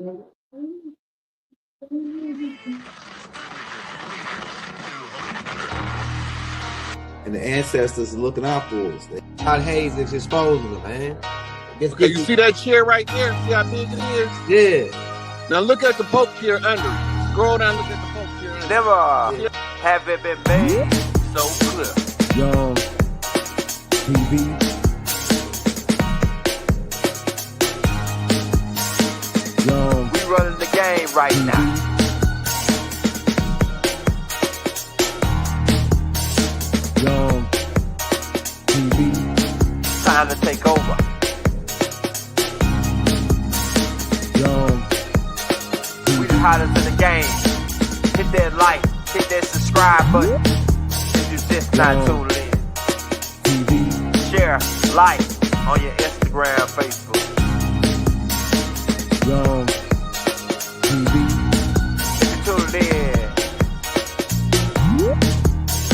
And the ancestors are looking out for us. God Hayes is exposing them, man. Okay, you see that chair right there? See how big it is? Yeah. Now look at the Pope chair under it. Scroll down, look at the Pope chair under it. Never have it been made so clear. Young TV. Young. We running the game right now. Young TV. Time to take over. Young We the hottest in the game. Hit that like, hit that subscribe button. If you just not tuned in. TV. Share, like on your Instagram, Facebook. Young TV. If you tuned in,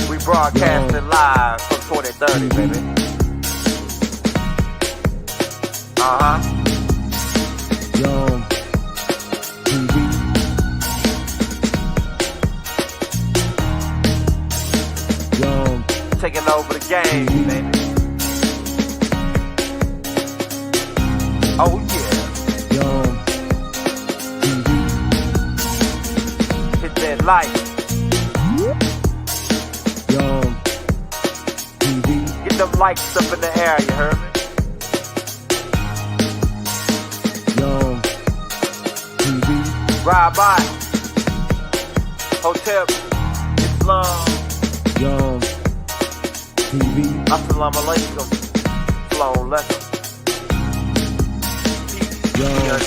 we broadcasting live from 2030, baby. Young TV. Young Taking over the game, baby. Oh yeah. Young TV. Hit that like. Young TV. Get them likes up in the air, you heard me? Young TV. Ride by. Hotel Islam. Young TV. Assalamu alaikum. Flow letter. Young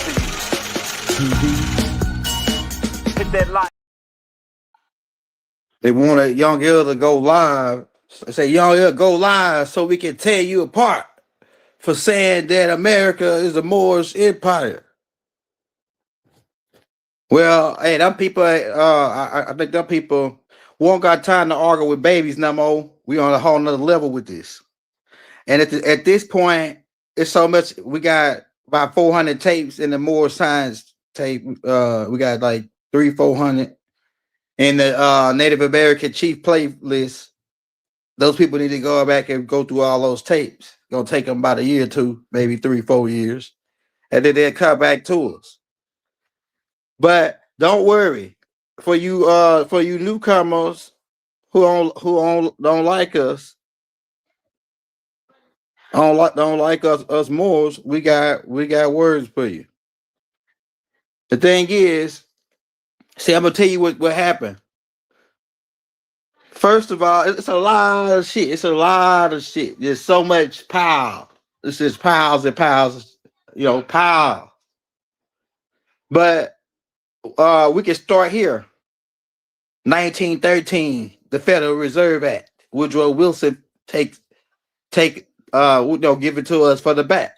TV. Hit that like. They want a young elder to go live. Say, young elder, go live so we can tear you apart for saying that America is a Moorish empire. Well, hey, them people, I think them people won't got time to argue with babies no more. We on a whole nother level with this. And at this point, it's so much. We got about 400 tapes in the Moorish science tape. We got like 400 in the Native American chief playlist. Those people need to go back and go through all those tapes. Gonna take them about a year or two, maybe 3-4 years, and then they'll come back to us. But don't worry, for you newcomers who don't like us, don't like us Moors, we got words for you. The thing is, see, I'm gonna tell you what happened. First of all, it's a lot of shit. It's a lot of shit. There's so much power. This is piles and piles, power. But we can start here. 1913, the Federal Reserve Act. Woodrow Wilson give it to us for the back.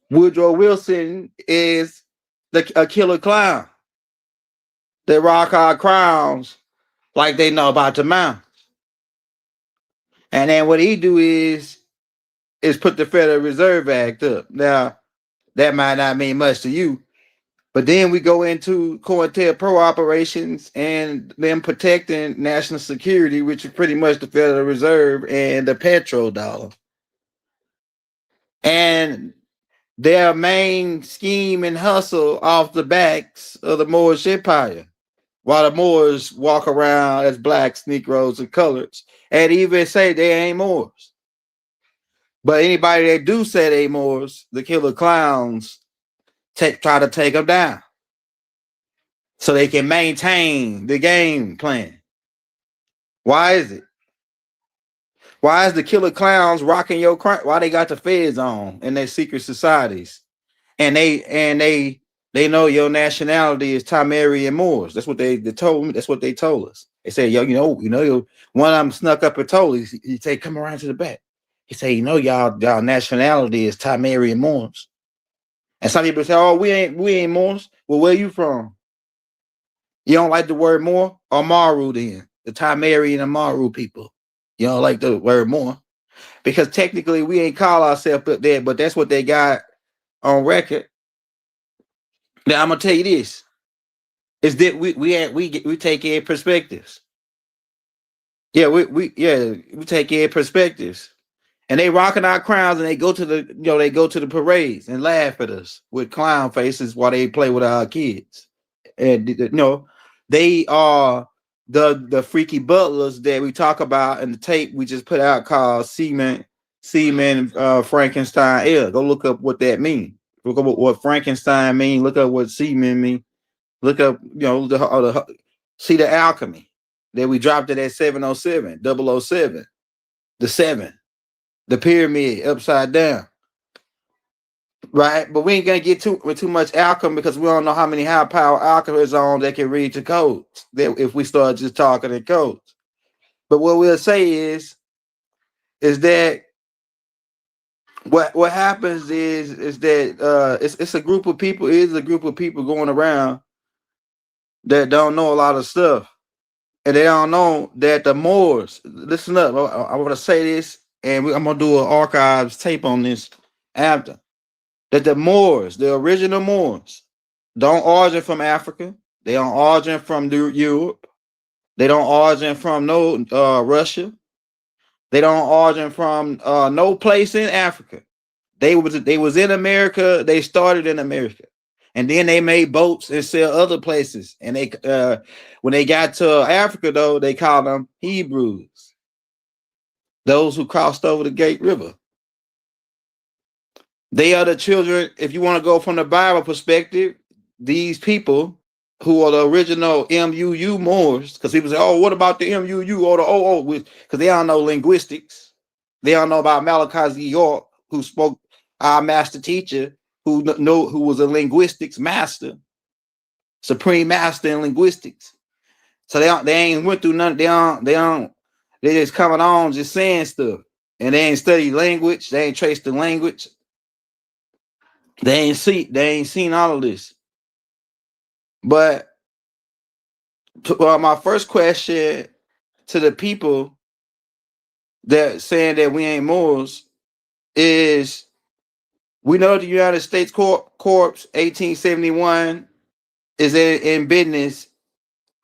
Woodrow Wilson is a killer clown. They rock our crowns like they know about the Mounds. And then what he do is put the Federal Reserve Act up. Now, that might not mean much to you, but then we go into COINTELPRO operations and them protecting national security, which is pretty much the Federal Reserve and the petrodollar. And their main scheme and hustle off the backs of the Moorish Empire, while the Moors walk around as blacks, Negroes, and coloreds, and even say they ain't Moors. But anybody that do say they Moors, the killer clowns try to take them down so they can maintain the game plan. Why is it? Why is the killer clowns rocking your crime? Why they got the feds on in their secret societies, and they know your nationality is Tamarian Moors. That's what they told me. That's what they told us. They said, yo, one of them snuck up and told us. He said, come around to the back. He said, y'all nationality is Tamarian Moors. And some people say, oh, we ain't Moors. Well, where you from? You don't like the word Moor or Maru then? The Tamarian and Maru people. You don't like the word Moor. Because technically we ain't call ourselves up there, but that's what they got on record. Now I'm gonna tell you this: is that we take in perspectives. Yeah, we take in perspectives, and they rocking our crowns, and they go to the parades and laugh at us with clown faces while they play with our kids. And they are the freaky butlers that we talk about in the tape we just put out called Seaman Frankenstein L. Go look up what that means. Look up what Frankenstein mean. Look up what Seaman mean. Look up, see the alchemy that we dropped it at 707, 007, the 7, the pyramid upside down. Right, but we ain't gonna get too much alchemy because we don't know how many high power alchemists on that can read the codes. That if we start just talking in codes, but what we'll say is that what happens is that it's a group of people. It is a group of people going around that don't know a lot of stuff, and they don't know that the Moors. Listen up, I want to say this, and I'm gonna do an archives tape on this after. That the Moors, the original Moors, don't origin from Africa. They don't origin from Europe. They don't origin from no Russia. They don't origin from no place in Africa. They was in America. They started in America, and then they made boats and sell other places. And they when they got to Africa though, they called them Hebrews, those who crossed over the Great River. They are the children. If you want to go from the Bible perspective, these people who are the original MUU Moors, because people say, "Oh, what about the MUU or the OO?" Because they don't know linguistics. They don't know about Malachi Z. York, who spoke our master teacher, who was a linguistics master, supreme master in linguistics. So they ain't went through none. They just coming on just saying stuff, and they ain't studied language. They ain't traced the language. They ain't seen all of this. But my first question to the people that saying that we ain't Moors is, we know the United States Corps 1871 is in business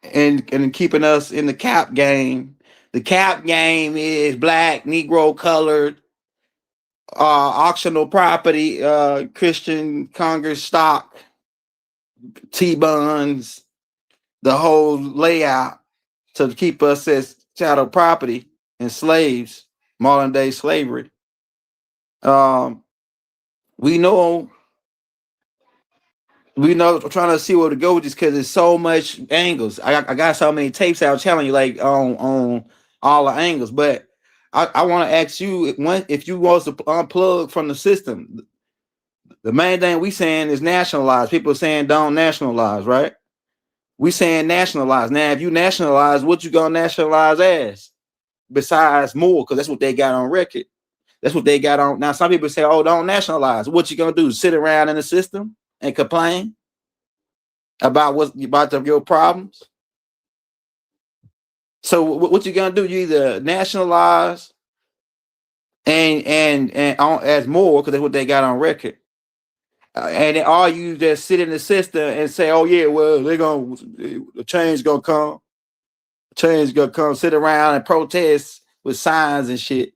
and keeping us in the cap game. The cap game is black, Negro colored, auctional property, Christian Congress stock, T-bonds, the whole layout to keep us as chattel property and slaves, modern day slavery. We know, trying to see where to go with this because there's so much angles. I got so many tapes out telling you like on all the angles, but I want to ask you if you want to unplug from the system. The main thing we saying is nationalize. People are saying don't nationalize, right? We saying nationalize. Now, if you nationalize, what you gonna nationalize as? Besides more, because that's what they got on record. That's what they got on. Now, some people say, "Oh, don't nationalize." What you gonna do? Sit around in the system and complain about your problems? So, what you gonna do? You either nationalize and as more, because that's what they got on record, and or you just sit in the system and say, "Oh yeah, well the change gonna come." Change gonna come, sit around and protest with signs and shit,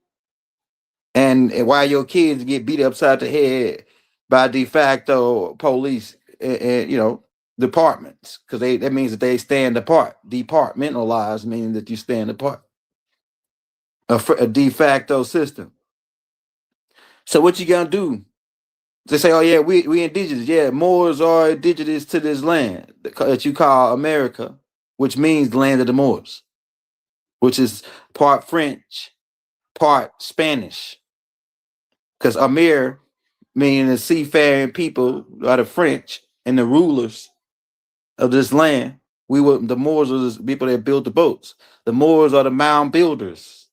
and while your kids get beat upside the head by de facto police and departments, because that means that they stand apart. Departmentalized meaning that you stand apart. A de facto system. So what you gonna do? They say, "Oh yeah, we indigenous. Yeah, Moors are indigenous to this land that you call America, which means the land of the Moors, which is part French, part Spanish, because Amir, meaning the seafaring people, are the French and the rulers of this land. The Moors are the people that built the boats. The Moors are the mound builders.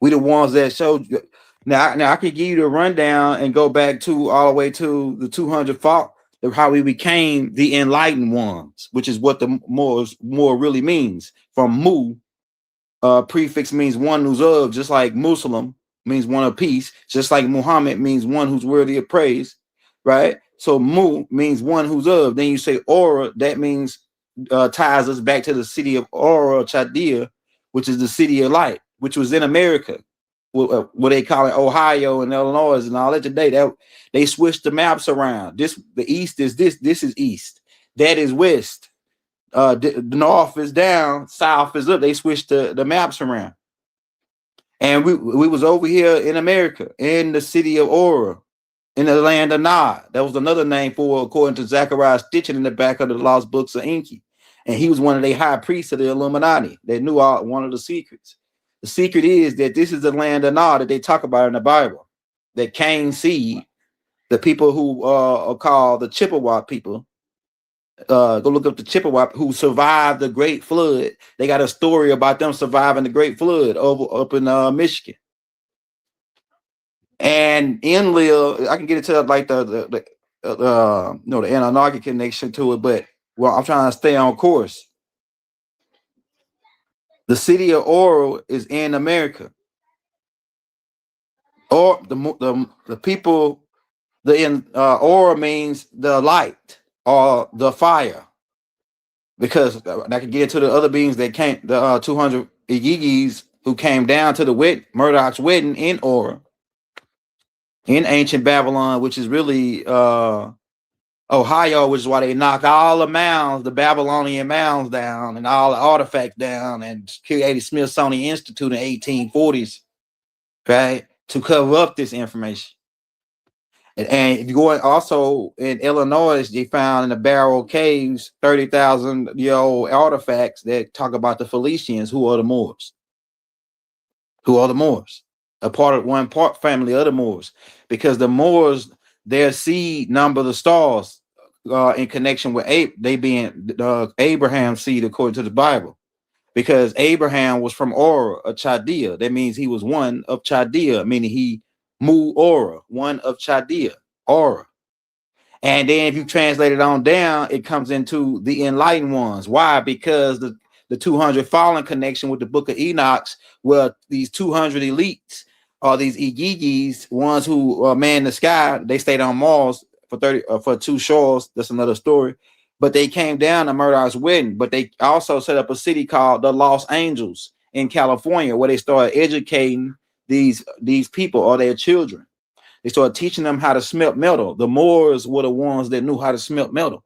We the ones that showed you. Now I could give you the rundown and go back to all the way to the 200 fault of how we became the enlightened ones, which is what the more really means. From mu, prefix means one who's of, just like Muslim means one of peace, just like Muhammad means one who's worthy of praise, right? So Mu means one who's of. Then you say Aura, that means ties us back to the city of Aura, Chaldea, which is the city of light, which was in America. What they call it Ohio and Illinois and all that today. That they switched the maps around. The east is this is east, that is west, the north is down, south is up. They switched the maps around. And we was over here in America, in the city of Aura, in the land of Nod. That was another name for, according to Zechariah Stitching in the back of the lost books of Enki. And he was one of the high priests of the Illuminati that knew one of the secrets. The secret is that this is the land of Nod that they talk about in the Bible. That Cain seed, the people who are called the Chippewa people. Go look up the Chippewa who survived the Great Flood. They got a story about them surviving the Great Flood up in Michigan. And Enlil, I can get into like the Anunnaki connection to it, but well, I'm trying to stay on course. The city of Oro is in America. Or the people, Aura means the light or the fire, because I can get into the other beings that came, the 200 Igigis who came down to the Murdoch's wedding in Aura, in ancient Babylon, which is really Ohio, which is why they knocked all the mounds, the Babylonian mounds down and all the artifacts down and created Smithsonian Institute in the 1840s, right, to cover up this information. And if you go in, also in Illinois, they found in the Barrow Caves 30,000-year-old artifacts that talk about the Phoenicians, who are the Moors. Who are the Moors? One part family of the Moors, because the Moors, their seed number the stars in connection with they being Abraham's seed according to the Bible, because Abraham was from Ur of Chaldea. That means he was one of Chaldea, meaning he Mu Ora, one of Chaldea, Ura. And then if you translate it on down, it comes into the enlightened ones. Why? Because the 200 fallen connection with the book of Enoch, where these 200 elites are these Igigis, ones who man the sky. They stayed on Mars for 2 shores. That's another story. But they came down to Murdoch's wedding. But they also set up a city called the Los Angeles in California, where they started educating these people or their children. They started teaching them how to smelt metal. The Moors were the ones that knew how to smelt metal.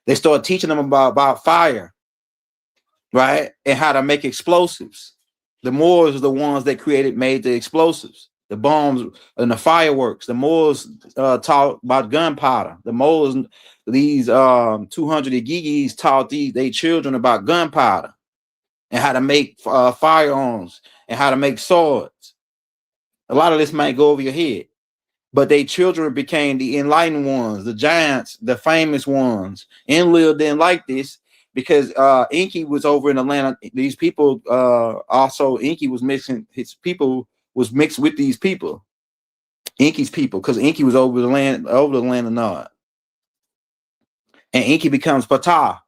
They started teaching them about fire, right, and how to make explosives. The Moors are the ones that made the explosives, the bombs and the fireworks. The Moors taught about gunpowder. The Moors, these 200 Igigis taught their children about gunpowder and how to make firearms and how to make swords. A lot of this might go over your head, but their children became the enlightened ones, the giants, the famous ones. Enlil didn't like this, because Enki was over in the land. These people also, Enki was mixing, his people was mixed with these people, Enki's people, because Enki was over the land of Nod. And Enki becomes Ptah.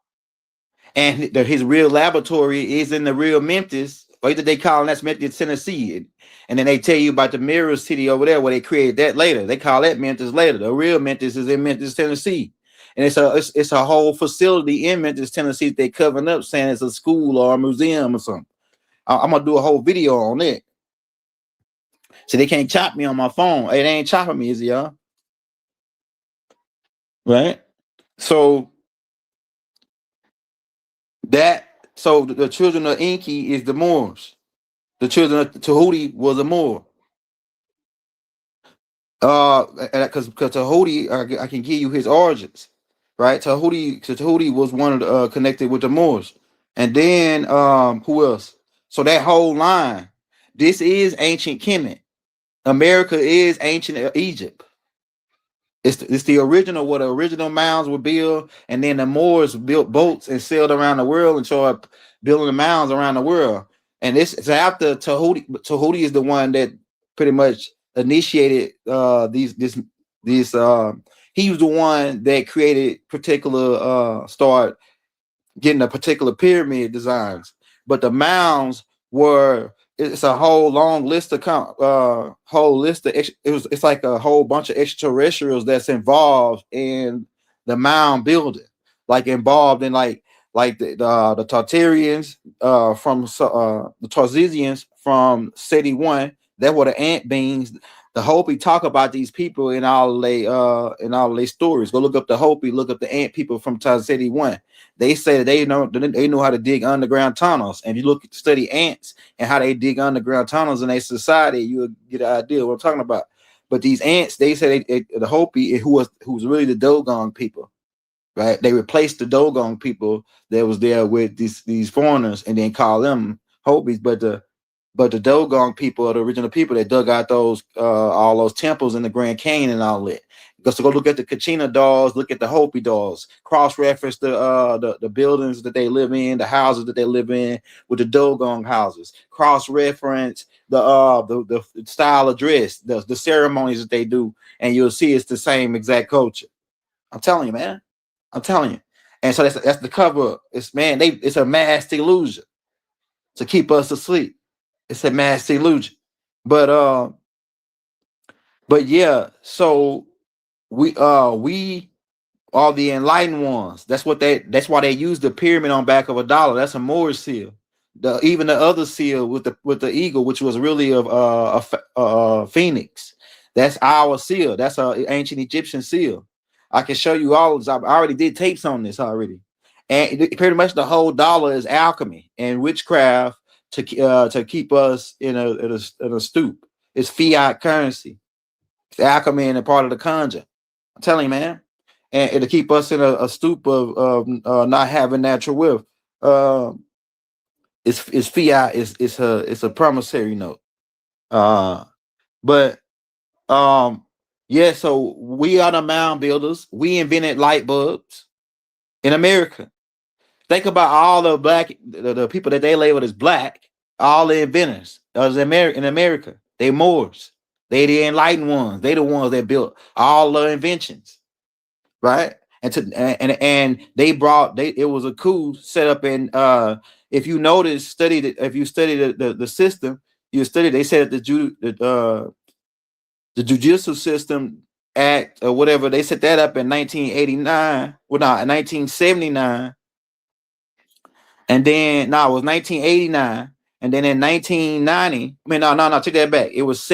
And his real laboratory is in the real Memphis, or either they call it, that's Memphis, Tennessee. And then they tell you about the mirror city over there where they created that later. They call that Memphis later. The real Memphis is in Memphis, Tennessee. And it's a whole facility in Memphis, Tennessee that they covering up, saying it's a school or a museum or something. I'm gonna do a whole video on it. So they can't chop me on my phone. Hey, they ain't chopping me, is it, y'all? Right? So the children of Enki is the Moors. The children of Tahuti was a Moor. Because Tahuti, I can give you his origins, right? Tahuti was one of the connected with the Moors. And then who else? So that whole line, this is ancient Kemet. America is ancient Egypt. It's the original, where the original mounds were built, and then the Moors built boats and sailed around the world and started building the mounds around the world. And it's after Tahuti. Tahuti is the one that pretty much initiated these. He was the one that created start getting a particular pyramid designs. But the mounds were it's a whole long list of it's like a whole bunch of extraterrestrials that's involved in the mound building, like involved in like the Tartarians the Tartesians from City One. That were the ant beings. The Hopi talk about these people in all they stories. Go look up the Hopi, look up the ant people from City One. They say that they know how to dig underground tunnels. And if you study ants and how they dig underground tunnels in a society, you'll get an idea of what I'm talking about. But these ants, they say the Hopi, who was really the Dogon people, right? They replaced the Dogon people that was there with these foreigners and then call them Hopis. But the Dogon people are the original people that dug out those all those temples in the Grand Canyon and all that. So go look at the Kachina dolls, look at the Hopi dolls, cross-reference the buildings that they live in, the houses that they live in with the Dogon houses, cross-reference the style of dress, the ceremonies that they do, and you'll see it's the same exact culture. I'm telling you, man. I'm telling you. And so that's the cover. It's a mass illusion to keep us asleep. It's a mass illusion. But yeah, so we are the enlightened ones. That's why they use the pyramid on back of a dollar. That's a Moorish seal. Even the other seal with the eagle, which was really a phoenix. That's our seal. That's an ancient Egyptian seal. I can show you all. I already did tapes on this already, and pretty much the whole dollar is alchemy and witchcraft to keep us in a stoop. It's fiat currency. It's alchemy and a part of the conjure. I'm telling you, man, and it'll keep us in a stoop of not having natural wealth. It's fiat. It's a promissory note. But yeah. So we are the mound builders. We invented light bulbs in America. Think about all the people that they labeled as black, all the inventors in America. They Moors. They the enlightened ones. They the ones that built all the inventions, right? And it was a coup set up in if you notice, if you study the system, they said that the judicial system act or whatever, they set that up in 1989. Well, no, in 1979. And then it was 1989. And then in 1990, take that back. It was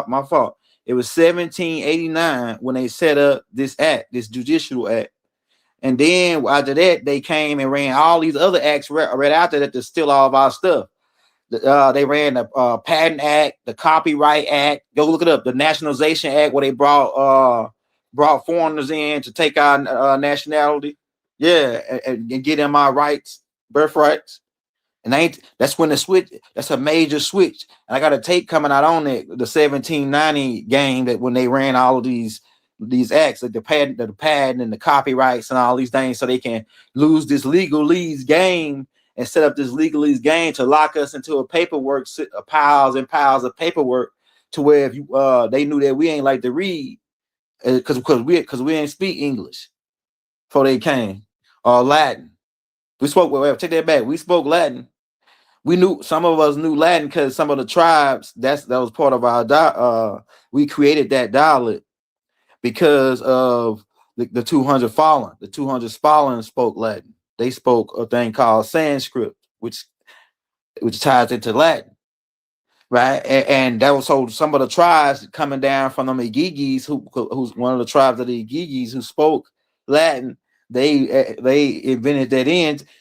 my fault. It was 1789 when they set up this act, this judicial act. And then after that, they came and ran all these other acts right after that to steal all of our stuff. They ran the Patent Act, the Copyright Act. Go look it up. The Nationalization Act, where they brought foreigners in to take our nationality. Yeah, and get them our rights, birthrights. And that's when the switch. That's a major switch. And I got a tape coming out on it, the 1790 game, that when they ran all of these acts, like the patent and the copyrights and all these things, so they can lose this legalese game and set up this legalese game to lock us into a paperwork, piles and piles of paperwork, to where if you they knew that we ain't like to read, because we ain't speak English before they came, or Latin. We spoke. Take that back. We spoke Latin. Some of us knew Latin because some of the tribes that was part of our we created that dialect because of the 200 fallen. The 200 fallen spoke Latin. They spoke a thing called Sanskrit, which ties into Latin, right? And that was, so some of the tribes coming down from them Igigis, who's one of the tribes of the Igigis who spoke Latin. They invented that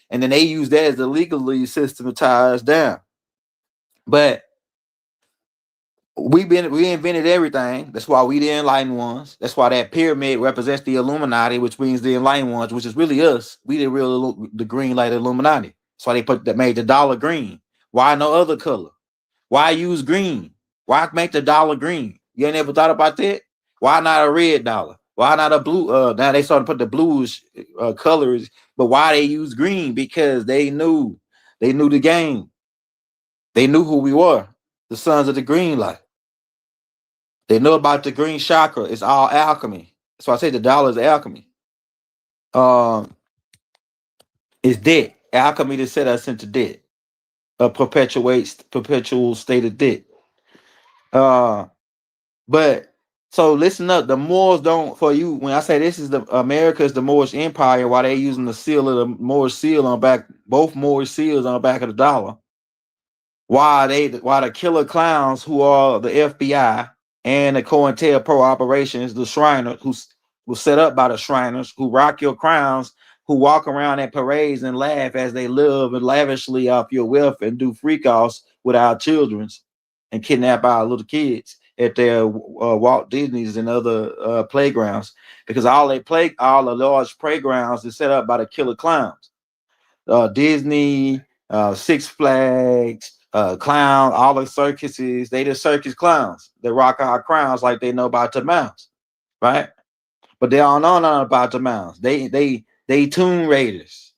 and then they used that as the legalese system to tie us down. But we invented everything. That's why we the enlightened ones. That's why that pyramid represents the Illuminati, which means the enlightened ones, which is really us. We the green light Illuminati. That's why they made the dollar green. Why no other color? Why use green? Why make the dollar green? You ain't ever thought about that? Why not a red dollar? Why not a blue? Now they started to put the bluish colors, but why they use green? Because they knew the game. They knew who we were, the sons of the green light. They know about the green chakra. It's all alchemy. So I say the dollar is alchemy. It's debt. Alchemy to set us into debt. perpetual state of debt. But so listen up. The Moors don't, for you, when I say this is the America is the Moorish Empire, while they using the seal of the Moorish seal on back, both Moorish seals on the back of the dollar. Why the killer clowns who are the FBI and the COINTELPRO operations, the Shriners, who set up by the Shriners, who rock your crowns, who walk around at parades and laugh as they live and lavishly off your wealth and do freak offs with our children's and kidnap our little kids at their Walt Disney's and other playgrounds, because all the large playgrounds is set up by the killer clowns. Disney, Six Flags, clown, all the circuses, they the circus clowns that rock our crowns like they know about the Mounds, right? But they don't know nothing about the Mounds. They Tomb Raiders.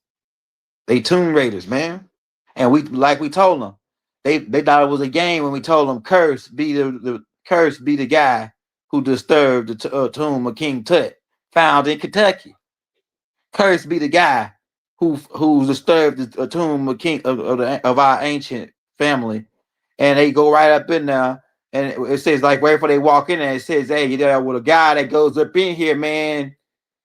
They Tomb Raiders, man. And we told them, they thought it was a game when we told them curse be the guy who disturbed the tomb of King Tut, found in Kentucky. Curse be the guy who disturbed the tomb of King of our ancient family. And they go right up in there, and it says, like, right before they walk in there, it says, hey, you know, with a guy that goes up in here, man,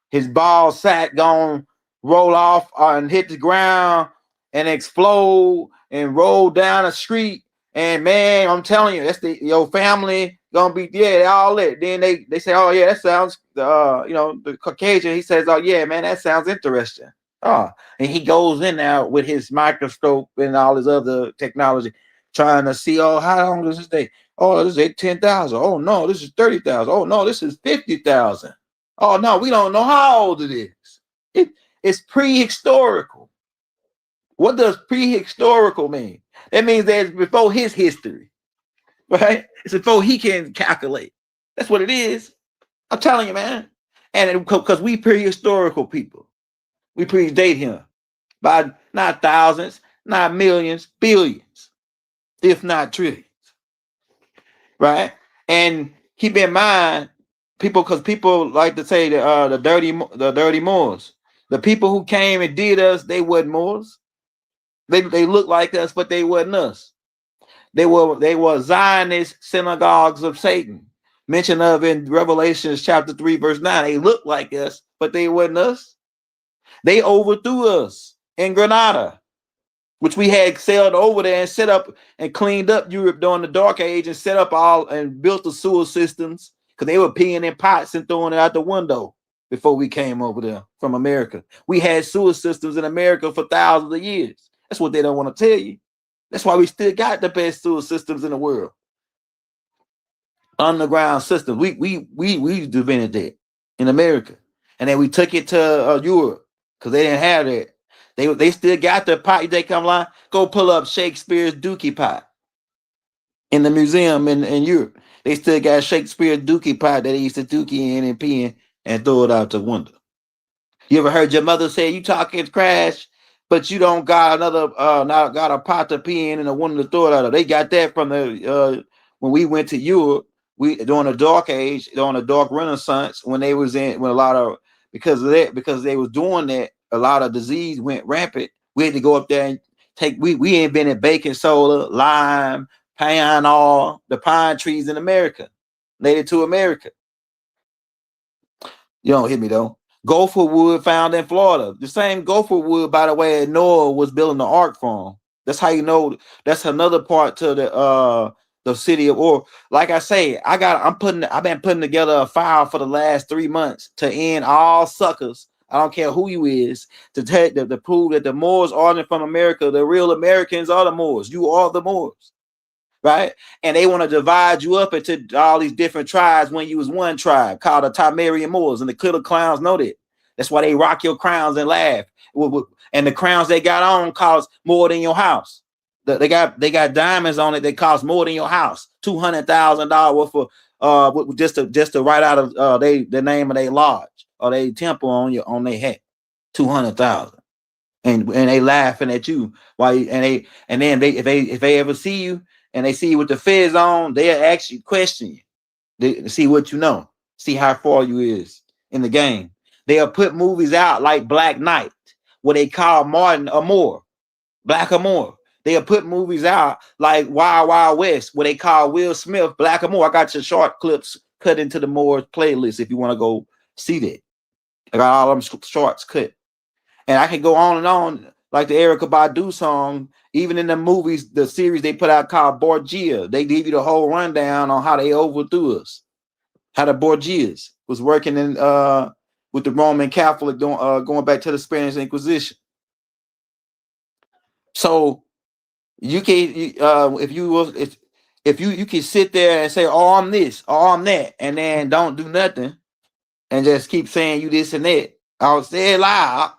his ball sack gonna roll off and hit the ground and explode and roll down the street. And man, I'm telling you, that's your family gonna be dead, all that. Then they say, oh yeah, that sounds the Caucasian, he says, oh yeah, man, that sounds interesting. Oh, and he goes in there with his microscope and all his other technology, trying to see, oh, how long does this take? Oh, this is 10,000. Oh no, this is 30,000. Oh no, this is 50,000. Oh no, we don't know how old it is. It's prehistorical. What does prehistorical mean? That means that it's before his history, right? It's before he can calculate. That's what it is. I'm telling you, man. And because we prehistorical people, we predate him by not thousands, not millions, billions, if not trillions, right? And keep in mind, because people like to say the dirty Moors. The people who came and did us, they wasn't Moors. They looked like us, but they wasn't us. They were Zionist synagogues of Satan, mentioned of in Revelation chapter 3, verse 9. They looked like us, but they wasn't us. They overthrew us in Granada, which we had sailed over there and set up and cleaned up Europe during the Dark Age and set up all and built the sewer systems, because they were peeing in pots and throwing it out the window before we came over there from America. We had sewer systems in America for thousands of years. That's what they don't want to tell you. That's why we still got the best sewer systems in the world. Underground systems. We invented that in America, and then we took it to Europe because they didn't have that. They still got the pot. They come line. Go pull up Shakespeare's Dookie pot in the museum in Europe. They still got Shakespeare's Dookie pot that they used to dookie in and pee in and throw it out the window. You ever heard your mother say, you talking crash, but you don't got not got a pot to pee in and a window to throw it out of? They got that from the when we went to Europe. We during the Dark Age, during the Dark Renaissance, when they was in, when a lot of, because they was doing that, a lot of disease went rampant. We had to go up there and we invented baking soda, lime, pine oil, the pine trees in America, native to America. You don't hit me though. Gopher wood found in Florida. The same gopher wood, by the way, Noah was building the ark from. That's how you know. That's another part to the city of Or. Like I say, I've been putting together a file for the last 3 months to end all suckers. I don't care who you is, to prove that the Moors aren't from America. The real Americans are the Moors. You are the Moors, right? And they want to divide you up into all these different tribes when you was one tribe called the Tamarian Moors. And the killer clowns know that. That's why they rock your crowns and laugh. And the crowns they got on cost more than your house. They got diamonds on it that cost more than your house. $200,000 worth of just to write out of the name of their lodge or their temple on their head. 200,000. And they laughing at you while then if they ever see you and they see you with the fez on, they'll actually question you to see what you know, see how far you is in the game. They'll put movies out like Black Knight, where they call Martin a Moor, Black or Moor. They'll put movies out like Wild Wild West, where they call Will Smith Black or More. I got your short clips cut into the Moore's playlist if you want to go see that. I got all them shorts cut. And I can go on and on, like the Erykah Badu song. Even in the movies, the series they put out called Borgia, they give you the whole rundown on how they overthrew us, how the Borgias was working in with the Roman Catholic going back to the Spanish Inquisition. So you can if you can sit there and say, oh, I'm this, oh, I'm that, and then don't do nothing and just keep saying you this and that. I'll say it loud.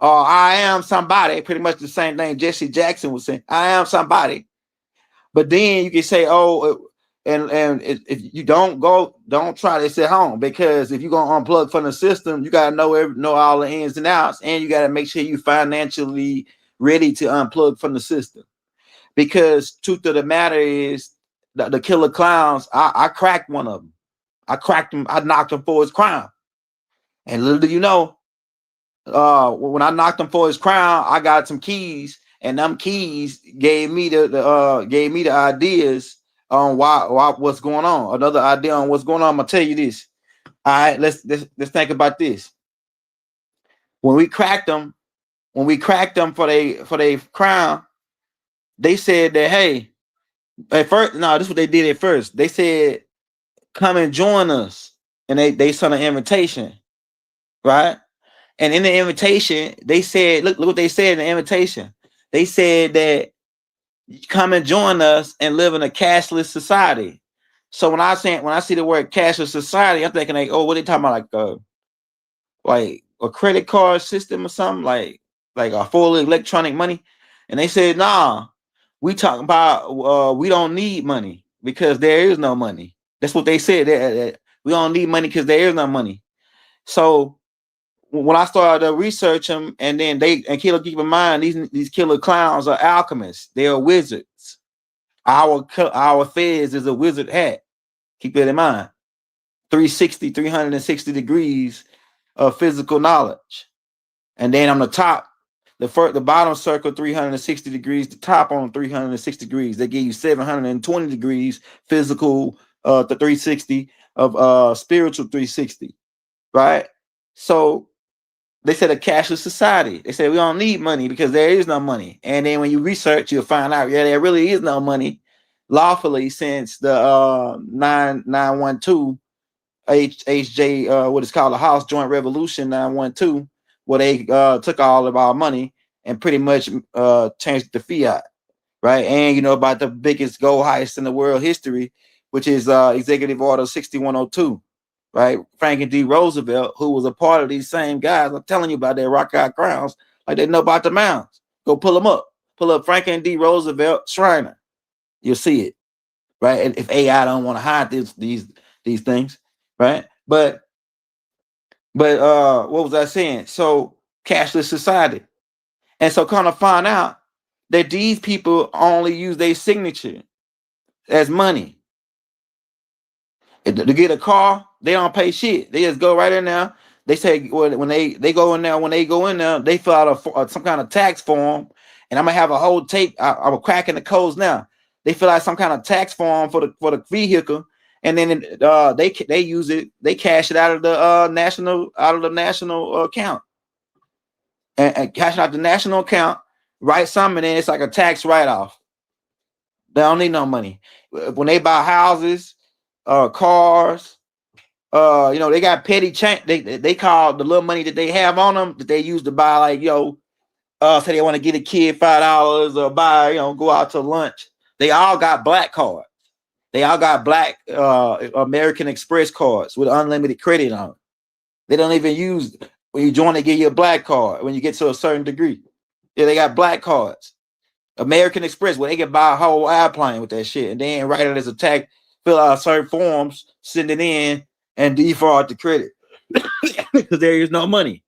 Or I am somebody, pretty much the same thing Jesse Jackson was saying. I am somebody. But then you can say, oh, and if you don't try this at home, because if you're gonna unplug from the system, you gotta know all the ins and outs, and you gotta make sure you financially ready to unplug from the system. Because truth of the matter is, the killer clowns, I cracked one of them. I cracked him. I knocked him for his crime. And little do you know, when I knocked him for his crown, I got some keys, and them keys gave me the ideas on why what's going on. Another idea on what's going on. I'm gonna tell you this. All right, let's think about this. When we cracked them for their crown, they said that, hey, at first, no, this is what they did at first. They said, come and join us, and they sent an invitation, right? And in the invitation, they said, look what they said in the invitation. They said that come and join us and live in a cashless society. So when I see the word cashless society, I'm thinking like, oh, what are they talking about? Like a credit card system or something, like a full electronic money. And they said, nah, we talking about we don't need money because there is no money. That's what they said. We don't need money because there is no money. So when I started to research them, and then keep in mind, these killer clowns are alchemists. They are wizards. Our fez is a wizard hat. Keep that in mind. 360 degrees of physical knowledge. And then on the top, the bottom circle 360 degrees, the top on 360 degrees. They give you 720 degrees physical, the 360 of spiritual 360, right? So they said a cashless society. They said we don't need money because there is no money. And then when you research, you'll find out, yeah, there really is no money lawfully since the 912 HJ, what is called the House Joint Revolution 912, where they took all of our money and pretty much changed the fiat, right? And you know about the biggest gold heist in the world history, which is Executive Order 6102. Right, Franklin D. Roosevelt, who was a part of these same guys. I'm telling you about their rock-out crowns, like they know about the Mounds. Go pull them up. Pull up Franklin D. Roosevelt Shriner. You'll see it, right? And if AI don't want to hide these things, right? But what was I saying? So cashless society, and so kind of find out that these people only use their signature as money. To get a car, they don't pay shit. They just go right in there. They say when they go in there, they fill out some kind of tax form, and I'm gonna have a whole tape. I'm cracking the codes now. They fill out some kind of tax form for the vehicle, and then they use it. They cash it out of the national account, and cash it out the national account. Write something, and then it's like a tax write-off. They don't need no money when they buy houses. Cars, they got petty change. They call the little money that they have on them that they use to buy, like, say they want to get a kid $5 or buy, go out to lunch. They all got black cards. They all got black American Express cards with unlimited credit on them. They don't even use, when you join, they give you a black card when you get to a certain degree. Yeah, they got black cards. American Express, where they can buy a whole airplane with that shit and then write it as a tax. Fill out certain forms, send it in, and default the credit because there is no money.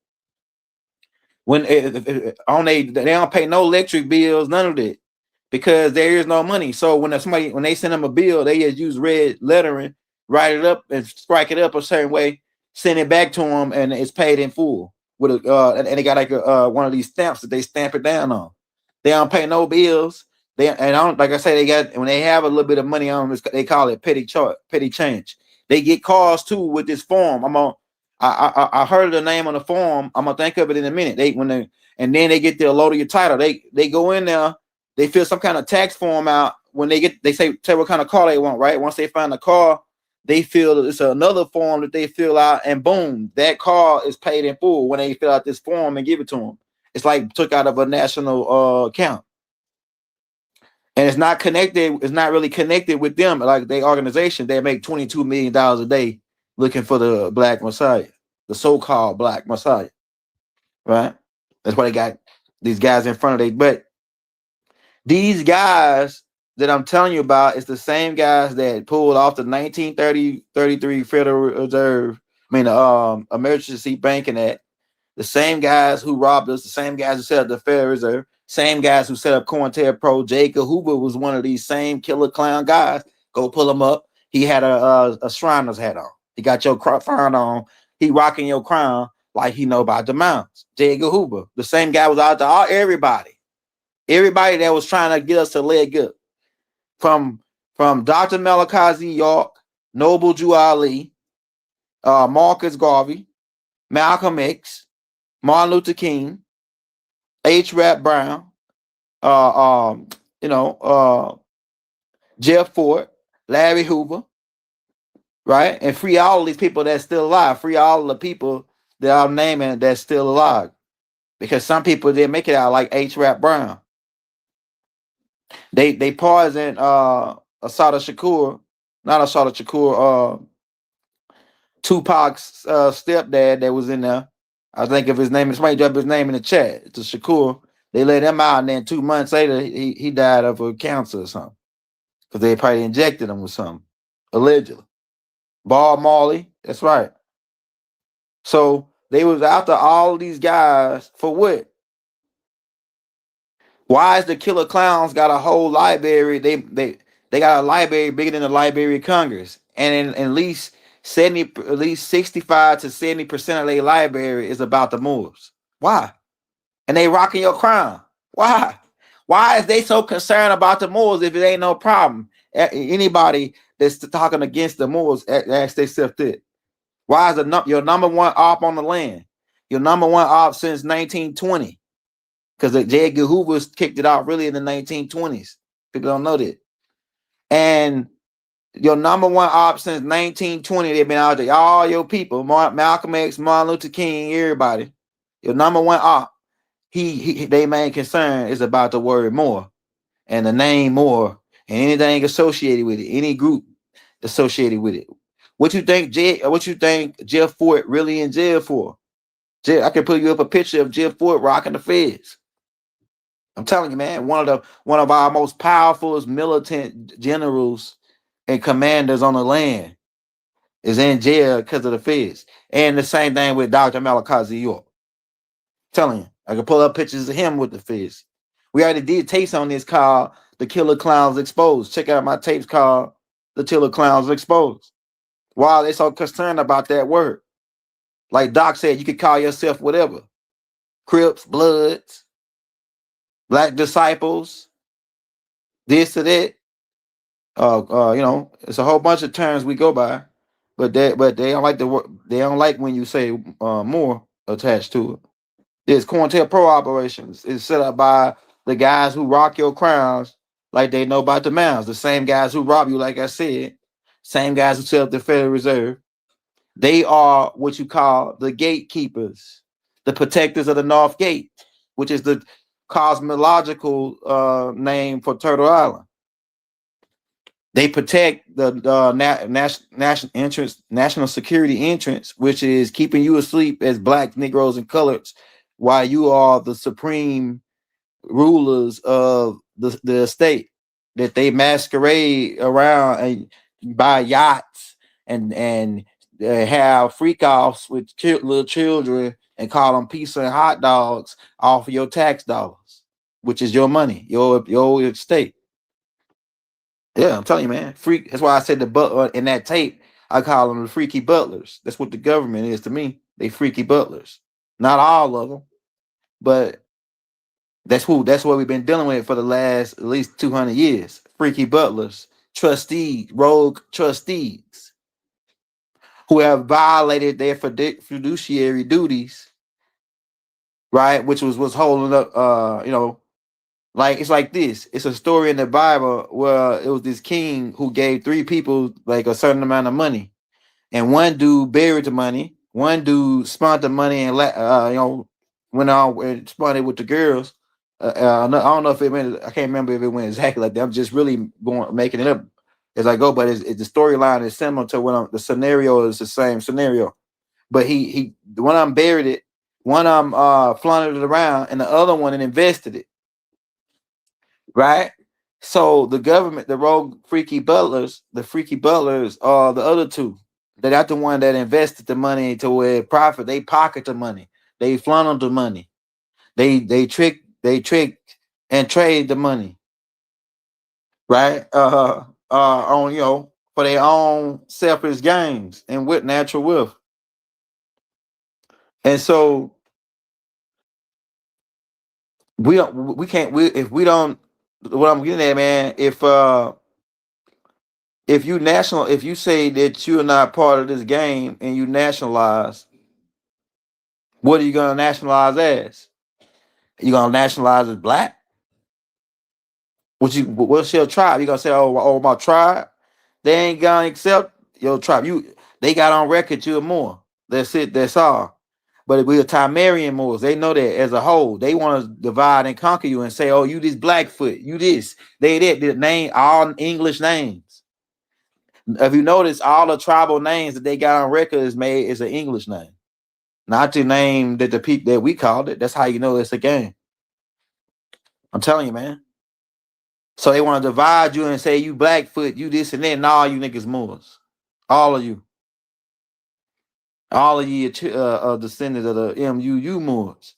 When they don't pay no electric bills, none of that, because there is no money. So when they send them a bill, they just use red lettering, write it up, and strike it up a certain way, send it back to them, and it's paid in full with and they got like one of these stamps that they stamp it down on. They don't pay no bills. They and I don't like I say they got when they have a little bit of money on them, they call it petty change. They get cars too with this form. I heard the name on the form. I'm gonna think of it in a minute. And then they get their load of your title. They go in there, they fill some kind of tax form out. When they say what kind of car they want, right? Once they find the car, they fill it's another form that they fill out, and boom, that car is paid in full when they fill out this form and give it to them. It's like took out of a national account. And it's not connected, it's not really connected with them. Like their organization, they make $22 million a day looking for the Black Messiah, the so-called Black Messiah. Right? That's why they got these guys in front of they. But these guys that I'm telling you about is the same guys that pulled off the 1933 Federal Reserve, Emergency Banking Act. The same guys who robbed us, the same guys who set up the Federal Reserve, same guys who set up COINTELPRO. J. Edgar Hoover was one of these same killer clown guys. Go pull him up. He had a Shriner's hat on. He got your crown on. He rocking your crown like he know about the Mounds. J. Edgar Hoover. The same guy was out to everybody. Everybody that was trying to get us to leg up. From Dr. Malachi York, Noble Jew Ali, Marcus Garvey, Malcolm X, Martin Luther King, H. Rap Brown, Jeff Ford, Larry Hoover, right? And free all of these people that's still alive. Free all of the people that I'm naming that's still alive. Because some people didn't make it out, like H. Rap Brown. They poisoned Assata Shakur, not Assata Shakur, Tupac's stepdad that was in there. I think of his name. Somebody dropped his name in the chat. It's Shakur. They let him out, and then 2 months later, he died of a cancer or something. Because they probably injected him with something, allegedly. Bob Marley, that's right. So they was after all these guys for what? Why is the Killer Clowns got a whole library? They got a library bigger than the Library of Congress, and at least 65 to 70% of their library is about the Moors. Why? And they rocking your crown. Why? Why is they so concerned about the Moors if it ain't no problem? Anybody that's talking against the Moors, ask themselves that. Why is your number one op on the land? Your number one op since 1920. Because J. Edgar Hoover kicked it out really in the 1920s. People don't know that. And your number one op since 1920, they've been out there. All your people, Malcolm X, Martin Luther King, everybody. Your number one op, their main concern is about the word more and the name more and anything associated with it, any group associated with it. What you think Jeff Ford really in jail for? I can put you up a picture of Jeff Ford rocking the feds. I'm telling you, man, one of our most powerful militant generals and commanders on the land is in jail because of the feds. And the same thing with Dr. Malachi York. Telling you, I can pull up pictures of him with the feds. We already did tapes on this called The Killer Clowns Exposed. Check out my tapes called The Killer Clowns Exposed. Why are they so concerned about that word? Like Doc said, you could call yourself whatever. Crips, Bloods, Black Disciples, this or that. It's a whole bunch of terms we go by, but they don't like the word. They don't like when you say more attached to it. There's COINTELPRO operations. It's set up by the guys who rock your crowns like they know about the Mounds. The same guys who rob you, like I said, same guys who set up the Federal Reserve. They are what you call the gatekeepers, the protectors of the North Gate, which is the cosmological name for Turtle Island. They protect the national security entrance, which is keeping you asleep as Blacks, Negroes, and coloreds, while you are the supreme rulers of the state. That they masquerade around and buy yachts and have freak offs with little children and call them pizza and hot dogs off of your tax dollars, which is your money, your estate. Yeah, I'm telling you, man. Freak. That's why I said the butler in that tape. I call them the freaky butlers. That's what the government is to me. They freaky butlers. Not all of them, but That's what we've been dealing with for the last at least 200 years. Freaky butlers, trustees, rogue trustees who have violated their fiduciary duties, right? Which was holding up, like it's like this. It's a story in the Bible where it was this king who gave three people like a certain amount of money, and one dude buried the money, one dude spent the money and went on and spent it with the girls. I don't know if it went. I can't remember if it went exactly like that. I'm just really making it up as I go, but the storyline is similar to the scenario is the same scenario. But the one of them buried it, one of them flaunted it around, and the other one invested it. Right? So the government, the rogue freaky butlers are the other two. They're not the one that invested the money to where profit. They pocket the money. They funnel the money. They trick and trade the money. Right? On for their own selfish gains and with natural wealth. And so we can't if we don't, what I'm getting at, man, if you say that you're not part of this game and you nationalize, what are you gonna nationalize as? You gonna nationalize as black? What's your tribe? You gonna say, oh, my tribe? They ain't gonna accept your tribe. They got on record you're more. That's it, that's all. But if we're Timerian Moors, they know that as a whole. They want to divide and conquer you and say, oh, you this Blackfoot, you this, they that, the name, all English names. If you notice, all the tribal names that they got on record is an English name, not the name that the people that we called it. That's how you know it's a game. I'm telling you, man. So they want to divide you and say you Blackfoot, you this and that, and all you niggas Moors, all of you descendants of the MUU Moors,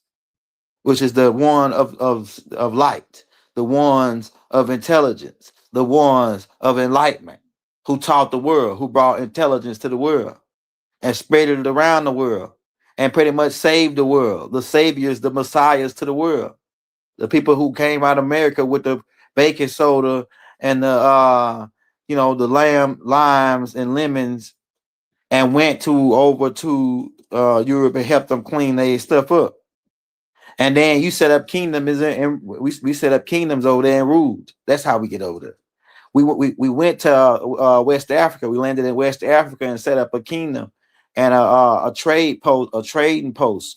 which is the one of light, the ones of intelligence, the ones of enlightenment, who taught the world, who brought intelligence to the world and spread it around the world and pretty much saved the world, the saviors, the messiahs to the world, the people who came out of America with the baking soda and the limes and lemons and went over to Europe and helped them clean their stuff up. And then you set up kingdoms, and we set up kingdoms over there and ruled. That's how we get over there. We went to West Africa. We landed in West Africa and set up a kingdom and a trading post,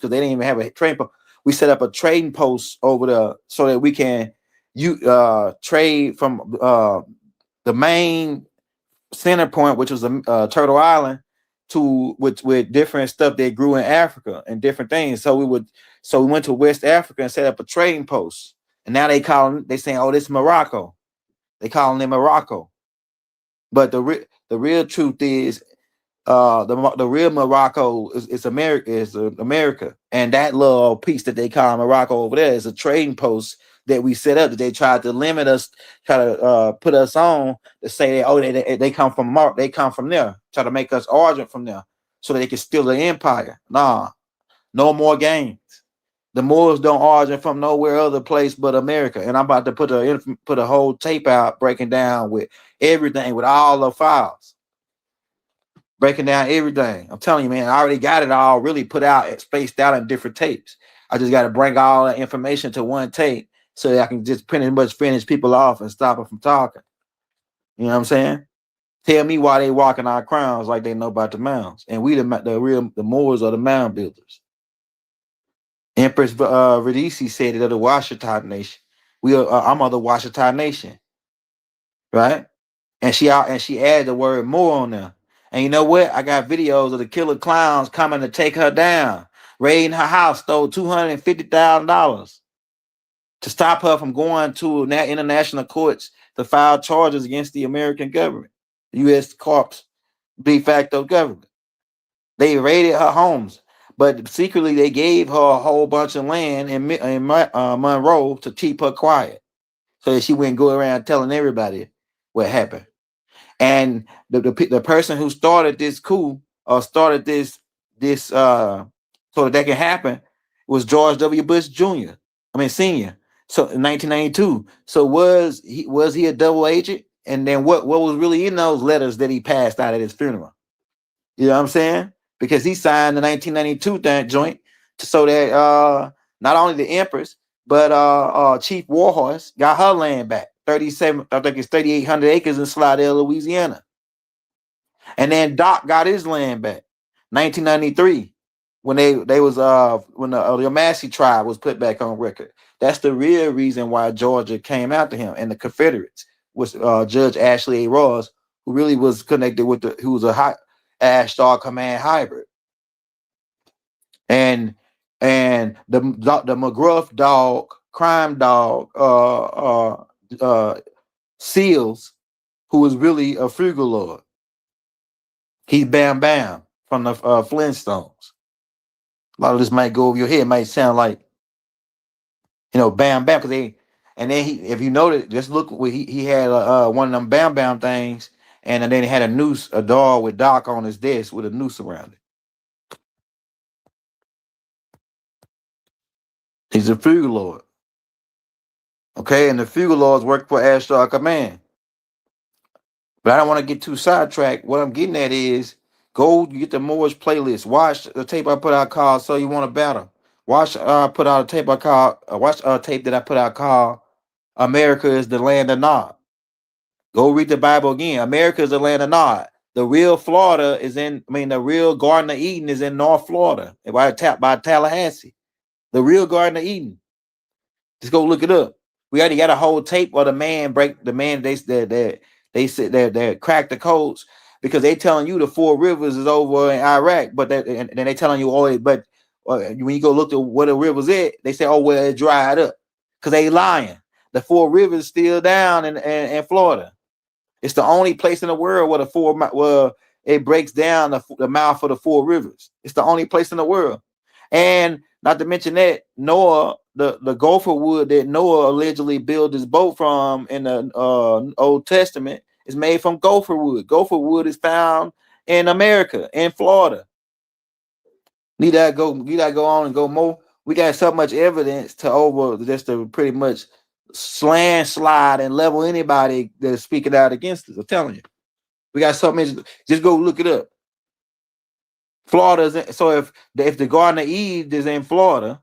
because they didn't even have a trade post. We set up a trading post over there so that we can trade from the main center point, which was Turtle Island, to with different stuff that grew in Africa and different things. So we went to West Africa and set up a trading post. And now they saying, oh, this is Morocco. They calling it Morocco. But the real truth is the real Morocco is America. And that little piece that they call Morocco over there is a trading post that we set up, that they tried to limit us, try to put us on to say that, oh, they come from they come from there, try to make us origin from there so that they can steal the empire. Nah, no more games. The Moors don't origin from nowhere other place but America. And I'm about to put a whole tape out breaking down with everything, with all the files, breaking down everything. I'm telling you, man, I already got it all really put out, spaced out in different tapes. I just got to bring all that information to one tape so that I can just pretty much finish people off and stop them from talking. You know what I'm saying? Tell me why they walking our crowns like they know about the mounds, and we the Moors are the mound builders. Empress Radici said it of the Washita Nation. I'm of the Washita Nation, right? And she added the word more on there. And you know what? I got videos of the killer clowns coming to take her down, raiding her house, stole $250,000 to stop her from going to international courts to file charges against the American government, the U.S. Corps de facto government. They raided her homes, but secretly they gave her a whole bunch of land in Monroe to keep her quiet, so that she wouldn't go around telling everybody what happened. And the person who started this coup, or started this so that can happen, was George W. Bush Jr. Senior. So in 1992. So was he a double agent? And then what was really in those letters that he passed out at his funeral? You know what I'm saying? Because he signed the 1992 joint so that not only the Empress but Chief Warhorse got her land back. 37, I think it's 3,800 acres in Slidell, Louisiana. And then Doc got his land back. 1993, when they was when the Massey tribe was put back on record. That's the real reason why Georgia came after him, and the Confederates was Judge Ashley A. Ross, who really was connected with who was a high Ash Star Command hybrid, and the McGruff dog, crime dog, Seals, who was really a frugal lord. He's Bam Bam from the Flintstones. A lot of this might go over your head. It might sound like, Bam Bam, because and then if you notice, just look where he had one of them Bam Bam things, and then he had a noose, a dog with Doc on his desk with a noose around it. He's a fugal lord. Okay, and the fugal lords work for Ashtar Command. But I don't want to get too sidetracked. What I'm getting at is go get the Moorish playlist. Watch the tape I put out called So You Want a Battle. Watch put out a tape I called watch a tape that I put out called America is the Land of Nod. Go read the Bible again. America is the land of Nod. The real Florida is the real Garden of Eden is in North Florida by Tallahassee. The real Garden of Eden. Just go look it up. We already got a whole tape of the man they said that cracked the codes, because they telling you the Four Rivers is over in Iraq, but and then they telling you but when you go look at where the rivers at, they say, oh well, it dried up, because they lying. The Four Rivers still down in Florida. It's the only place in the world where it breaks down the mouth of the Four Rivers. It's the only place in the world. And not to mention that Noah, the gopher wood that Noah allegedly built his boat from in the Old Testament is made from gopher wood. Gopher wood is found in America, in Florida. Need that go on and go more. We got so much evidence to pretty much slide and level anybody that's speaking out against us. I'm telling you, we got so much. Just go look it up. Florida. So if the Garden of Eden is in Florida,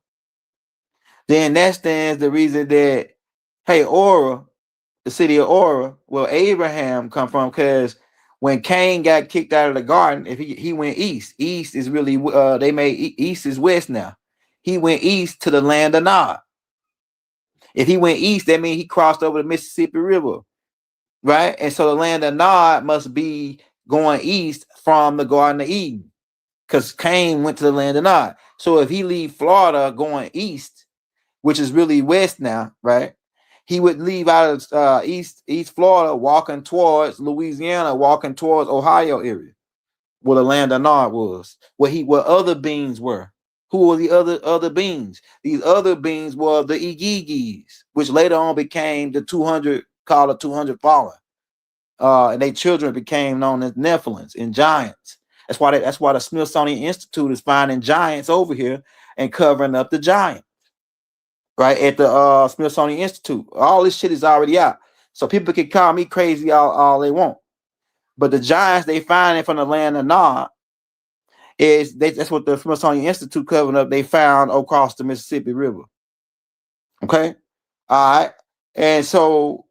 then that stands the reason that, hey, Aura, the city of Aura, well, Abraham come from, because when Cain got kicked out of the garden, if he went east is really they made east is west now. He went east to the land of Nod. If he went east, that means he crossed over the Mississippi River, right? And so the land of Nod must be going east from the Garden of Eden, because Cain went to the land of Nod. So if he leave Florida going east, which is really west now, right? He would leave out of East Florida, walking towards Louisiana, walking towards Ohio area, where the land of Nod was, where other beings were. Who were the other beings? These other beings were the Igigis, which later on became the 200, called the 200 fallen. And their children became known as Nephilims and giants. That's why the Smithsonian Institute is finding giants over here and covering up the giant. Right at the Smithsonian Institute. All this shit is already out. So people can call me crazy all they want. But the giants they finding from the land of Nod that's what the Smithsonian Institute covering up. They found across the Mississippi River. Okay. All right. And so,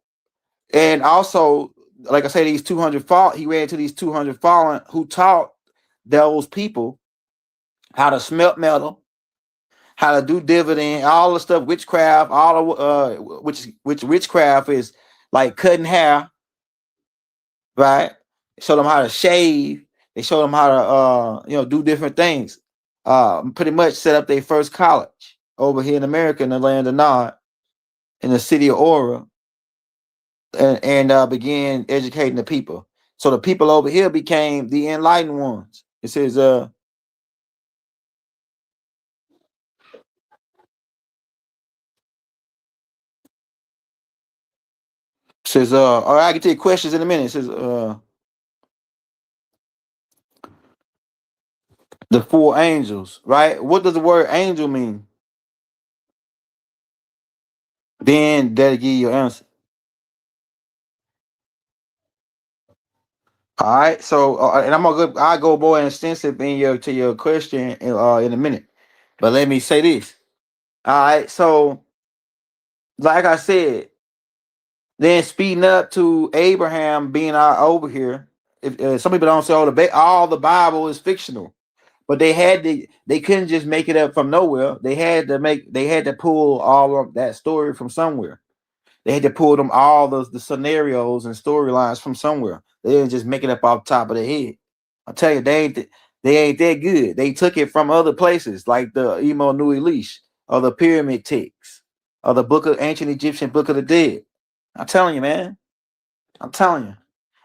and also, like I say, these 200 he ran into these 200 fallen who taught those people how to smelt metal, how to do dividend, all the stuff, witchcraft, all of which witchcraft is like cutting hair, right? Show them how to shave. They show them how to do different things. Pretty much set up their first college over here in America, in the land of Nod, in the city of Aura, and began educating the people. So the people over here became the enlightened ones. It says all right, I can take questions in a minute. It says the four angels, right? What does the word angel mean? Then that'll give you your answer. All right. So, and I'll go more extensive in your question in a minute. But let me say this. All right. So, like I said, then speeding up to Abraham being over here. If some people don't say all the Bible is fictional, but they couldn't just make it up from nowhere. They had to pull all of that story from somewhere. They had to pull them all the scenarios and storylines from somewhere. They didn't just make it up off the top of their head. I tell you, they ain't that good. They took it from other places, like the Emo New Elish or the pyramid texts or the ancient Egyptian Book of the Dead. I'm telling you, man. I'm telling you.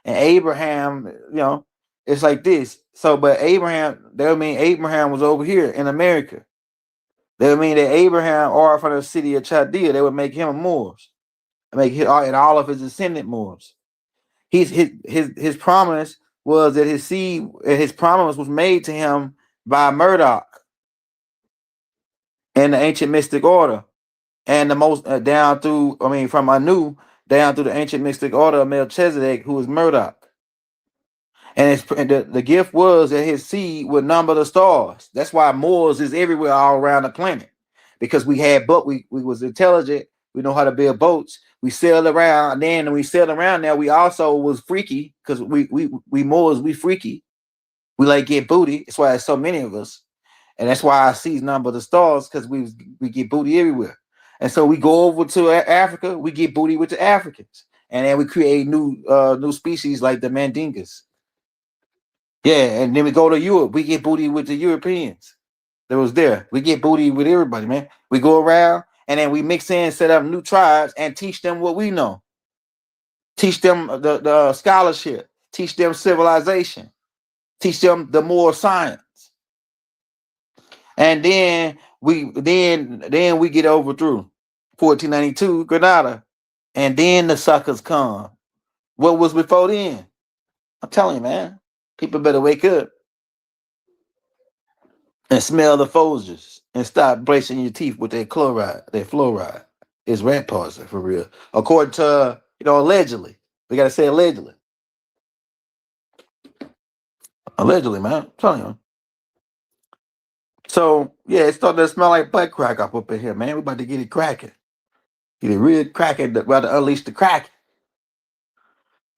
And Abraham, it's like this. So, but Abraham, that would mean Abraham was over here in America. That would mean that Abraham, or from the city of Chaldea, they would make him a Moors. Make him and all of his descendant Moors. His promise was that his seed, his promise was made to him by Murdoch and the ancient mystic order, and the most down through, from Anu down through the ancient mystic order of Melchizedek, who was Murdoch. And the gift was that his seed would number the stars. That's why Moors is everywhere all around the planet, because we was intelligent. We know how to build boats. We sailed around. And then when we sailed around there, we also was freaky, because we Moors, we freaky. We like get booty. That's why there's so many of us. And that's why I see number the stars, because we get booty everywhere. And so we go over to Africa, we get booty with the Africans. And then we create new species like the Mandingas. Yeah, and then we go to Europe. We get booty with the Europeans that was there. We get booty with everybody, man. We go around and then we mix in, set up new tribes, and teach them what we know. Teach them the scholarship. Teach them civilization. Teach them the more science. And then we get overthrew 1492 Granada, and then the suckers come. What was before then? I'm telling you, man. People better wake up and smell the Folgers and stop bracing your teeth with their fluoride. It's rat poison for real. According to, allegedly. We gotta say allegedly. Allegedly, man. I'm telling you. So yeah, it's starting to smell like butt crack up in here, man. We about to get it cracking. Get it real cracking, about to unleash the crack.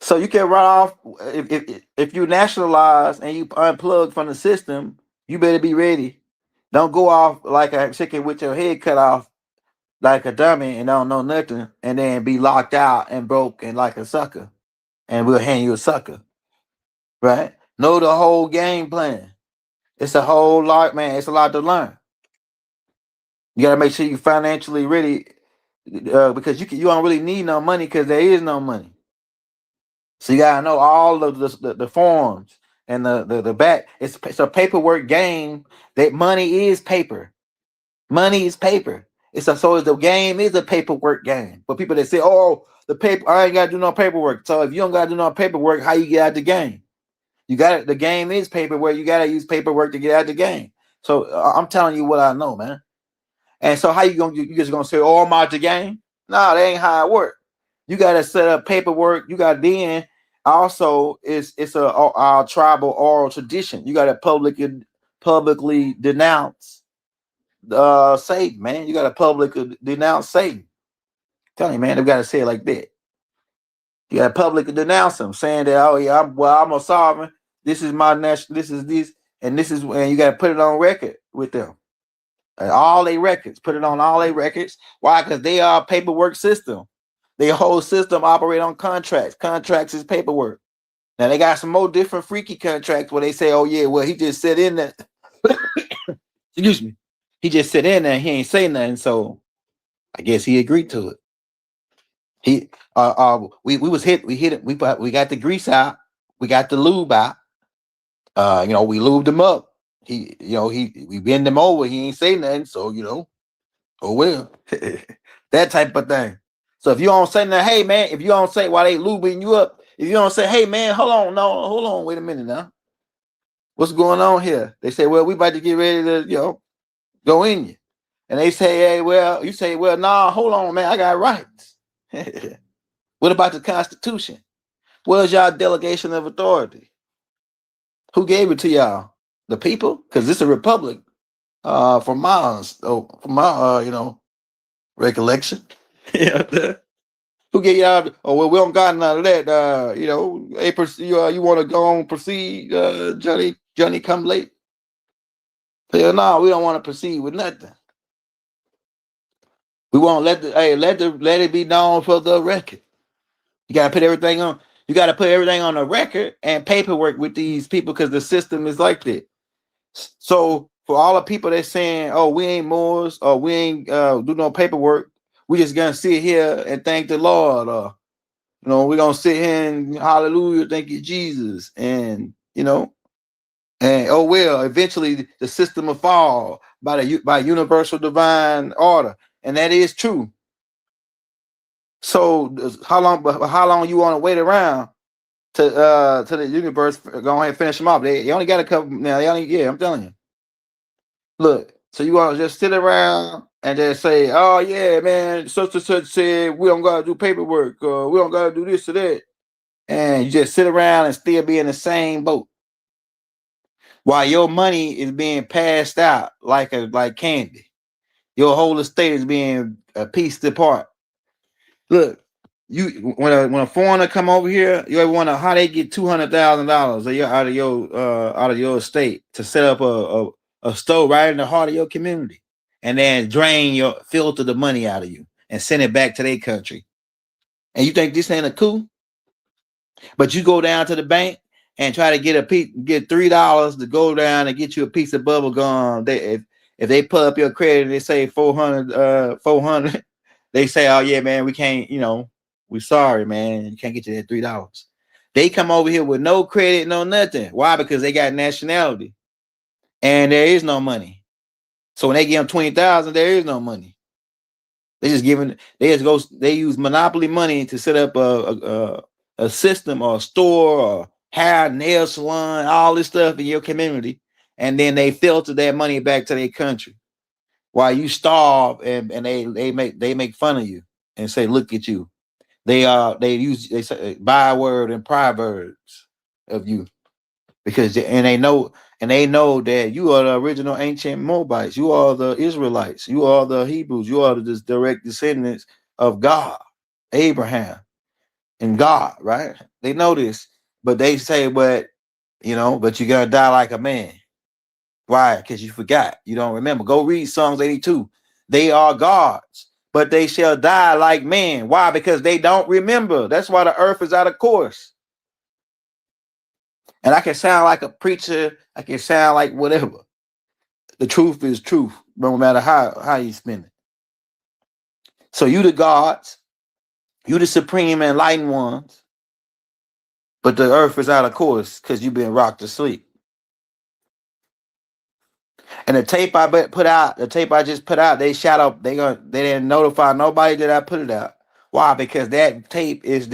So you can run off if you nationalize and you unplug from the system. You better be ready. Don't go off like a chicken with your head cut off, like a dummy, and don't know nothing, and then be locked out and broke and like a sucker, and we'll hand you a sucker, right? Know the whole game plan. It's a whole lot, man. It's a lot to learn. You gotta make sure you're financially ready, because you don't really need no money, because there is no money. So you gotta know all of the forms and the back. It's a paperwork game. That money is paper. Money is paper. So the game is a paperwork game. But people that say, "Oh, the paper, I ain't gotta do no paperwork." So if you don't gotta do no paperwork, how you get out the game? The game is paperwork. You gotta use paperwork to get out the game. So I'm telling you what I know, man. And so how you just gonna say, "Oh, I'm out the game"? No, that ain't how it works. You gotta set up paperwork. You got then also it's our tribal oral tradition. You gotta publicly denounce Satan, man. You gotta publicly denounce Satan. Tell you, man, they gotta say it like that. You gotta publicly denounce him, saying that, "Oh yeah, I'm a sovereign. This is my national. This is this, and this is," and you gotta put it on record with them. All their records, put it on all their records. Why? Because they are a paperwork system. Their whole system operate on contracts. Contracts is paperwork. Now they got some more different freaky contracts where they say, "Oh yeah, well he just said in there." Excuse me. He just said in there. And he ain't say nothing, so I guess he agreed to it. We was hit. We hit it. We got the grease out. We got the lube out. We lubed him up. We bend him over. He ain't say nothing, so oh well. That type of thing. So if you don't say nothing, hey man, if you don't say while they lubing you up, if you don't say, "Hey man, hold on, wait a minute now. What's going on here?" They say, "Well, we about to get ready to, go in you." And they say, hey, well, you say, well, nah, hold on, man, I got rights. What about the Constitution? Where's y'all delegation of authority? Who gave it to y'all? The people? Because it's a republic. From my recollection. Yeah. Who gave y'all? Oh well, we don't got none of that. Hey, you want to go on proceed, Johnny, come late. Hell no, we don't want to proceed with nothing. We won't let it be known for the record. You gotta put everything on. You gotta put everything on the record and paperwork with these people because the system is like that. So for all the people that's saying, "Oh, we ain't Moors or we ain't do no paperwork," we just gonna sit here and thank the Lord, or we're gonna sit here and hallelujah, thank you, Jesus, and and oh well, eventually the system will fall by universal divine order, and that is true. So how long you want to wait around to the universe go ahead and finish them off? They only got a couple now. I'm telling you. Look, so you want to just sit around and just say, "Oh yeah, man, such and such said we don't gotta do paperwork, or we don't gotta do this or that," and you just sit around and still be in the same boat while your money is being passed out like candy. Your whole estate is being pieced apart. Look, when a foreigner come over here, you ever wonder how they get $200,000 out of your estate to set up a store right in the heart of your community, and then filter the money out of you and send it back to their country. And you think this ain't a coup? But you go down to the bank and try to get $3 to go down and get you a piece of bubble gum. If they pull up your credit and they say 400, they say, "Oh yeah, man, we can't. We sorry, man, you can't get you that $3." They come over here with no credit, no nothing. Why? Because they got nationality, and there is no money. So when they give them 20,000, there is no money. They use monopoly money to set up a system or a store or hair, nail salon, all this stuff in your community, and then they filter that money back to their country while you starve, and they make fun of you and say, "Look at you." They say byword and proverbs of you because they know that you are the original ancient Moabites. You are the Israelites. You are the Hebrews. You are the direct descendants of God, Abraham, and God. Right? They know this, but they say, but you're gonna die like a man. Why? Because you forgot. You don't remember. Go read Psalms 82. They are gods, but they shall die like men. Why? Because they don't remember. That's why the earth is out of course. And I can sound like a preacher. I can sound like whatever. The truth is truth, no matter how you spin it. So you the gods, you the supreme enlightened ones, but the earth is out of course because you've been rocked to sleep. And the tape I just put out, they didn't notify nobody that I put it out. Why? Because that tape is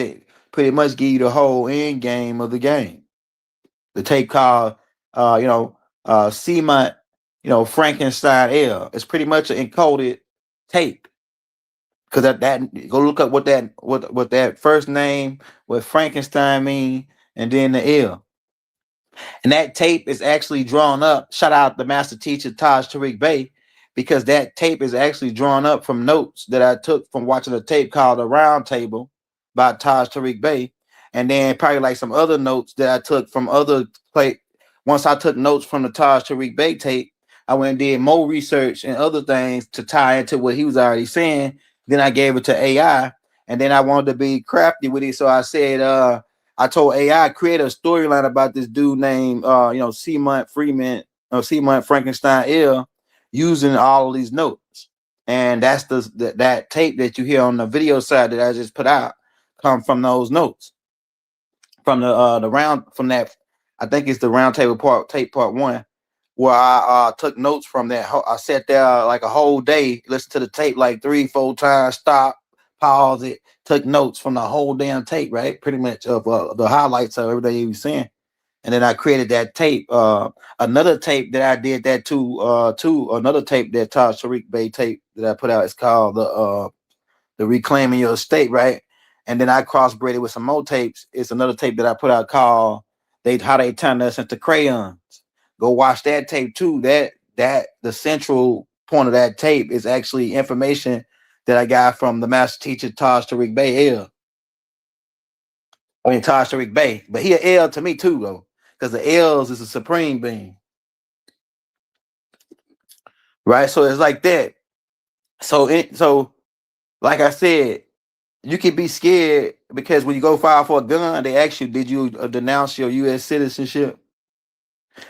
pretty much give you the whole end game of the game. The tape called Seamont, Frankenstein L. It's pretty much an encoded tape. Because that go look up what that first name, what Frankenstein mean, and then the L. And that tape is actually drawn up. Shout out the master teacher Taj Tariq Bey, because that tape is actually drawn up from notes that I took from watching a tape called "A Round Table" by Taj Tariq Bey, and then probably like some other notes that I took from other play. Once I took notes from the Taj Tariq Bey tape, I went and did more research and other things to tie into what he was already saying. Then I gave it to AI, and then I wanted to be crafty with it, so I said, I told AI create a storyline about this dude named Seamont Frankenstein L, using all of these notes. And that's that tape that you hear on the video side that I just put out come from those notes. From the round from that, I think it's the round table tape part 1, where I took notes from that. I sat there like a whole day, listened to the tape like 3-4 times, stop, pause it, took notes from the whole damn tape, right? Pretty much of the highlights of everything he was saying. And then I created that tape. Another tape that I did that to another tape, that Taj Tariq Bey tape that I put out, is called the Reclaiming Your Estate, right? And then I crossbred it with some more tapes. It's another tape that I put out called How They Turned Us Into Crayons. Go watch that tape too. That the central point of that tape is actually information that I got from the master teacher Taj Tariq Bey L. I mean Taj Tariq Bey, but he an L to me too though, because the L's is a supreme being, right? So it's like that. So like I said, you can be scared because when you go file for a gun, they ask you, did you denounce your U.S. citizenship?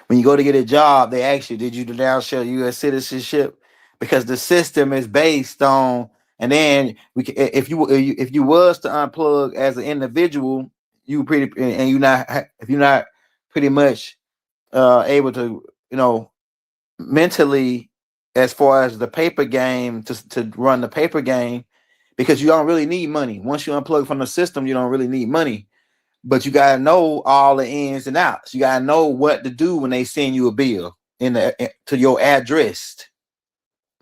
When you go to get a job, they ask you, did you denounce your U.S. citizenship? Because the system is based on, and then if you was to unplug as an individual, you pretty, and if you're not pretty much able to, mentally, as far as the paper game, to run the paper game, because you don't really need money. Once you unplug from the system, you don't really need money. But you gotta know all the ins and outs. You gotta know what to do when they send you a bill to your address.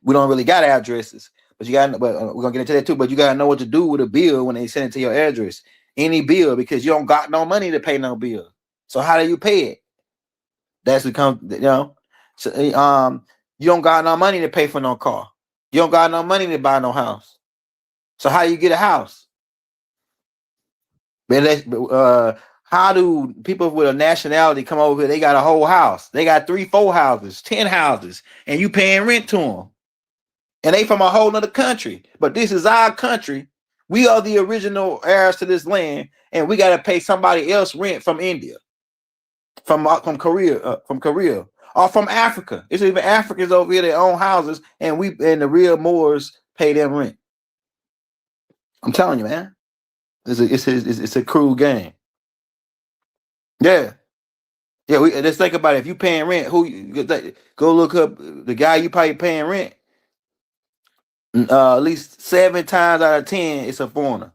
We don't really got addresses, but we're gonna get into that too. But you gotta know what to do with a bill when they send it to your address. Any bill, because you don't got no money to pay no bill. So how do you pay it? That's become, So, you don't got no money to pay for no car. You don't got no money to buy no house. So how you get a house? How do people with a nationality come over here? They got a whole house. They got 3, 4 houses, 10 houses, and you paying rent to them. And they from a whole nother country. But this is our country. We are the original heirs to this land, and we got to pay somebody else rent from India, from Korea, or from Africa. It's even Africans over here that own houses, and the real Moors pay them rent. I'm telling you, man. It's a cruel game. Yeah. Let's think about it. If you paying rent, go look up the guy you probably paying rent. At least 7 times out of 10, it's a foreigner.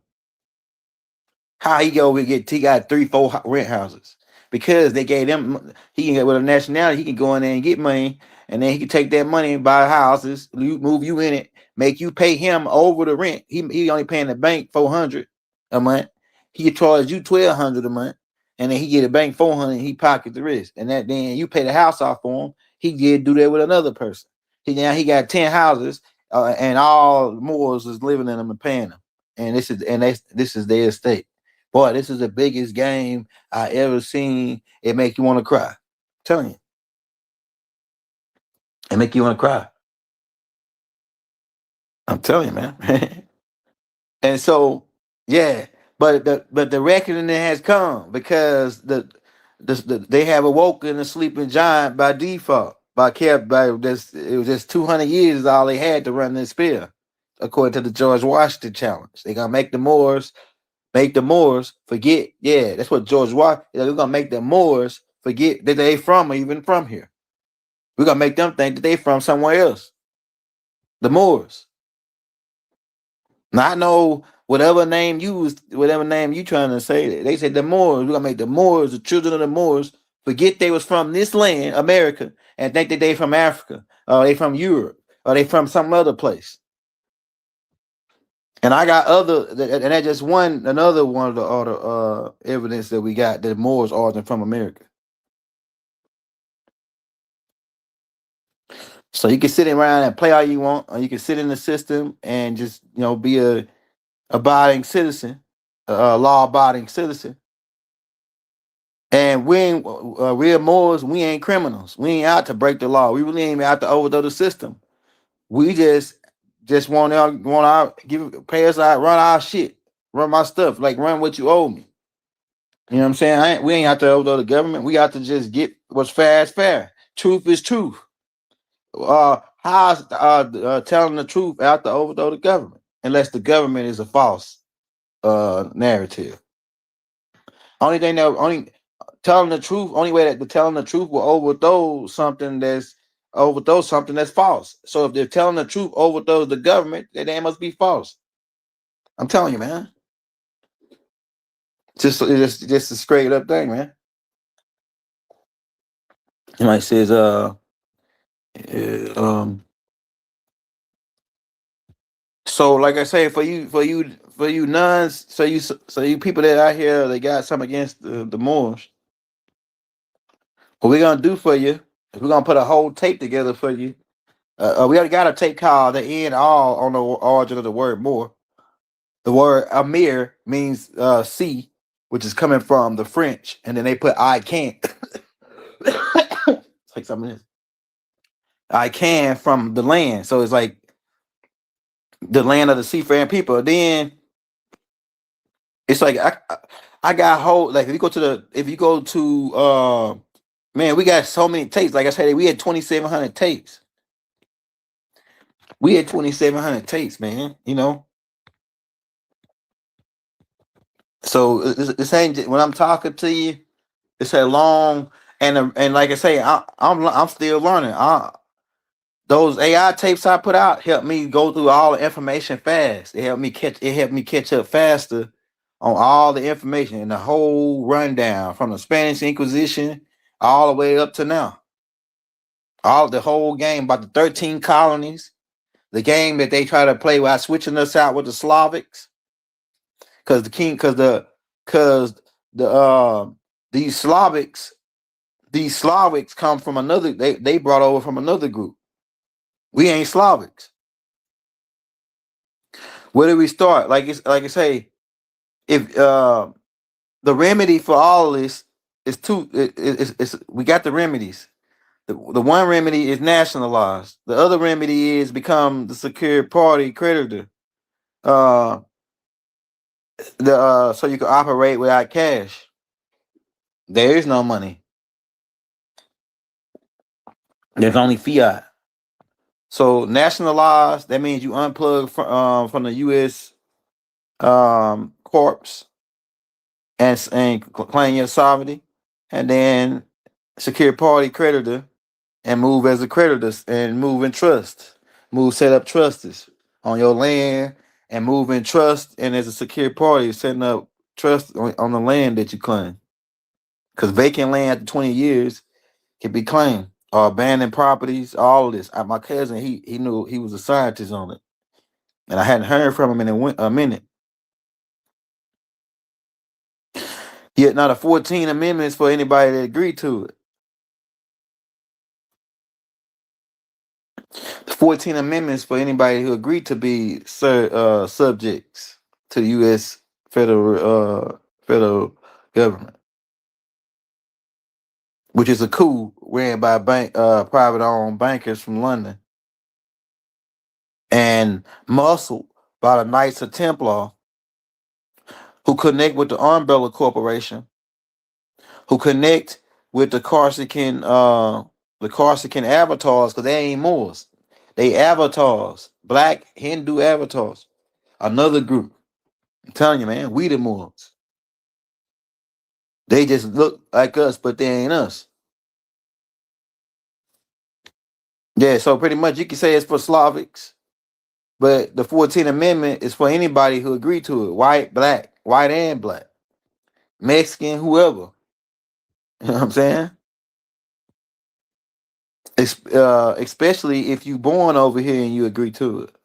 How he he got 3, 4 rent houses, because they gave them. He can get with a nationality. He can go in there and get money, and then he can take that money and buy houses, move you in it, make you pay him over the rent. He only paying the bank $400 a month. He can charge you $1,200 a month, and then he get a bank $400. He pocket the rest, and then you pay the house off for him. He did do that with another person. Now he got 10 houses, and all Moors is living in them and paying them. And this is their estate. Boy, this is the biggest game I ever seen. It make you want to cry. I'm telling you. It make you want to cry. I'm telling you, man. And so, yeah, but the reckoning has come, because they have awoken a sleeping giant by default. It was just 200 years is all they had to run this spell, according to the George Washington challenge. They gonna make the Moors forget. Yeah, that's what George Washington. They're gonna make the Moors forget that they even from here. We're gonna make them think that they from somewhere else. The Moors. Now I know whatever name you trying to say. They said the Moors. We're gonna make the Moors, the children of the Moors, forget they was from this land, America, and think that they from Africa, or they from Europe, or they from some other place. And I got and that's just another one of the other evidence that we got that Moors are from America. So you can sit around and play all you want, or you can sit in the system and just be a abiding citizen, a law-abiding citizen. And we ain't real Moors. We ain't criminals. We ain't out to break the law. We really ain't out to overthrow the system. We just want pay us out, run our shit, run my stuff, like run what you owe me. You know what I'm saying? We ain't have to overthrow the government. We got to just get what's fair is fair. Truth is truth. How's telling the truth out to overthrow the government, unless the government is a false narrative. Only telling the truth. Only way that telling the truth will overthrow something that's false. So if they're telling the truth overthrows the government, then they must be false. I'm telling you, man. Just a straight up thing, man. Somebody says, so like I say, for you nuns, so you people that out here, they got something against the Moors. What we're gonna do for you is we're gonna put a whole tape together for you. We already got a tape called "The End All" on the origin of the word Moor. The word Amir means sea, which is coming from the French, and then they put "I can't." It's like something. I can from the land, so it's like the land of the seafaring people. Then it's like I got whole like if you go to man, we got so many tapes. Like I said, we had 2,700 tapes. We had 2,700 tapes, man. You know, so this ain't when I'm talking to you. It's a long and like I say, I'm still learning. Those AI tapes I put out helped me go through all the information fast. It helped me catch up faster on all the information and the whole rundown from the Spanish Inquisition all the way up to now. All the whole game about the 13 colonies, the game that they try to play while switching us out with the Slavics. Because these Slavics come from another, they brought over from another group. We ain't Slavics. Where do we start? Like I say, if the remedy for all of this is we got the remedies. The one remedy is nationalized. The other remedy is become the secured party creditor. So you can operate without cash. There is no money. There's only fiat. So nationalized, that means you unplug from the U.S. Corps and claim your sovereignty, and then secure party creditor and move as a creditor and move in trust, set up trusts on your land and move in trust, and as a secure party setting up trust on the land that you claim, because vacant land after 20 years can be claimed or abandoned properties. All of this. My cousin, he knew, he was a scientist on it, and I hadn't heard from him in a minute. Yet not a 14 amendments for anybody that agreed to it. The 14 amendments for anybody who agreed to be subjects to the U.S. federal government, which is a coup ran by private owned bankers from London and muscled by the Knights of Templar, who connect with the Umbrella Corporation, who connect with the Corsican avatars, because they ain't Moors. They avatars, black Hindu avatars. Another group. I'm telling you, man, we the Moors. They just look like us, but they ain't us. Yeah, so pretty much you can say it's for Slavics, but the 14th Amendment is for anybody who agreed to it. White, black, white and black, Mexican, whoever. You know what I'm saying? Especially if you born over here and you agree to it.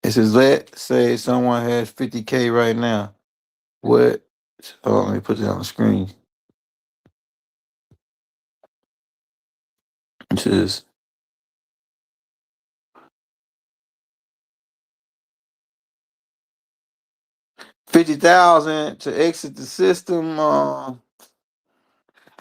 It says, let's say someone has 50K right now. What? Oh, let me put it on the screen. It says, $50,000 to exit the system. I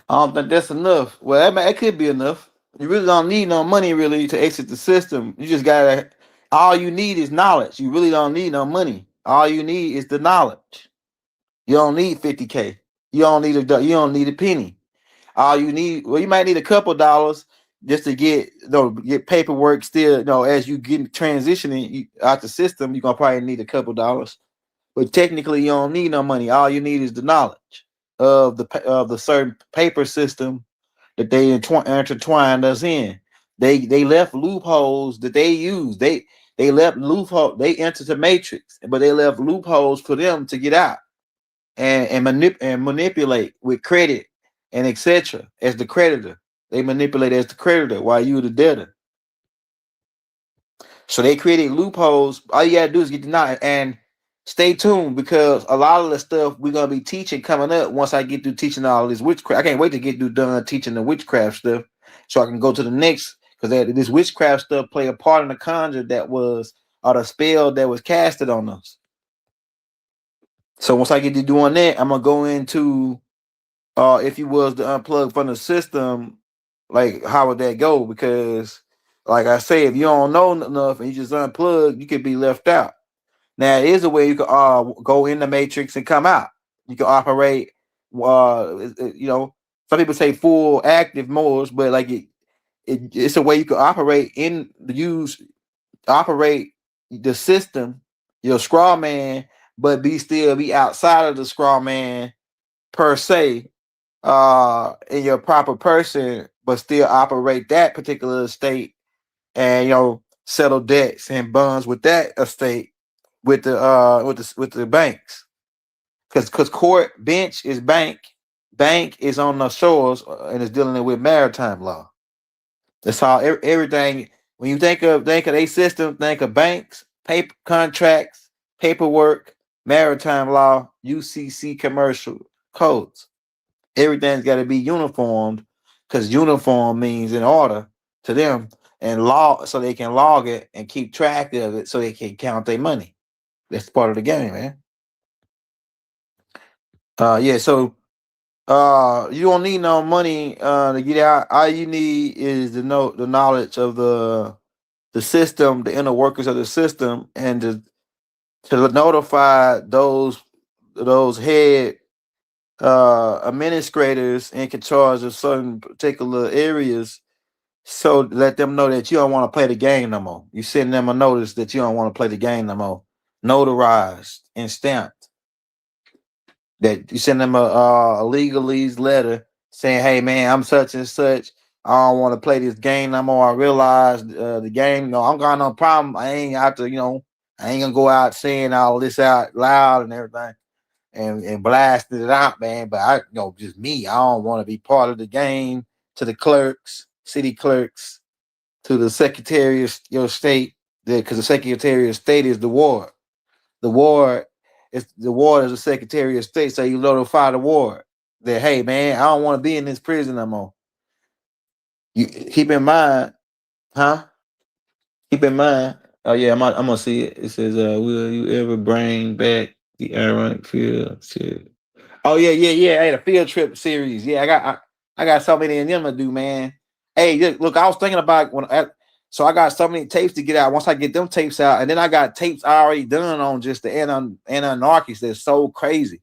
don't think that's enough. Well, it could be enough. You really don't need no money really to exit the system. You just gotta. All you need is knowledge. You really don't need no money. All you need is the knowledge. You don't need 50K. You don't need a penny. All you need, well, you might need a couple dollars just to get get paperwork. Still, as you get transitioning out the system, you're gonna probably need a couple dollars. But technically, you don't need no money. All you need is the knowledge of the certain paper system that they intertwined us in. They left loopholes that they used. They left loophole. They entered the matrix, but they left loopholes for them to get out. and manipulate with credit and etc. as the creditor. They manipulate as the creditor while you the debtor. So they created loopholes. All you gotta do is get the knowledge and stay tuned because a lot of the stuff we're gonna be teaching coming up once I get through teaching all this witchcraft. I can't wait to get through done teaching the witchcraft stuff so I can go to the next because this witchcraft stuff play a part in the conjure that was or the spell that was casted on us. So once I get to doing that, I'm gonna go into if you was to unplug from the system, like how would that go? Because like I say, if you don't know enough and you just unplug, you could be left out. Now there is a way you can go in the matrix and come out. You can operate you know, some people say full active modes, but like it's a way you can operate in the operate the system, your scrawl man, but be outside of the scrawl man per se, in your proper person, but still operate that particular estate and settle debts and bonds with that estate with the banks. Because court bench is bank is on the shores and is dealing with maritime law. That's how everything. When you think of a system, think of banks, paper contracts, paperwork, maritime law, UCC commercial codes. Everything's got to be uniformed because uniform means in order to them and law, so they can log it and keep track of it so they can count their money. That's part of the game, man. Yeah. So you don't need no money to get out. All you need is the knowledge of the system, the inner workers of the system, and to notify those head administrators in charge of certain particular areas. So let them know that you don't want to play the game no more. You send them a notice that you don't want to play the game no more. Notarized and stamped. That you send them a legalese letter saying, "Hey man, I'm such and such. I don't want to play this game no more. I realize the game. No, I'm got no problem. I ain't have to. I ain't gonna go out saying all this out loud and everything and blasting it out, man. But just me. I don't want to be part of the game." To the clerks, city clerks, to the secretary of your state, because the secretary of state is the ward. The ward is the secretary of state. So you notify the ward that, hey man, I don't want to be in this prison no more. You keep in mind, huh? Keep in mind. Oh yeah, I'm gonna see it. It says, "Will you ever bring back the ironic field?" Oh yeah. Hey, the field trip series. Yeah, I got so many of them to do, man. Hey, look, I was thinking about so I got so many tapes to get out. Once I get them tapes out, and then I got tapes already done on just the anarchists. That's so crazy.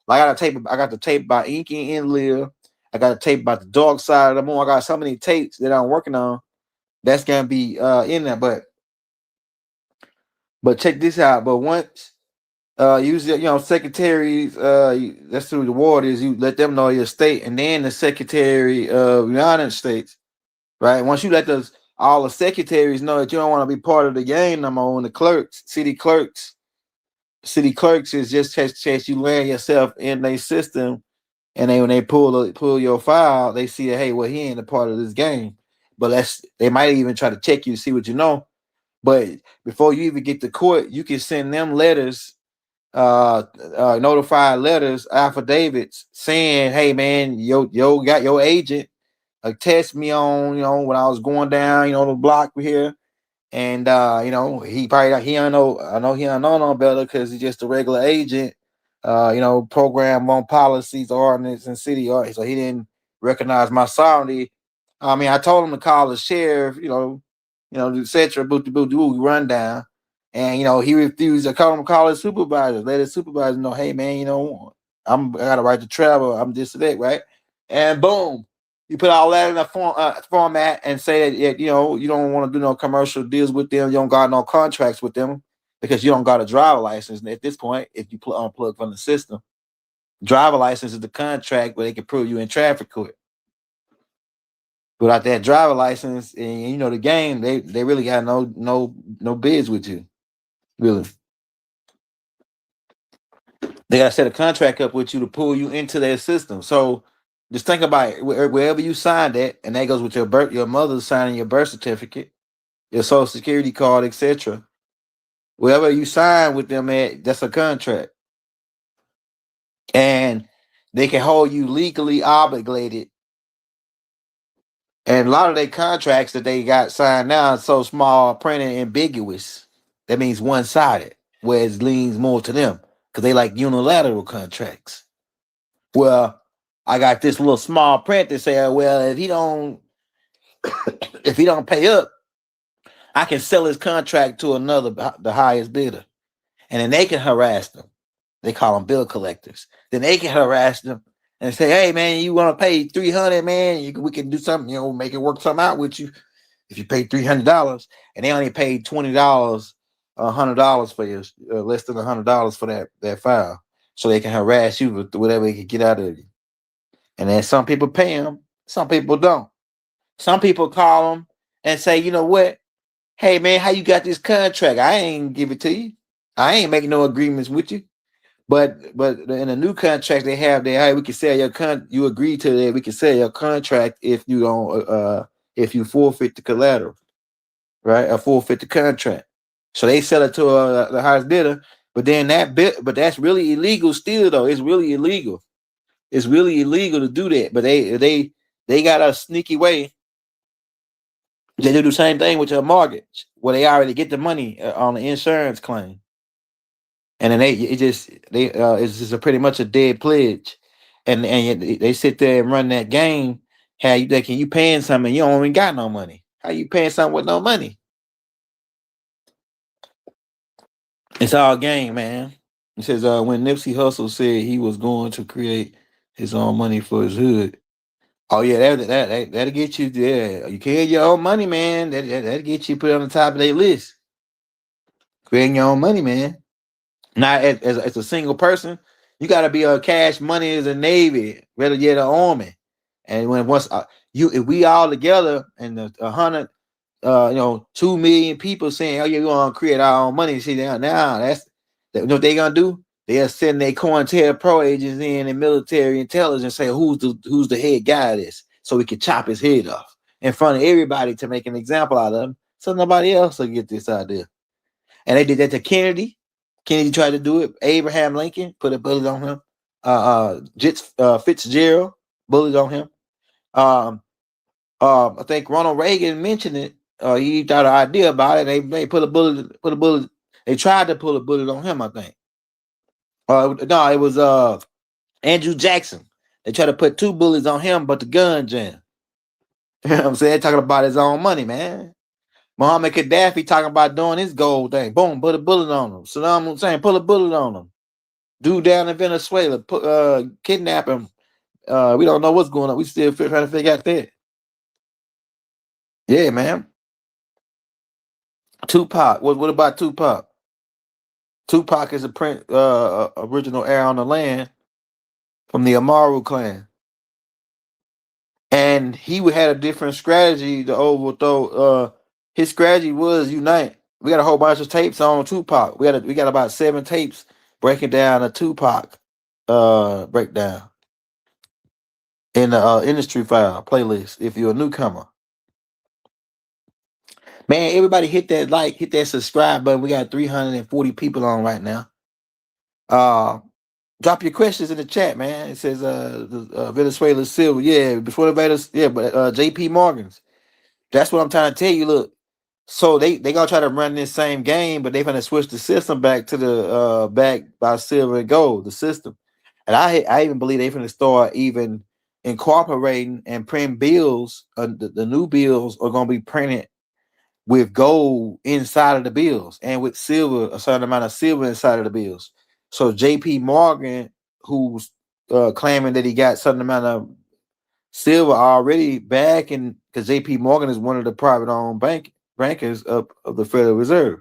Like I got the tape by Inky and Liv. I got a tape about the dark side of the moon. I got so many tapes that I'm working on. That's gonna be in there. But check this out. But once usually, secretaries, that's through the waters, you let them know your state, and then the Secretary of United States, right? Once you let all the secretaries know that you don't want to be part of the game no more, and the clerks, city clerks is just chance you land yourself in their system, and when they pull your file, they see that, hey, well, he ain't a part of this game. But they might even try to check you, see what you know. But before you even get to court, you can send them letters, notified letters, affidavits saying, "Hey man, yo got your agent test me on, when I was going down, the block here, and he probably he don't know. I know he don't know no better because he's just a regular agent, program on policies, ordinance, and city art. So he didn't recognize my sovereignty. I mean, I told him to call the sheriff, etc. Boot run down." And he refused. I called him, call his supervisor. Let his supervisor know, hey man, I got a right to travel. I'm this and that, right? And boom, you put all that in a format and say that you don't want to do no commercial deals with them. You don't got no contracts with them because you don't got a driver license. And at this point, if you unplug from the system, driver license is the contract where they can prove you in traffic court. Without that driver license and the game, they really got no bids with you. Really. They gotta set a contract up with you to pull you into their system. So just think about it. Wherever you signed that, and that goes with your mother signing your birth certificate, your social security card, etc. Wherever you sign with them at, that's a contract. And they can hold you legally obligated. And a lot of their contracts that they got signed now are so small, printed, ambiguous. That means one-sided, where it leans more to them because they like unilateral contracts. Well, I got this little small print that say, well, if he don't pay up, I can sell his contract to the highest bidder, and then they can harass them. They call them bill collectors. Then they can harass them and say, hey man, you want to pay $300, man? We can do something, make it work something out with you. If you pay $300 and they only paid $20, $100 for you, less than $100 for that file, so they can harass you with whatever they can get out of you. And then some people pay them, some people don't. Some people call them and say, you know what? Hey man, how you got this contract? I ain't give it to you. I ain't making no agreements with you. But in a new contract they have there, hey, we can sell your you agree to that. We can sell your contract if you don't if you forfeit the collateral, right? Or forfeit the contract. So they sell it to the highest bidder, but then but that's really illegal still though. It's really illegal. It's really illegal to do that. But they got a sneaky way. They do the same thing with your mortgage, where they already get the money on the insurance claim. And then it's just pretty much a dead pledge, and they sit there and run that game. How you thinking you paying something? You don't even got no money. How you paying something with no money? It's all game, man. It says when Nipsey Hussle said he was going to create his own money for his hood. Oh yeah, that'll get you there. You create your own money, man. That'll get you put on the top of their list. Creating your own money, man. Not as a single person, you got to be a cash money as a Navy, whether you're the Army. And if we all together and 100, 2 million people saying, oh yeah, we want to create our own money. See now you know what they gonna do? They'll send their COINTELPRO agents in and military intelligence say who's the head guy of this, so we can chop his head off in front of everybody to make an example out of him, so nobody else will get this idea. And they did that to Kennedy. Kennedy tried to do it. Abraham Lincoln put a bullet on him. Fitzgerald bullet on him. I think Ronald Reagan mentioned it. He thought an idea about it. They put a bullet. They tried to pull a bullet on him, I think. No, it was Andrew Jackson. They tried to put 2 bullets on him, but the gun jammed. You know what I'm saying? They're talking about his own money, man. Muhammad Gaddafi talking about doing his gold thing. Boom, put a bullet on him. Saddam Hussein, pull a bullet on him. Dude down in Venezuela, kidnap him. We don't know what's going on. We still trying to figure out that. Yeah, man. Tupac. What about Tupac? Tupac is a original heir on the land from the Amaru clan. And he had a different strategy to overthrow. His strategy was unite. We got a whole bunch of tapes on Tupac. We got about 7 tapes breaking down a Tupac breakdown in the industry file playlist. If you're a newcomer, man, everybody hit that subscribe button. We got 340 people on right now. Drop your questions in the chat, man. It says Venezuela silver, yeah, before the Venezuela, yeah, but JP Morgan's. That's what I'm trying to tell you. Look, so they gonna try to run this same game, but they gonna switch the system back to the back by silver and gold, the system. And I even believe they gonna start even incorporating and printing bills. The new bills are gonna be printed with gold inside of the bills and with silver, a certain amount of silver inside of the bills. So JP Morgan, who's claiming that he got a certain amount of silver already back, and because JP Morgan is one of the private owned bankers of the Federal Reserve,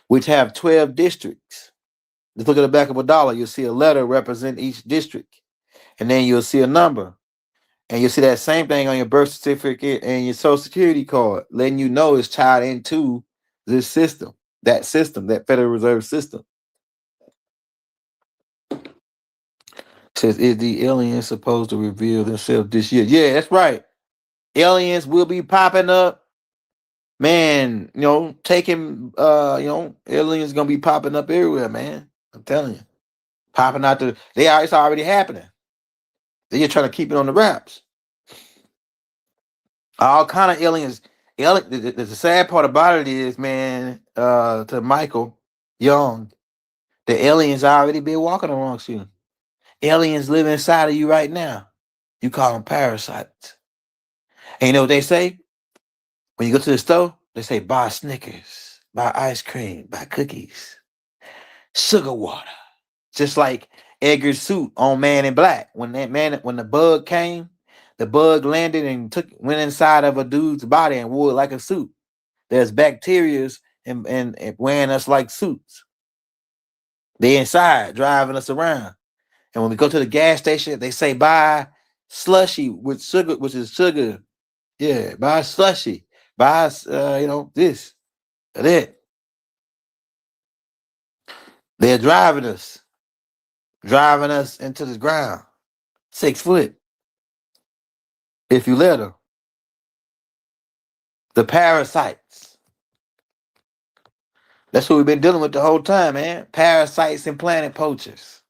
which have 12 districts. Just look at the back of a dollar, you'll see a letter represent each district, and then you'll see a number. And you'll see that same thing on your birth certificate and your social security card, letting you know it's tied into this system, that Federal Reserve system. Says, is the aliens supposed to reveal themselves this year? Yeah, that's right. Aliens will be popping up. Man, taking aliens gonna be popping up everywhere, man. I'm telling you. Popping out it's already happening. They're just trying to keep it on the wraps. All kind of aliens. The sad part about it is, man, to Michael Young, the aliens already been walking amongst you. Aliens live inside of you right now. You call them parasites. And you know what they say? When you go to the store, they say buy Snickers, buy ice cream, buy cookies, sugar water. Just like Edgar's suit on Man in Black. When the bug came, the bug landed and went inside of a dude's body and wore it like a suit. There's bacteria and wearing us like suits. They inside driving us around. And when we go to the gas station, they say buy slushy with sugar, which is sugar. Yeah, buy slushy. Buy this or that. They're driving us into the ground. 6 foot. If you let them. The parasites. That's what we've been dealing with the whole time, man. Parasites and planet poachers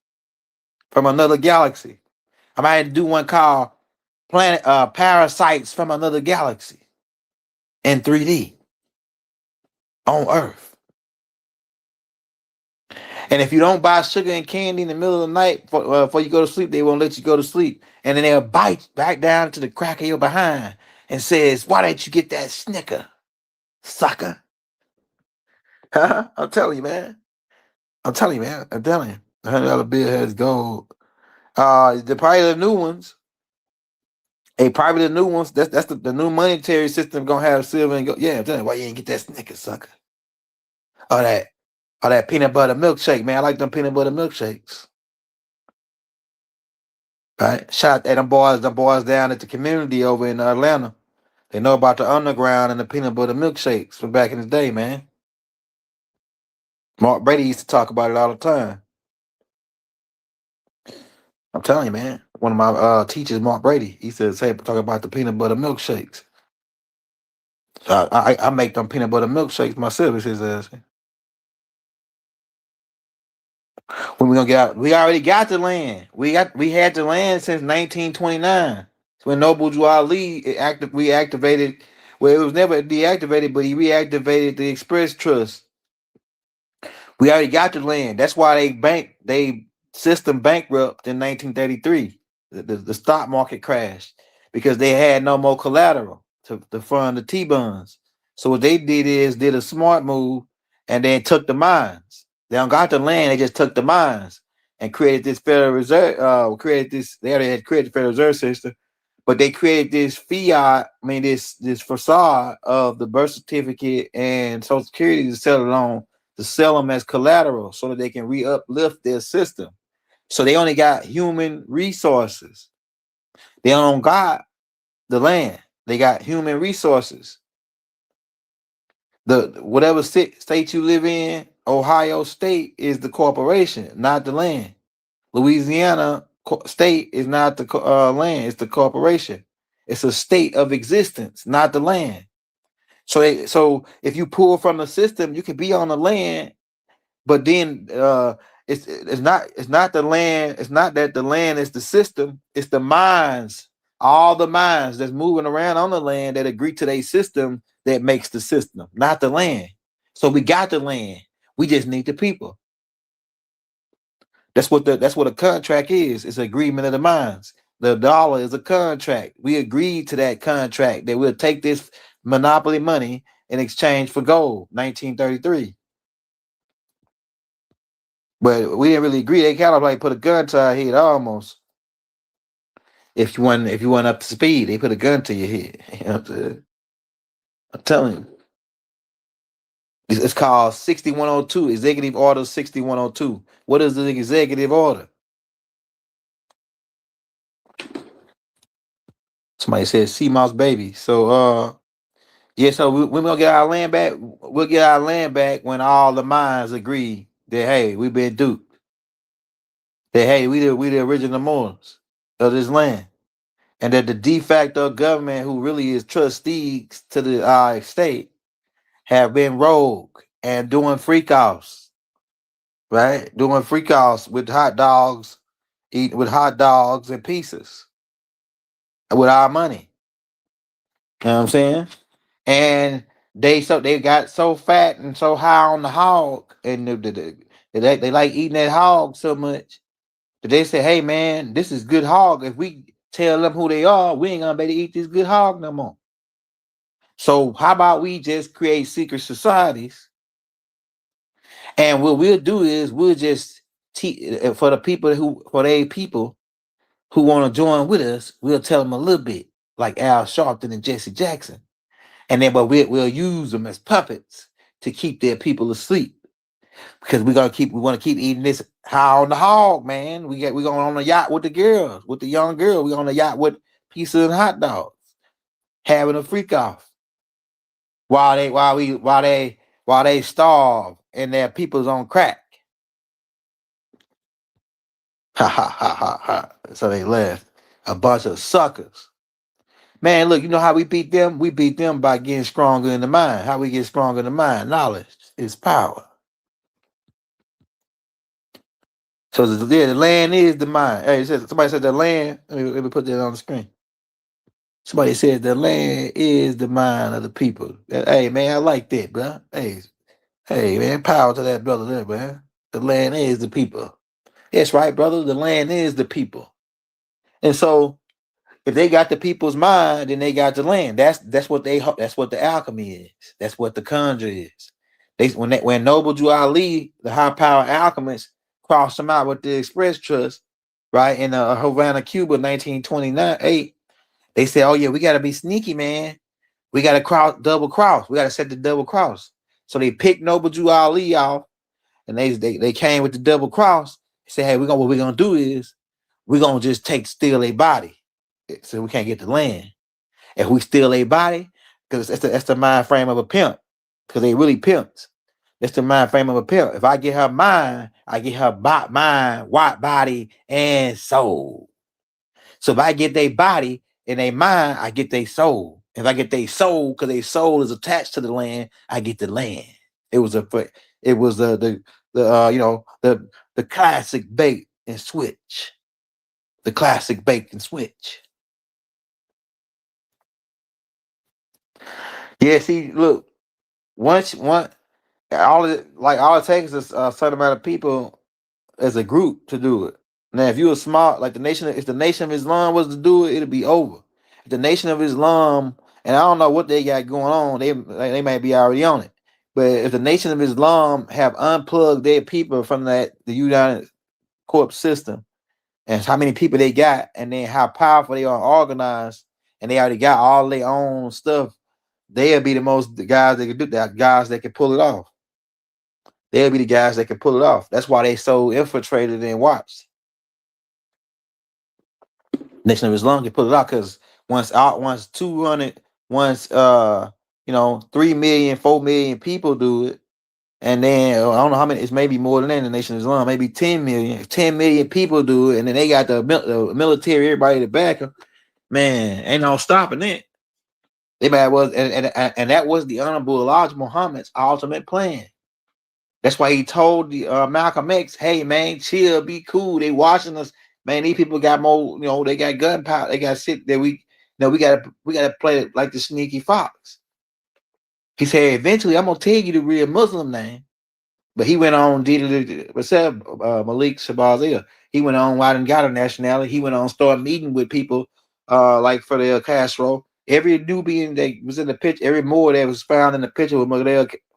from another galaxy. I might do one called Parasites from Another Galaxy in 3D on Earth. And if you don't buy sugar and candy in the middle of the night before you go to sleep, they won't let you go to sleep. And then they'll bite back down to the crack of your behind and says, why didn't you get that Snicker, sucker? I'm telling you, man. I'm telling you. $100 bill has gold. Probably the new ones. Probably the new ones. That's the new monetary system gonna have silver and gold. Yeah, I'm telling you, why you ain't get that Snicker, sucker? Or that peanut butter milkshake, man. I like them peanut butter milkshakes. Right? Shout at them boys down at the community over in Atlanta. They know about the underground and the peanut butter milkshakes from back in the day, man. Mark Brady used to talk about it all the time. I'm telling you, man. One of my teachers, Mark Brady, he said, talk about the peanut butter milkshakes. So I make them peanut butter milkshakes myself. He says, when we gonna get out? We already got the land. We had the land since 1929. So when Noble Drew Ali reactivated. Well, it was never deactivated, but he reactivated the Express Trust. We already got the land. That's why they system bankrupt in 1933. The stock market crashed because they had no more collateral to fund the T-bonds. So what they did a smart move and then took the mines. They don't got the land, they just took the mines and created this Federal Reserve, they already had created the Federal Reserve System, but they created this this facade of the birth certificate and Social Security to sell them as collateral so that they can uplift their system. So they only got human resources. They don't got the land. They got human resources. The whatever state you live in, Ohio State is the corporation, not the land. Louisiana state is not the land; it's the corporation. It's a state of existence, not the land. So if you pull from the system, you can be on the land, but then it's not the land. It's not that the land is the system. It's the minds, all the minds that's moving around on the land that agree to their system that makes the system, not the land. So we got the land. We just need the people. That's what a contract is. It's an agreement of the minds. The dollar is a contract. We agreed to that contract that we'll take this monopoly money in exchange for gold. 1933. But we didn't really agree. They kind of like put a gun to our head almost. If you went up to speed, they put a gun to your head. You know what I'm saying? I'm telling you. It's called 6102, Executive Order 6102. What is the executive order? Somebody said sea mouse baby. So yeah, so we're gonna get our land back. We'll get our land back when all the minds agree that hey, we've been duped. that hey, we the original Moors of this land, and that the de facto government, who really is trustees to the state, have been rogue and doing freak offs, right? Doing freak offs with hot dogs, eating with hot dogs and pieces with our money. You know what I'm saying? And they got so fat and so high on the hog, and they like eating that hog so much that they say, "Hey man, this is good hog. If we tell them who they are, we ain't gonna be able to eat this good hog no more." So how about we just create secret societies, and what we'll do is we'll just for the people who want to join with us, we'll tell them a little bit, like Al Sharpton and Jesse Jackson. And then, but we'll use them as puppets to keep their people asleep, because we want to keep eating this high on the hog, man. We going on a yacht with the girls, with the young girl. We on a yacht with pieces and hot dogs, having a freak off while they starve and their people's on crack. Ha ha ha ha ha. So they left. A bunch of suckers. Man, look, you know how we beat them? We beat them by getting stronger in the mind. How we get stronger in the mind? Knowledge is power. So the land is the mind. Hey, somebody said the land. Let me put that on the screen. Somebody said the land is the mind of the people. Hey man, I like that, bro. Hey man, power to that brother there, man. The land is the people. That's right, brother. The land is the people. And so if they got the people's mind, then they got the land. That's what the alchemy is. That's what the conjure is. When Noble Drew Ali, the high power alchemist, crossed them out with the Express Trust, right, in Havana, Cuba, 1928, they said, "Oh yeah, we gotta be sneaky, man. We gotta double cross. We gotta set the double cross." So they picked Noble Drew Ali off, and they came with the double cross. They said, "Hey, what we're gonna do is we're gonna just steal a body, so we can't get the land. If we steal a body, because that's the mind frame of a pimp, because they really pimps. That's the mind frame of a pimp. If I get her mind, I get her mind, body, and soul. So if I get their body and their mind, I get their soul. If I get their soul, because their soul is attached to the land, I get the land. It was the classic bait and switch. The classic bait and switch. Yeah, see, look, one all it takes is a certain amount of people as a group to do it. Now, if you were smart, like if the Nation of Islam was to do it, it'd be over. If the Nation of Islam, and I don't know what they got going on, they might be already on it. But if the Nation of Islam have unplugged their people from the United Corp system, and how many people they got, and then how powerful they are organized, and they already got all their own stuff, they'll be the guys that can do that, guys that can pull it off. They'll be the guys that can pull it off. That's why they so infiltrated and watched. Nation of Islam can pull it off, because once 200, 3 million, 4 million people do it, and then I don't know how many, it's maybe more than that in the Nation of Islam, maybe 10 million people do it, and then they got the military, everybody to back them. Man, ain't no stopping that. They bad was and that was the Honorable Elijah Muhammad's ultimate plan. That's why he told the Malcolm X, "Hey man, chill, be cool. They watching us, man. These people got more, they got gunpowder. They got shit that we gotta play it like the sneaky fox." He said, "Eventually, I'm gonna tell you the real Muslim name." But he went on, Malik Shabazia. He went on, why didn't got a nationality. He went on, started meeting with people like Fidel Castro. Every Nubian that was in the picture, every Moor that was found in the picture with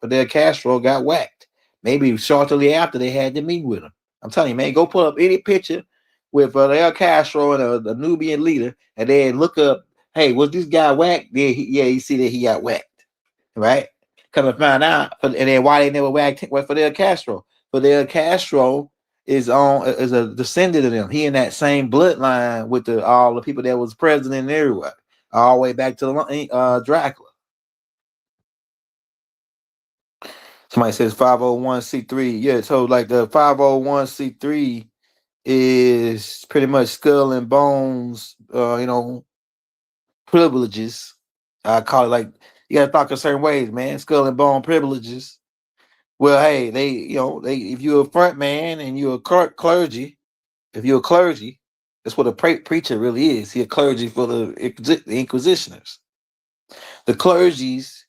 Fidel Castro got whacked. Maybe shortly after they had to meet with him. I'm telling you, man, go pull up any picture with Fidel Castro and a Nubian leader, and then look up, hey, was this guy whacked? You see that he got whacked, right? Come to find out, and then why they never whacked Fidel Castro. Fidel Castro is a descendant of them. He in that same bloodline with all the people that was president and everywhere, all the way back to Dracula. Somebody says 501c3. Yeah, so like the 501c3 is pretty much skull and bones, privileges. I call it like you gotta talk a certain ways, man. Skull and bone privileges. Well, hey, they if you're a front man and you're a clergy, if you're a clergy, that's what a preacher really is. He a clergy for the inquisitioners. The clergies,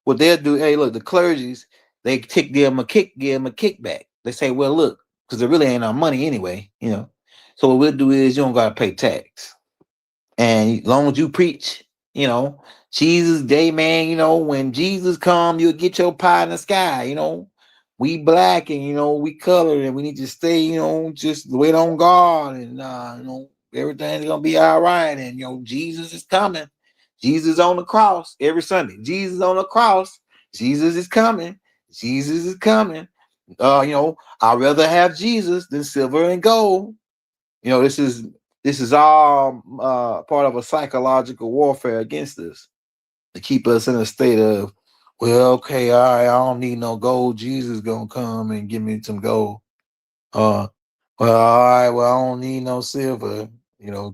what they'll do. Hey, look, the clergies, they give them a kickback. They say, well, look, because there really ain't no money anyway, So what we'll do is you don't gotta pay tax. And as long as you preach, Jesus Day, man, when Jesus come, you'll get your pie in the sky, We black and we colored and we need to stay, just wait on God and everything's gonna be all right. And Jesus is coming. Jesus on the cross every Sunday. Jesus on the cross. Jesus is coming. Jesus is coming. I'd rather have Jesus than silver and gold. This is all part of a psychological warfare against us to keep us in a state of, well, okay, all right, I don't need no gold. Jesus gonna come and give me some gold. Well, all right, well, I don't need no silver.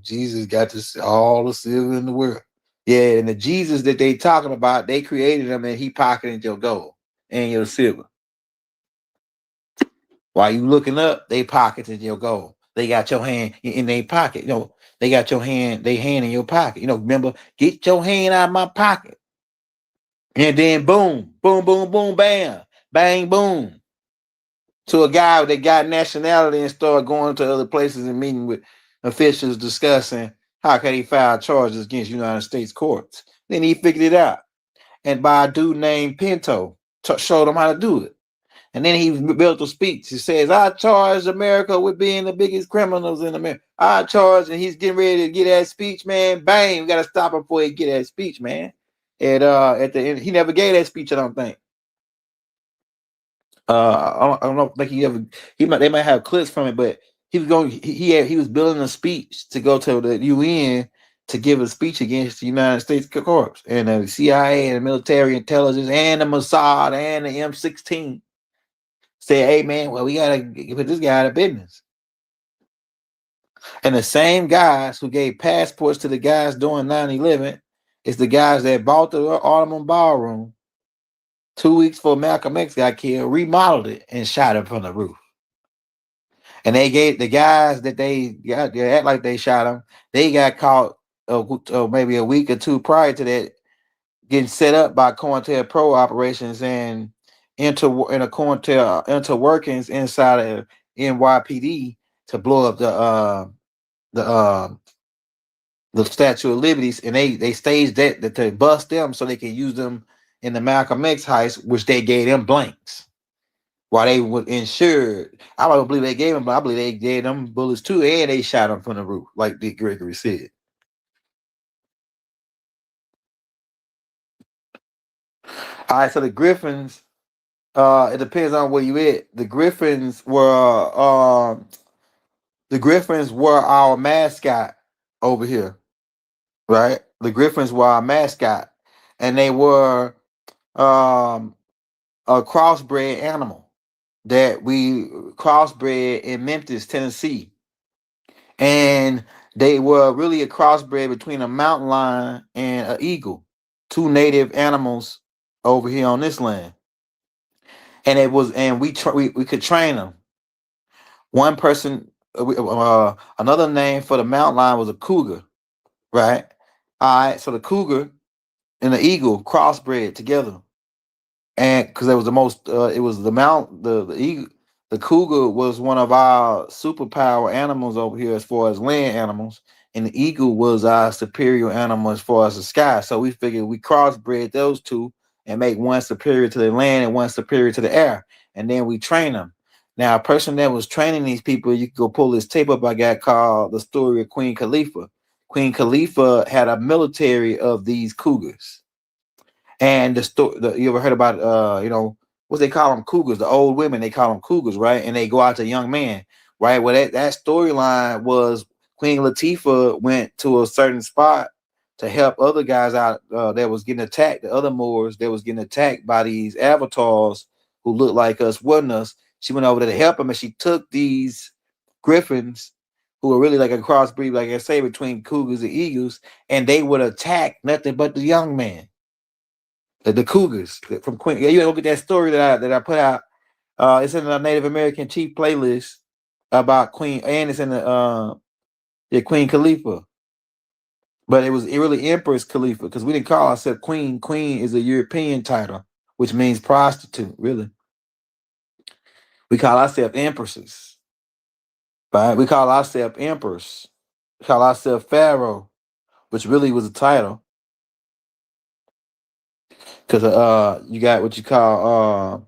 Jesus got all the silver in the world. Yeah, and the Jesus that they talking about, they created him and he pocketed your gold and your silver. While you looking up, they pocketed your gold. They got your hand in their pocket. They got your hand, they hand in your pocket. Remember, get your hand out of my pocket. And then boom, boom, boom, boom, bam, bang, boom. To a guy that got nationality and started going to other places and meeting with officials discussing how can he file charges against United States courts. Then he figured it out. And by a dude named Pinto showed him how to do it. And then he built a speech. He says, I charge America with being the biggest criminals in America. I charge, and he's getting ready to get that speech, man. Bang, we got to stop him before he get that speech, man. And at the end, he never gave that speech, I don't think. I don't think they might have clips from it, but he was he was building a speech to go to the UN to give a speech against the United States Corps and the CIA and the military intelligence and the Mossad and the M16. Say, hey man, well, we gotta put this guy out of business. And the same guys who gave passports to the guys during 9/11 is the guys that bought the Ottoman ballroom 2 weeks before Malcolm X got killed, remodeled it, and shot him from the roof. And they gave the guys that they act like they shot him, they got caught maybe a week or two prior to that, getting set up by COINTELPRO operations and enter workings inside of NYPD to blow up the Statue of Liberties, and they staged that to bust them so they can use them in the Malcolm X heist, which they gave them blanks. While they were insured, I don't believe they gave them, but I believe they gave them bullets too, and they shot them from the roof, like Dick Gregory said. All right, so the Griffins, it depends on where you at. The Griffins were our mascot over here, right? The Griffins were our mascot, and they were a crossbred animal that we crossbred in Memphis, Tennessee, and they were really a crossbred between a mountain lion and an eagle, two native animals over here on this land. And we could train them. One person, another name for the mountain lion was a cougar, right? All right, so the cougar and the eagle crossbred together, and because it was the eagle, the cougar was one of our superpower animals over here as far as land animals, and the eagle was our superior animal as far as the sky. So we figured we crossbred those two and make one superior to the land and one superior to the air, and then we train them. Now, a person that was training these people, you can go pull this tape up I got called The Story of Queen Khalifa. Queen Khalifa had a military of these cougars. And you ever heard about what they call them, cougars? The old women, they call them cougars, right? And they go out to young men, right? Well, that storyline was Queen Latifah went to a certain spot to help other guys out that was getting attacked, the other Moors that was getting attacked by these avatars who looked like us, wasn't us. She went over there to help them, and she took these griffins, who were really like a crossbreed, like I say, between cougars and eagles, and they would attack nothing but the young man, the cougars from Queen. Yeah, you look at that story that I put out. It's in the Native American Chief playlist about Queen, and it's in the Queen Khalifa. But it was really Empress Khalifa, because we didn't call ourselves Queen. Queen is a European title, which means prostitute, really. We call ourselves Empresses. Right? We call ourselves Empress. We call ourselves Pharaoh, which really was a title. Because you got what you call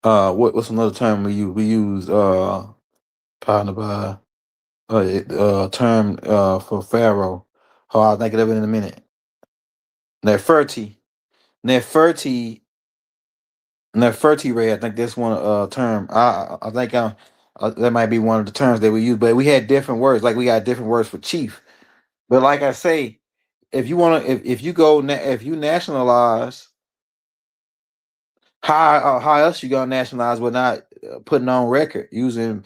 what's another term we use? We use pardon by term for Pharaoh. Oh, I'll think of it in a minute. Neferti. Neferti Nefertiti, I think that's one term. I think that might be one of the terms that we use, but we had different words. Like we got different words for chief. But like I say, if you want to, if you go, if you nationalize, how else you gonna nationalize without putting on record using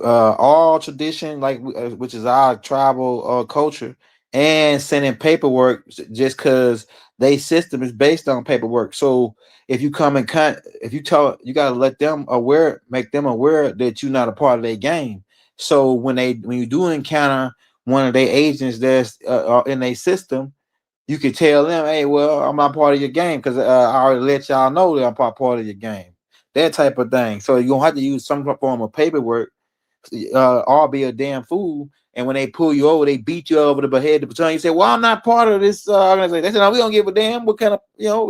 all tradition, like which is our tribal culture, and sending paperwork just because they system is based on paperwork. So if you come in if you tell, you got to let them aware, make them aware that you're not a part of their game. So when you do encounter one of their agents that's in their system, you can tell them, hey, well, I'm not part of your game because I already let y'all know that I'm part of your game. That type of thing. So you're gonna have to use some form of paperwork, or be a damn fool. And when they pull you over, they beat you over the head. You say, well, I'm not part of this organization. They said, no, we don't give a damn what kind of,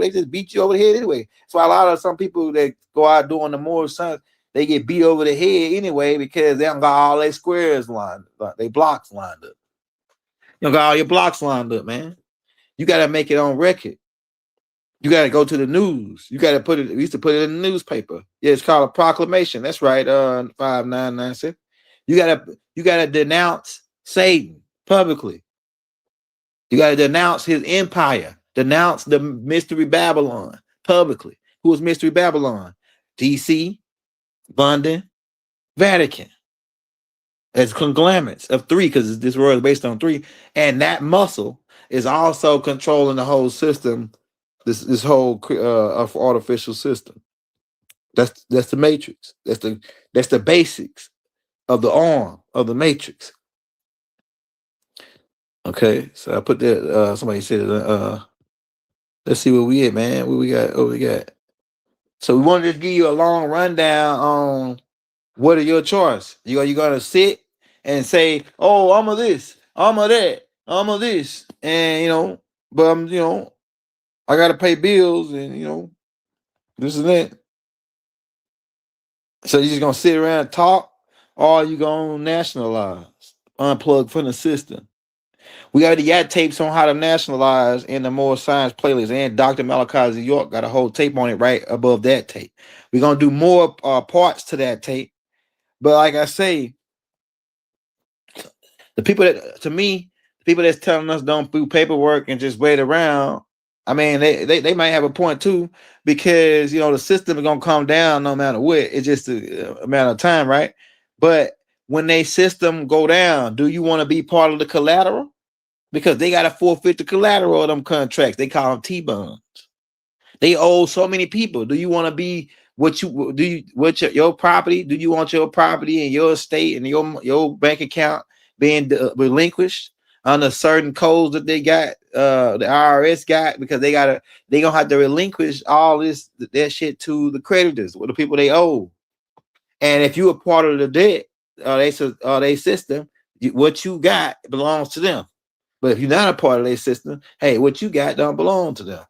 they just beat you over the head anyway. So a lot of some people that go out doing the more sons, they get beat over the head anyway because they don't got all their squares lined up, they blocks lined up. You don't got all your blocks lined up, man. You got to make it on record. You got to go to the news. You got to put it. We used to put it in the newspaper. Yeah, it's called a proclamation. That's right. 5996. You gotta denounce Satan publicly. You gotta denounce his empire. Denounce the mystery Babylon publicly. Who is mystery Babylon? DC, London, Vatican. As conglomerates of three, because this world is based on three, and that muscle is also controlling the whole system. This whole artificial system. That's the matrix. That's the basics of the arm of the matrix. Okay, so I put that. Somebody said, let's see where we at, man. What we got? Oh, we got. So we wanted to give you a long rundown on what are your choice. You gonna sit and say, oh, I'm a this, I'm a that, I'm a this, and but I'm I gotta pay bills and this and that. So you just gonna sit around and talk, or you gonna nationalize, unplug from the system. We already got tapes on how to nationalize in the More Science playlist, and Dr. Malachi York got a whole tape on it right above that tape. We're gonna do more parts to that tape, but like I say, the people that's telling us don't do paperwork and just wait around. I mean, they might have a point too, because the system is gonna come down no matter what. It's just a matter of time, right? But when they system go down, do you want to be part of the collateral? Because they got to forfeit the collateral of them contracts. They call them T-bonds. They owe so many people. Do you want to be your property? Do you want your property and your estate and your bank account being relinquished under certain codes that they got, the IRS got, because they gonna have to relinquish all that shit to the creditors, or the people they owe. And if you are part of the debt, they system, what you got belongs to them. But if you're not a part of their system, hey, what you got don't belong to them.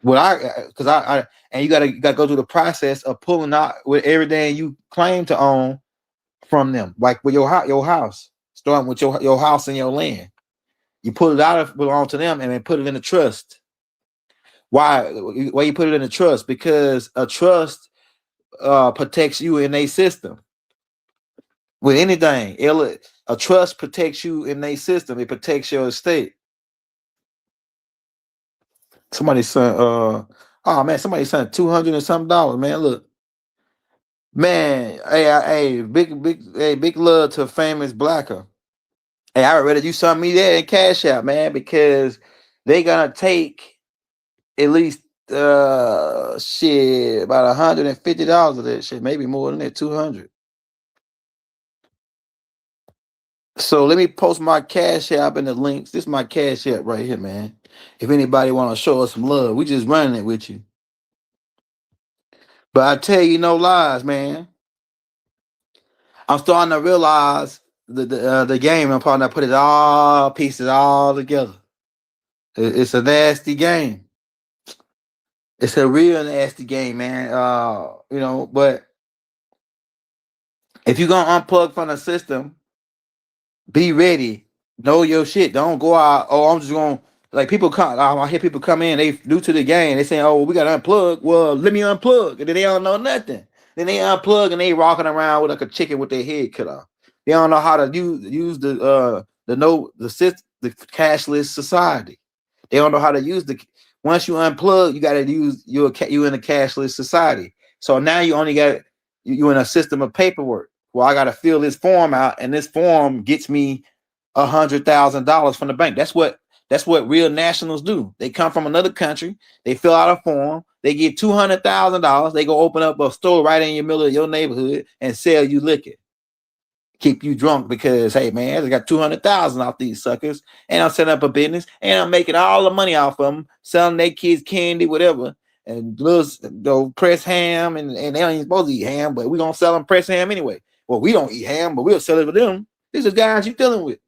And you gotta go through the process of pulling out with everything you claim to own from them, like with your house, starting with your house and your land. You pull it out of belong to them and then put it in a trust. Why you put it in a trust? Because a trust protects you in a system. With anything, a trust protects you in a system. It protects your estate. Somebody sent somebody sent $200 and something, man. Look, Man, big love to famous blacker. Hey, I would rather you send me that and cash out, man, because they gonna take at least shit about $150 of that shit, maybe more than that, 200. So let me post my cash app in the links. This is my cash app right here, man. If anybody want to show us some love, we just running it with you. But I tell you no lies, man. I'm starting to realize the game. I'm probably put it all pieces all together. It's a nasty game. It's a real nasty game, man. But if you're gonna unplug from the system, be ready. Know your shit. Don't go out. Oh, I'm just gonna like people come. I hear people come in. They new to the game. They saying, "Oh, we gotta unplug." Well, let me unplug, and then they don't know nothing. Then they unplug and they rocking around with like a chicken with their head cut off. They don't know how to use the cashless society. They don't know how to use the. Once you unplug, you got to use you in a cashless society. So now you only got you in a system of paperwork. Well, I got to fill this form out, and this form gets me $100,000 from the bank. That's what real nationals do. They come from another country. They fill out a form. They get $200,000. They go open up a store right in the middle of your neighborhood and sell you liquor. Keep you drunk because, hey, man, I got 200,000 off these suckers. And I'm setting up a business and I'm making all the money off of them, selling their kids candy, whatever. And little pressed ham, and they don't even supposed to eat ham, but we're going to sell them pressed ham anyway. Well, we don't eat ham, but we'll sell it with them. These are guys you're dealing with.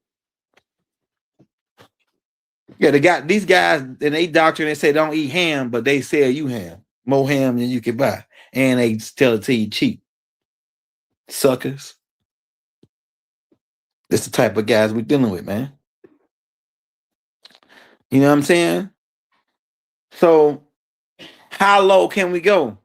Yeah, these guys and they doctrine, they say don't eat ham, but they sell you ham. More ham than you can buy. And they tell it to you cheap. Suckers. That's the type of guys we're dealing with, man. You know what I'm saying? So, how low can we go?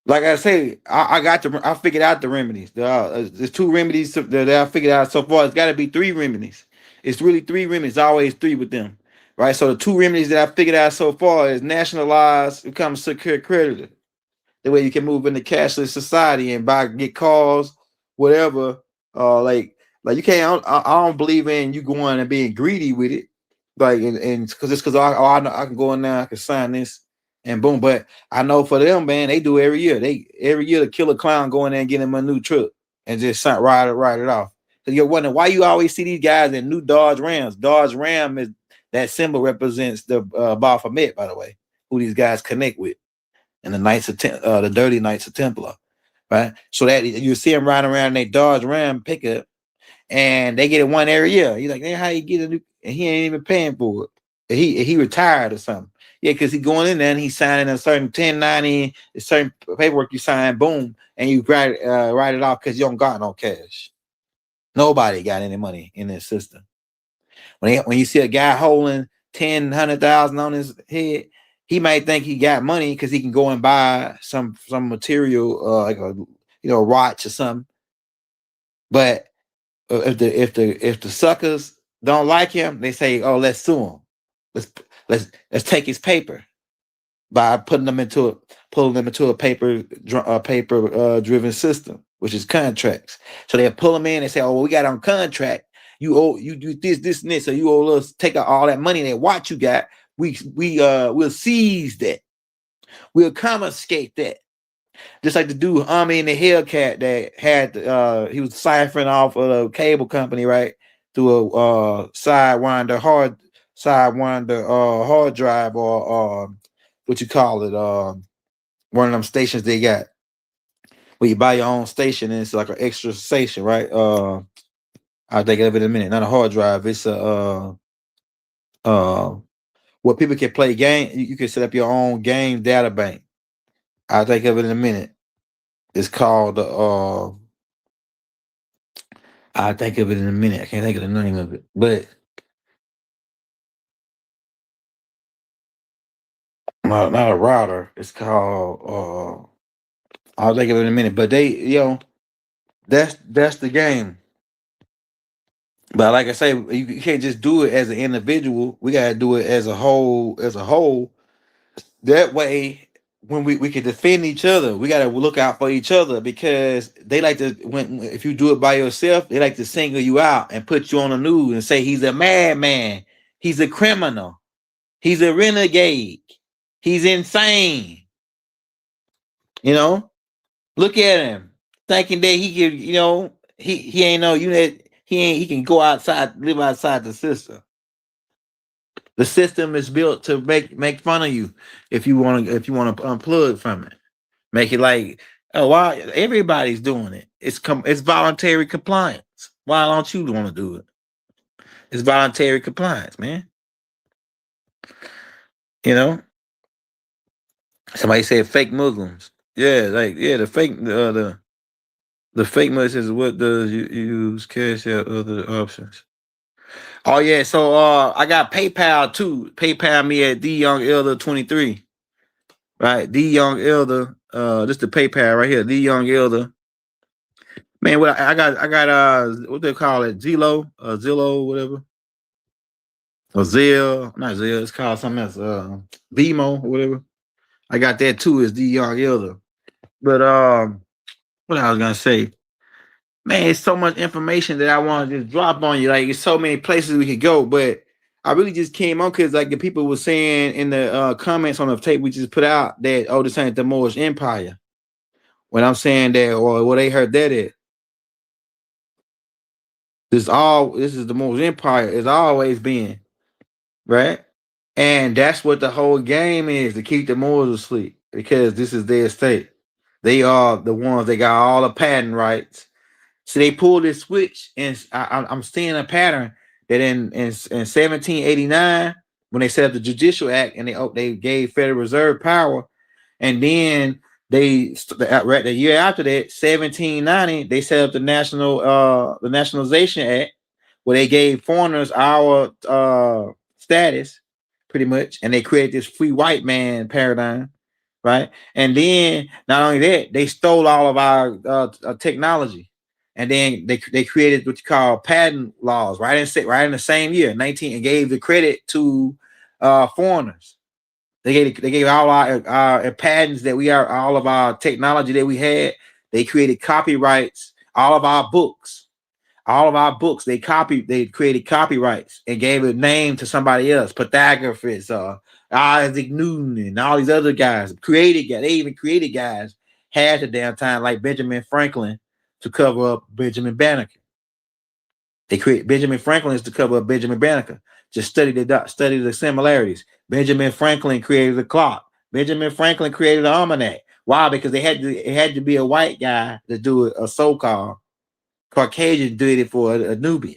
Like I say, I figured out the remedies. There's 2 remedies that I figured out so far. It's got to be 3 remedies. It's really 3 remedies. Always 3 with them, right? So the 2 remedies that I figured out so far is nationalize, become a secure creditor. The way you can move into cashless society and get cars, whatever. Like you can't. I don't believe in you going and being greedy with it, like and because I know I can go in there, I can sign this, and boom. But I know for them, man, they do every year. Every year the killer clown go in there and get him a new truck and just ride it off. So you're wondering why you always see these guys in new Dodge Rams. Dodge Ram is that symbol represents the Baphomet, by the way, who these guys connect with. And the dirty Knights of Templar, right? So that you see them riding around in their Dodge Ram pickup, and they get it one every year. He's like, man, how you get a new? And he ain't even paying for it. He retired or something. Yeah, because he going in there and he's signing a certain 1090, a certain paperwork you sign, boom, and you write it off because you don't got no cash. Nobody got any money in this system. When you see a guy holding 100,000 on his head, he might think he got money because he can go and buy some material, like a watch or something. But if the suckers don't like him, they say, "Oh, let's sue him. Let's take his paper by pulling them into a paper driven system, which is contracts. So they pull them in and say, "Oh, well, we got on contract. You do this and this, so you owe us take out all that money that watch you got. We'll seize that. We'll confiscate that." Just like the dude Army in the Hellcat that had he was ciphering off a cable company, right, through a sidewinder hard drive, or what you call it, one of them stations they got where you buy your own station and it's like an extra station, right? I'll think of it in a minute. Not a hard drive. It's a where people can play game. You can set up your own game data bank. I'll think of it in a minute. It's called I'll think of it in a minute. I can't think of the name of it, but not a router. It's called I'll think of it in a minute. But that's the game. But like I say, you can't just do it as an individual. We gotta do it as a whole. That way, when we can defend each other, we gotta look out for each other because they like to if you do it by yourself, they like to single you out and put you on the news and say he's a madman, he's a criminal, he's a renegade, he's insane. You know, look at him thinking that he can, he ain't no he can go outside, live outside the system. The system is built to make fun of you if you want to unplug from it. Make it like, oh, why everybody's doing it? It's voluntary compliance. Why don't you want to do it? It's voluntary compliance, man. You know, somebody said fake Muslims. Yeah, the fake Muslims is what does you use cash out other options. Oh yeah, so I got PayPal too. PayPal me at D Young Elder 23. Right, D Young Elder. This the PayPal right here. D Young Elder. Man, what I got what they call it? Zillow, whatever. Or Zelle, not Zelle, it's called something else. Vimo, or whatever. I got that too, is D Young Elder. But what I was gonna say, man, it's so much information that I want to just drop on you. Like, it's so many places we could go, but I really just came on because like the people were saying in the comments on the tape we just put out that, oh, this ain't the Moorish Empire. When I'm saying that, or what they heard that is. This is the Moorish Empire. It's always been, right? And that's what the whole game is, to keep the Moors asleep, because this is their state. They are the ones that got all the patent rights. So they pulled this switch, and I'm seeing a pattern that in 1789, when they set up the Judicial Act and they gave Federal Reserve power, and then the year after that, 1790, they set up the Nationalization Act, where they gave foreigners our status, pretty much, and they created this free white man paradigm, right? And then not only that, they stole all of our technology. And then they created what you call patent laws, right in the same year, 19, and gave the credit to foreigners. They gave all our patents that we are, all of our technology that we had. They created copyrights, all of our books. They created copyrights and gave a name to somebody else. Pythagoras, Isaac Newton, and all these other guys created guys. They even created guys had the damn time, like Benjamin Franklin, to cover up Benjamin Banneker. They create Benjamin Franklin is to cover up Benjamin Banneker. Just study the similarities. Benjamin Franklin created the clock. Benjamin Franklin created the almanac. Why? Because it had to be a white guy to do it, a so-called Caucasian did it for a Nubian.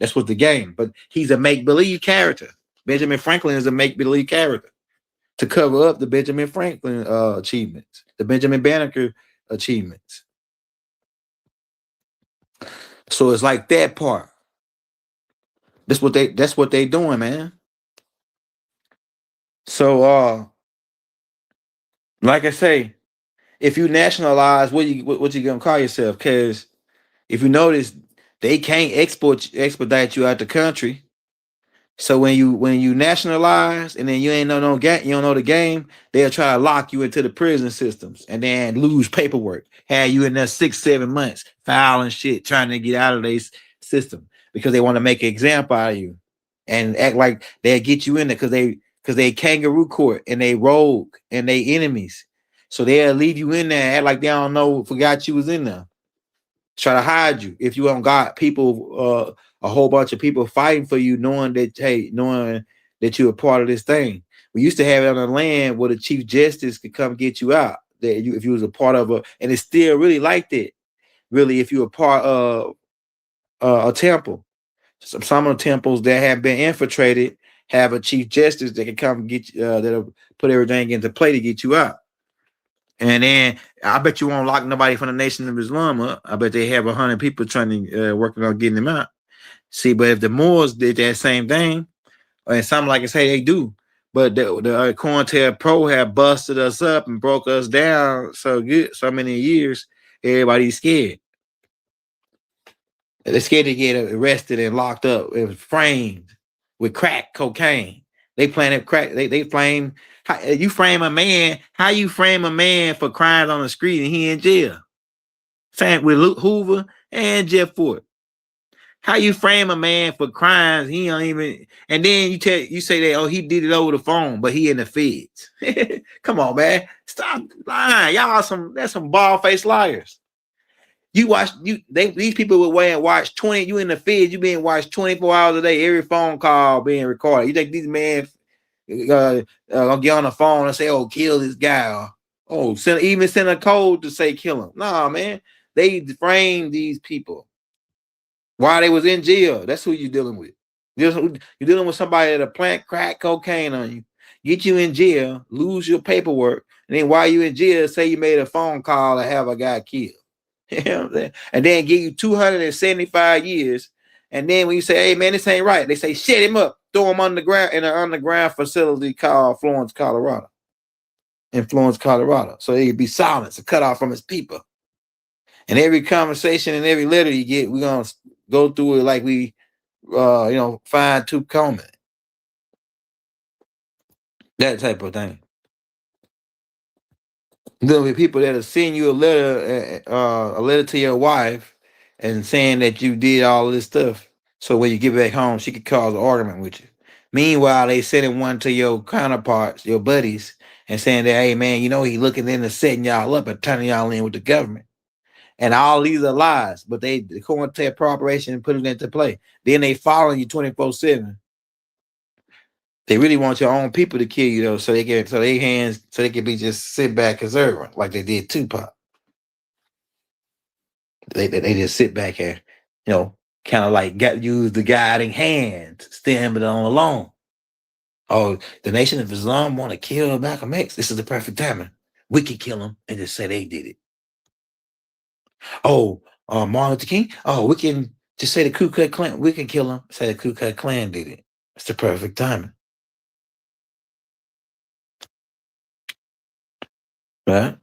That's what the game. But he's a make-believe character. Benjamin Franklin is a make-believe character to cover up the Benjamin Franklin achievements, the Benjamin Banneker achievements. So it's like that part. That's what they doing, man. So like I say, if you nationalize, what you gonna call yourself? Because if you notice, they can't expedite you out the country. So when you nationalize and then you ain't know you don't know the game, they'll try to lock you into the prison systems and then lose paperwork. Have you in there 6-7 months filing shit, trying to get out of their system because they want to make an example out of you and act like they'll get you in there because they kangaroo court and they rogue and they enemies. So they'll leave you in there, act like they don't know, forgot you was in there. Try to hide you if you don't got people, a whole bunch of people fighting for you, knowing that you're a part of this thing. We used to have it on the land where the chief justice could come get you out. If you was a part of and it's still really like that. Really, if you're a part of a temple, some of the temples that have been infiltrated have a chief justice that can come get you, that'll put everything into play to get you out. And then I bet you won't lock nobody from the Nation of Islam up. I bet they have 100 people trying to working on getting them out. See, but if the Moors did that same thing, and something like I say they do, but the COINTELPRO have busted us up and broke us down so many years, everybody's scared. They're scared to get arrested and locked up and framed with crack cocaine. They planted crack. They flame. You frame a man. How you frame a man for crimes on the street and he in jail? Same with Luke Hoover and Jeff Ford. How you frame a man for crimes he don't even, and then you say that, oh, he did it over the phone, but he in the feds. Come on, man, stop lying. That's some bald faced liars. You watch these people will wear and watch 20. You in the feds, you being watched 24 hours a day, every phone call being recorded. You think these men gonna get on the phone and say, oh, kill this guy, or send a code to say kill him? Nah, man, they frame these people while they was in jail. That's who you're dealing with. You're dealing with somebody that'll plant crack cocaine on you, get you in jail, lose your paperwork, and then while you in jail, say you made a phone call to have a guy killed. You know what I'm saying? And then give you 275 years. And then when you say, hey man, this ain't right, they say shut him up, throw him underground in an underground facility called Florence, Colorado. In Florence, Colorado. So he'd be silenced and cut off from his people. And every conversation and every letter you get, we're gonna go through it like we fine tooth comb it. That type of thing. There'll be people that'll send you a letter to your wife and saying that you did all of this stuff. So when you get back home, she could cause an argument with you. Meanwhile, they sending one to your counterparts, your buddies, and saying that, hey man, he looking into setting y'all up and turning y'all in with the government. And all these are lies, but they go into their preparation and put it into play. Then they following you 24/7. They really want your own people to kill you though, so they can be just sit back and observant like they did Tupac. They just sit back and kind of like use the guiding hand, stand on alone. Oh, the Nation of Islam want to kill Malcolm X. This is the perfect timing. We can kill him and just say they did it. Oh, Martin Luther King. Oh, we can just say the Ku Klux Klan. We can kill him. Say the Ku Klux Klan did it. It's the perfect timing. Right?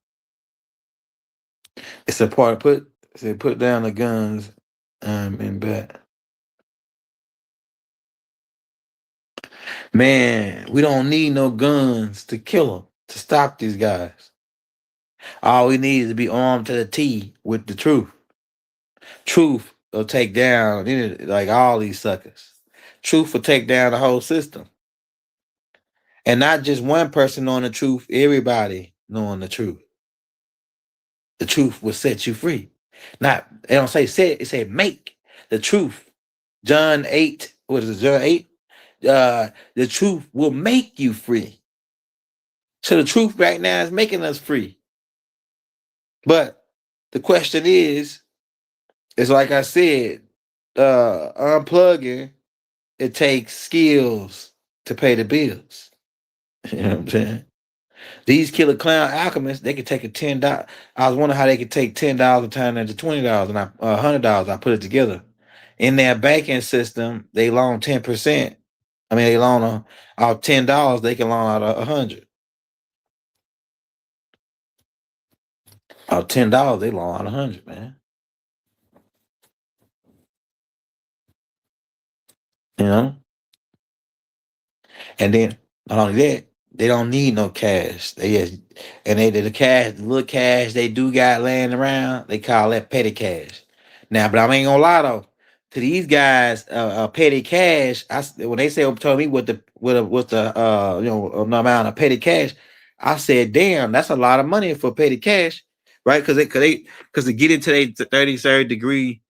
It's a part of put down the guns and back. Man, we don't need no guns to kill them, to stop these guys. All we need is to be armed to the T with the truth. Truth will take down like all these suckers. Truth will take down the whole system. And not just one person knowing the truth, everybody knowing the truth. The truth will set you free. Not, they don't say set, it say make the truth. John 8, what is it, John 8? The truth will make you free. So the truth right now is making us free. But the question is like I said, unplugging, it takes skills to pay the bills. You know what I'm saying? These killer clown alchemists, they could take $10. I was wondering how they could take $10 and turn it into $20 and $100. I put it together. In their banking system, they loan 10%. I mean, they loan out $10. They can loan out 100. Out $10, they loan out 100, man. You know, and then not only that, they don't need no cash. They just the little cash they do got laying around, they call that petty cash. Now, but I ain't gonna lie though, to these guys, petty cash. When they told me what the amount of petty cash, I said, damn, that's a lot of money for petty cash, right? Because to get into their 33rd degree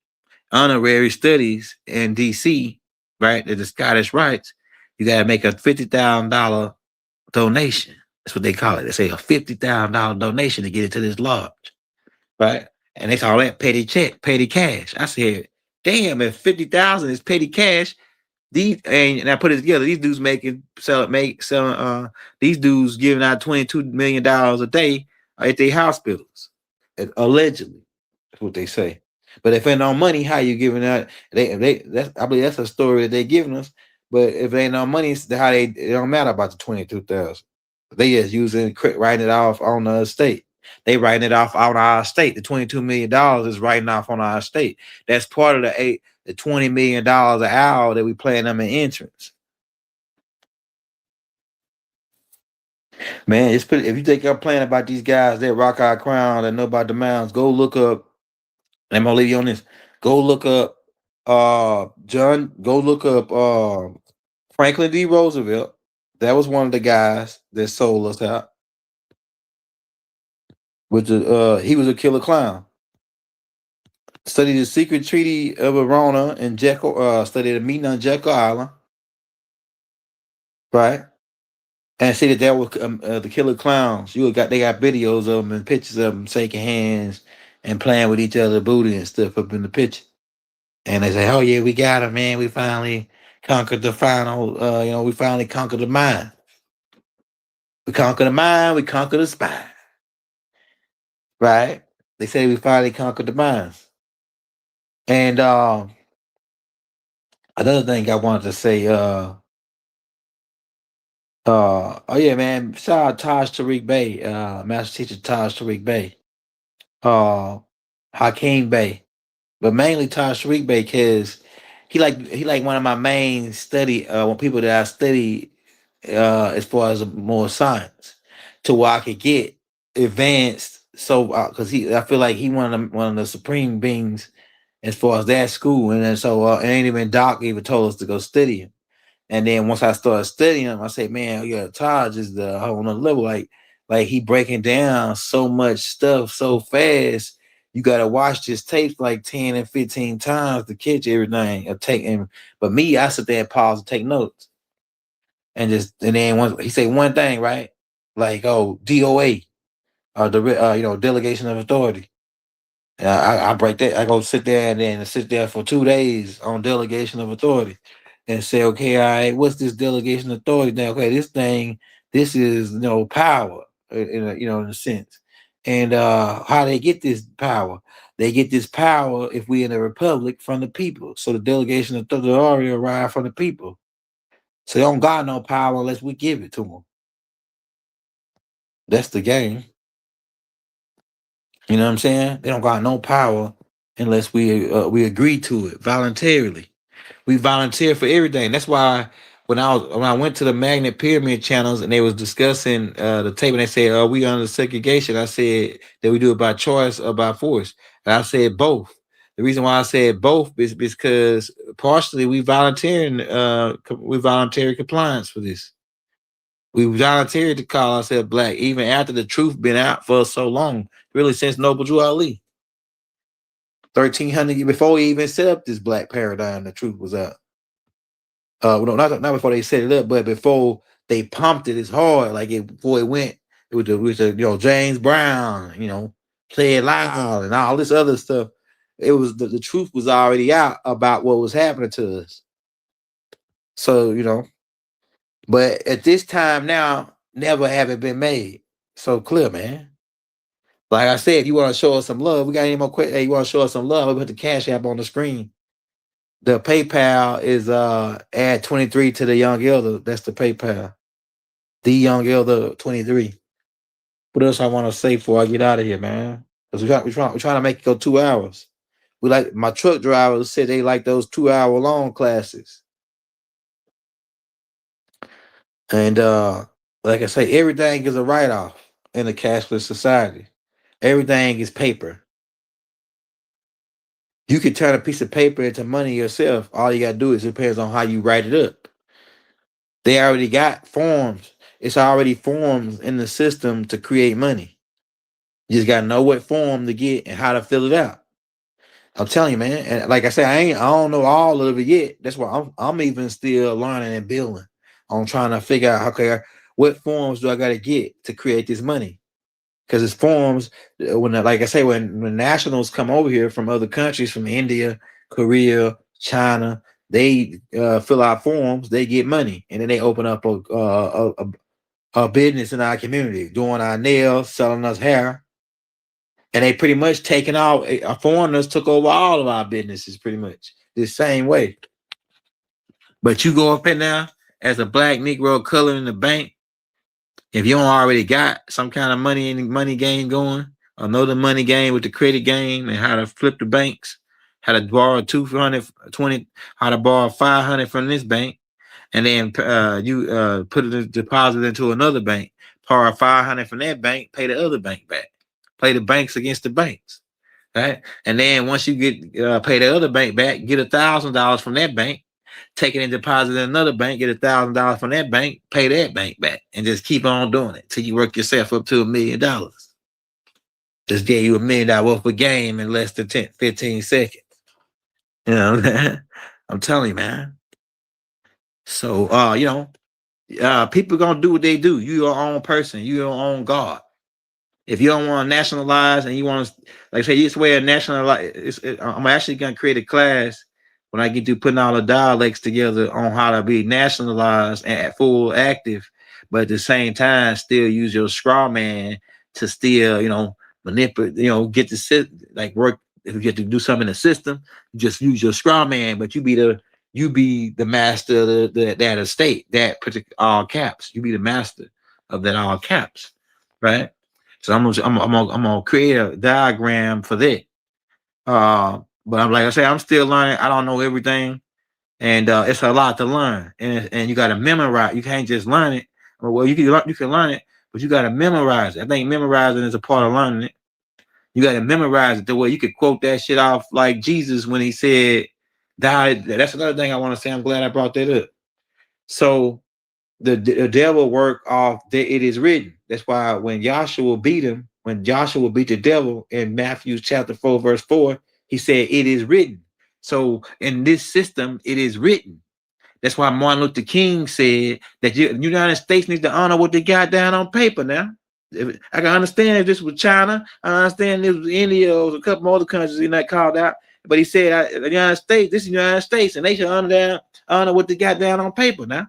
honorary studies in DC, right, the Scottish Rites, you got to make a $50,000 donation. That's what they call it. They say a $50,000 donation to get into this lodge, right? And they call that petty cash. I said, damn, if 50,000 is petty cash, and I put it together, these dudes selling these dudes giving out $22 million a day at their hospitals, allegedly. That's what they say. But if ain't no money, how you giving out? I believe that's a story that they giving us. But if ain't no money, it don't matter about the 22,000. They just writing it off on the estate. They writing it off on our estate. The $22 million is writing off on our estate. That's part of the $20 million an hour that we paying them in entrance. Man, it's pretty, if you think I'm playing about these guys that rock our crown that know about the mounds, go look up. I'm gonna leave you on this. Go look up John, go look up Franklin D. Roosevelt. That was one of the guys that sold us out. With the he was a killer clown. Studied the secret treaty of Verona and Jekyll, studied a meeting on Jekyll Island, right? And see that was the killer clowns. They got videos of them and pictures of them shaking hands and playing with each other booty and stuff up in the picture. And they say, "Oh yeah, we got him, man. We finally conquered the final. We finally conquered the mind. We conquered the mind. We conquered the spine. Right? They say we finally conquered the minds." And another thing I wanted to say, oh yeah, man, shout out Taj Tariq Bey, master teacher Taj Tariq Bey, uh, Hakeem Bey, but mainly Taj Tariq Bey because he like one of my main study people that I study as far as more science to where I could get advanced. So because I feel like he one of the supreme beings as far as that school, and then so it ain't even Doc even told us to go study him. And then once I started studying him, I said, "Man, yeah, Taj is the whole nother level. Like he breaking down so much stuff so fast. You gotta watch this tape like 10 and 15 times to catch everything. But me, I sit there and pause and take notes, and then once he say one thing, right? Like, oh, DOA, delegation of authority. I break that. I go sit there and then sit there for 2 days on delegation of authority, and say, okay, all right, what's this delegation of authority now? Okay, this is power in a sense, and how they get this power? They get this power if we in a republic from the people. So the delegation of authority arrive from the people. So they don't got no power unless we give it to them. That's the game. You know what I'm saying? They don't got no power unless we agree to it voluntarily. We volunteer for everything. That's why when I went to the Magnet Pyramid channels and they was discussing the tape and they said, "Are we under segregation?" I said that we do it by choice or by force. And I said both. The reason why I said both is because partially we voluntary compliance for this. We volunteered to call ourselves black, even after the truth been out for so long, really since Noble Drew Ali. 1300 years before he even set up this black paradigm, the truth was out. No, not before they set it up, but before they pumped it as hard, before it went, it was James Brown, play it loud and all this other stuff. It was the truth was already out about what was happening to us. So but at this time now, never have it been made so clear, man. Like I said, if you want to show us some love, we got any more questions? Hey, you want to show us some love? We put the Cash App on the screen. The PayPal is add 23 to the young elder. That's the PayPal. The young elder 23. What else I want to say before I get out of here, man? Because we're trying to make it go 2 hours. We like my truck drivers said they like those 2 hour long classes. And like I say, everything is a write-off in a cashless society. Everything is paper. You can turn a piece of paper into money yourself. All you gotta do is it depends on how you write it up. They already got forms. It's already forms in the system to create money. You just gotta know what form to get and how to fill it out. I'm telling you, man. And like I said, I don't know all of it yet. That's why I'm even still learning and building. I'm trying to figure out what forms do I gotta get to create this money. Because it's forms like I say, when nationals come over here from other countries, from India, Korea, China, they fill out forms, they get money, and then they open up a business in our community, doing our nails, selling us hair, and they pretty much taking all foreigners took over all of our businesses pretty much the same way. But you go up in there as a black Negro color in the bank. If you don't already got some kind of money game going, or know the money game with the credit game and how to flip the banks, how to borrow 220, how to borrow 500 from this bank, and then you put it in, deposit into another bank, borrow 500 from that bank, pay the other bank back, play the banks against the banks, right? And then once you get pay the other bank back, get $1,000 from that bank, take it and deposit in another bank, get $1,000 from that bank, pay that bank back, and just keep on doing it till you work yourself up to $1 million. Just gave you $1 million worth of game in less than 10, 15 seconds. You know, I'm telling you, man. So, you know, people gonna do what they do. You your own person. You your own God. If you don't want to nationalize and you want to, like I say, this way of nationalize, I'm actually gonna create a class when I get to putting all the dialects together on how to be nationalized and full active, but at the same time still use your straw man to still, you know, manipulate, you know, get the like work. If you get to do something in the system, just use your straw man, but you be the master of that estate, that particular all caps. You be the master of that all caps, right? So I'm gonna create a diagram for that. But I'm like I say, I'm still learning. I don't know everything, and it's a lot to learn. And you got to memorize. You can't just learn it. Well, you can learn it, but you got to memorize it. I think memorizing is a part of learning it. You got to memorize it the way you could quote that shit off like Jesus when he said, "Die." That's another thing I want to say. I'm glad I brought that up. So the devil work off that it is written. That's why when Joshua beat him, when Joshua beat the devil in Matthew chapter 4, verse 4, he said, "It is written." So in this system, it is written. That's why Martin Luther King said that the United States needs to honor what they got down on paper now. I can understand if this was China. I understand this was India or a couple more other countries in that called out. But he said, the United States, this is the United States, and they should honor what they got down on paper now.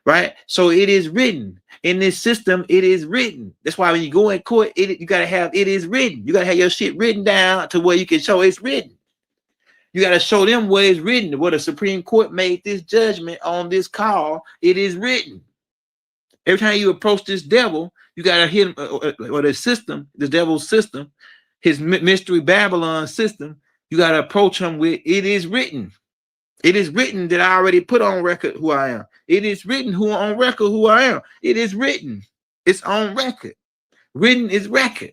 Right? So it is written. In this system, it is written. That's why when you go in court, you got to have it is written. You got to have your shit written down to where you can show it's written. You got to show them where it's written, where the Supreme Court made this judgment on this call. It is written. Every time you approach this devil, you got to hit him, or the system, the devil's system, his mystery Babylon system. You got to approach him with it is written. It is written that I already put on record who I am. It is written on record who I am. It is written. It's on record. Written is record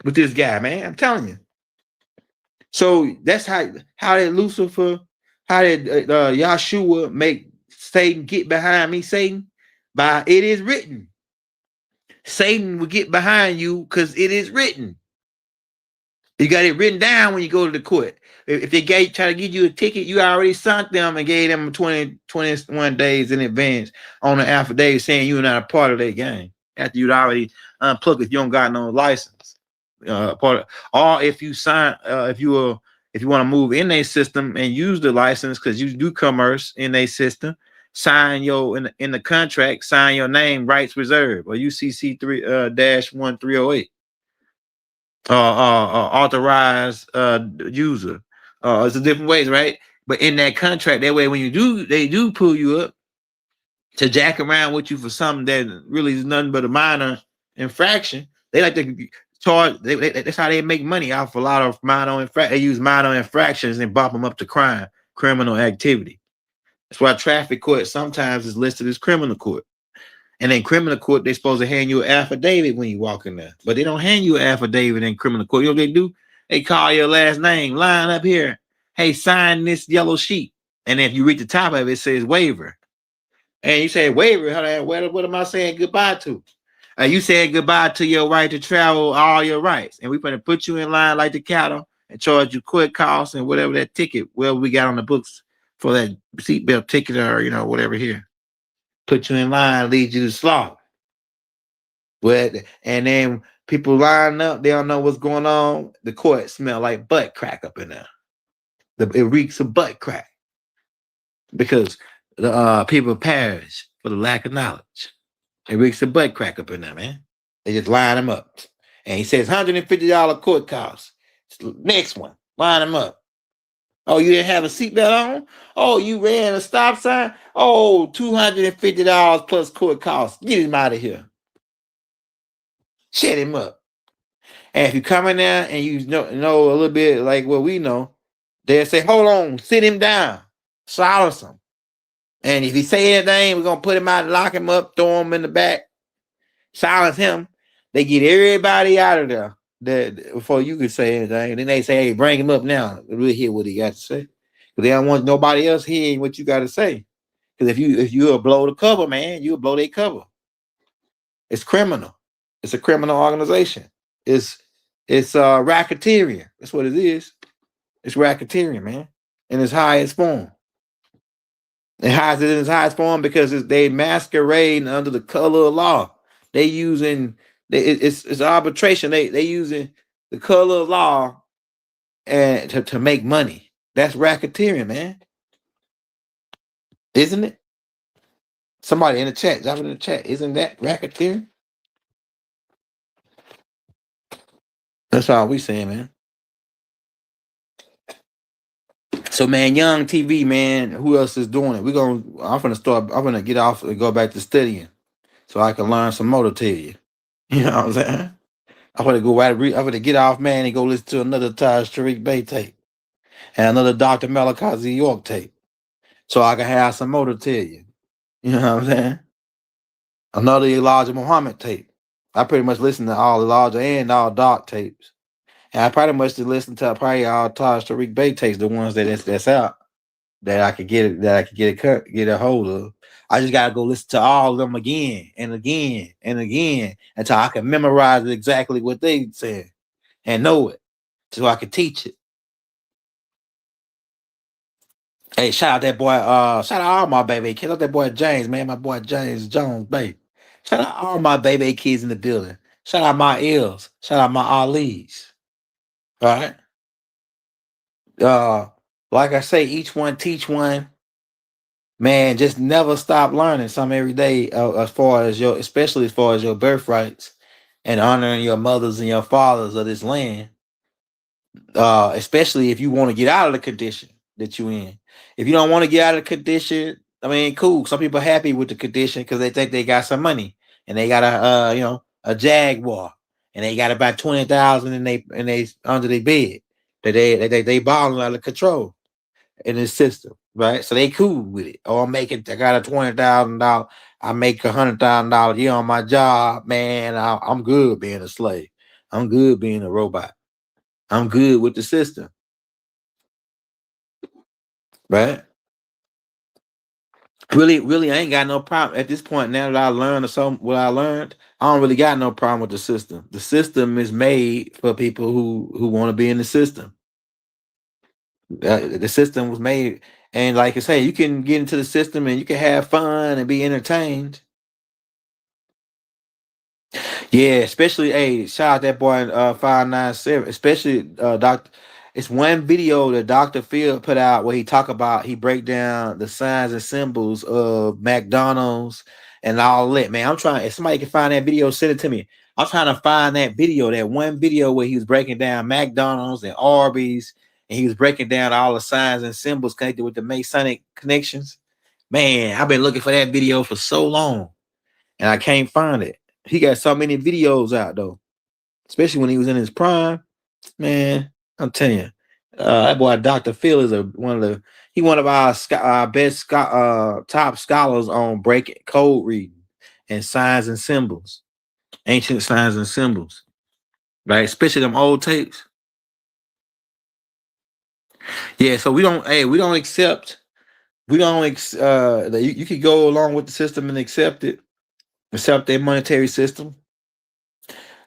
with this guy, man. I'm telling you. So that's how did Lucifer, how did Yahshua make Satan get behind me, Satan? By it is written. Satan will get behind you because it is written. You got it written down when you go to the court. If they try to give you a ticket, you already sunk them and gave them 21 days in advance on an affidavit saying you're not a part of that game. After you'd already unplugged if you don't got no license. Or if you sign, if you want to move in their system and use the license because you do commerce in their system, sign in the contract, sign your name, rights reserved, or UCC 3-1308. Authorized user. It's a different ways, right? But in that contract, that way, when they do pull you up to jack around with you for something that really is nothing but a minor infraction, they like to charge. That's how they make money off a lot of minor infractions. They use minor infractions and bump them up to criminal activity. That's why traffic court sometimes is listed as criminal court. And in criminal court, they're supposed to hand you an affidavit when you walk in there. But they don't hand you an affidavit in criminal court. You know what they do? They call your last name, line up here. Hey, sign this yellow sheet. And if you read the top of it, it says waiver. And you say, waiver? What am I saying goodbye to? You said goodbye to your right to travel, all your rights. And we're going to put you in line like the cattle and charge you quick costs and whatever that ticket, well, we got on the books for that seatbelt ticket or, whatever here. Put you in line, lead you to slaughter. And then people line up, they don't know what's going on. The court smell like butt crack up in there. It reeks of butt crack because the people perish for the lack of knowledge. It reeks of butt crack up in there, man. They just line them up. And he says $150 court costs. Next one, line them up. Oh, you didn't have a seatbelt on? Oh, you ran a stop sign? Oh, $250 plus court costs. Get him out of here. Shut him up. And if you come in there and you know a little bit like what we know, they'll say, hold on, sit him down. Silence him. And if he say anything, we're gonna put him out, lock him up, throw him in the back, silence him. They get everybody out of there before you could say anything. And then they say, hey, bring him up now. We'll hear what he got to say. Because they don't want nobody else hearing what you got to say. Because if you'll blow the cover, man, you'll blow their cover. It's criminal. It's a criminal organization. It's racketeering. That's what it is. It's racketeering, man, in its highest form. It hides it in its highest form because they masquerading under the color of law. They using it's arbitration. They using the color of law and to make money. That's racketeering, man. Isn't it? Somebody in the chat, drop it in the chat. Isn't that racketeering? That's all we saying, man. So, man, Young TV, man, who else is doing it? I'm gonna get off and go back to studying so I can learn some more to tell you. You know what I'm saying? I'm gonna get off, man, and go listen to another Taj Tariq Bey tape and another Dr. Malachi York tape. So I can have some more to tell you. You know what I'm saying? Another Elijah Muhammad tape. I pretty much listen to all Elijah and all Doc tapes. And I pretty much listen to probably all Taj Tariq Bey tapes, the ones that's out that I could get a hold of. I just gotta go listen to all of them again and again and again until I can memorize exactly what they said and know it, so I can teach it. Hey, shout out that boy, shout out all my baby kids. Shout out that boy James, man. My boy James Jones, baby. Shout out all my baby kids in the building. Shout out my L's. Shout out my Ali's. All right. Like I say, each one teach one. Man, just never stop learning something every day, especially as far as your birthrights and honoring your mothers and your fathers of this land. Especially if you want to get out of the condition that you're in. If you don't want to get out of the condition, I mean, cool. Some people are happy with the condition because they think they got some money and they got a Jaguar and they got about 20,000 and they under their bed that they balling out of control in this system, right? So they cool with it. Or I got a $20,000. I make $100,000 a year on my job, man. I'm good being a slave. I'm good being a robot. I'm good with the system, right? Really, I ain't got no problem at this point. Now that I learned what I learned, I don't really got no problem with the system. The system is made for people who want to be in the system. The system was made, and like I say, you can get into the system and you can have fun and be entertained. Yeah, especially, hey, shout out that boy 597, especially Dr. It's one video that Dr. Phil put out where he break down the signs and symbols of McDonald's and all that. Man, I'm trying, if somebody can find that video, send it to me. I'm trying to find that one video where he was breaking down McDonald's and Arby's, and he was breaking down all the signs and symbols connected with the Masonic connections. Man, I've been looking for that video for so long, and I can't find it. He got so many videos out though, especially when he was in his prime. Man, I'm telling you, that boy Dr. Phil is one of our best top scholars on breaking code reading and signs and symbols, ancient signs and symbols, right? Especially them old tapes. Yeah, so we don't accept. You could go along with the system and accept their monetary system.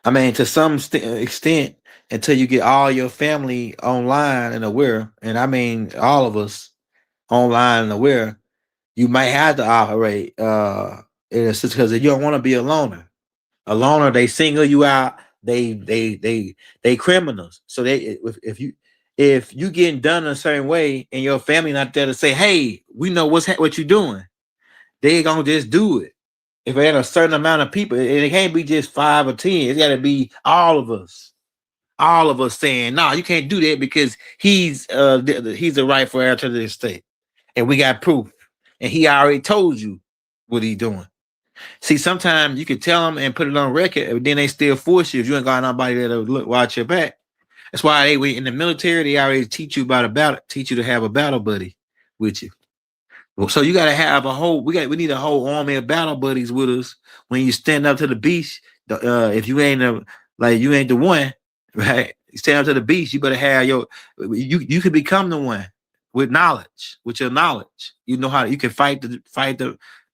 I mean, to some extent, until you get all your family online and aware, and I mean all of us online and aware, you might have to operate in a system because you don't want to be a loner. A loner, they single you out. They criminals. So if you getting done a certain way and your family not there to say, hey, we know what you doing, they gonna just do it. If it ain't a certain amount of people, and it can't be just 5 or 10, it's got to be all of us saying, no, you can't do that because he's the rightful heir to the estate, and we got proof, and he already told you what he's doing. See, sometimes you can tell them and put it on record, but then they still force you if you ain't got nobody that'll watch your back. That's why in the military they already teach you to have a battle buddy with you. So you gotta have we need a whole army of battle buddies with us when you stand up to the beast. If you ain't you ain't the one, right? You stand up to the beast, you better have you can become the one with knowledge, with your knowledge. You know how you can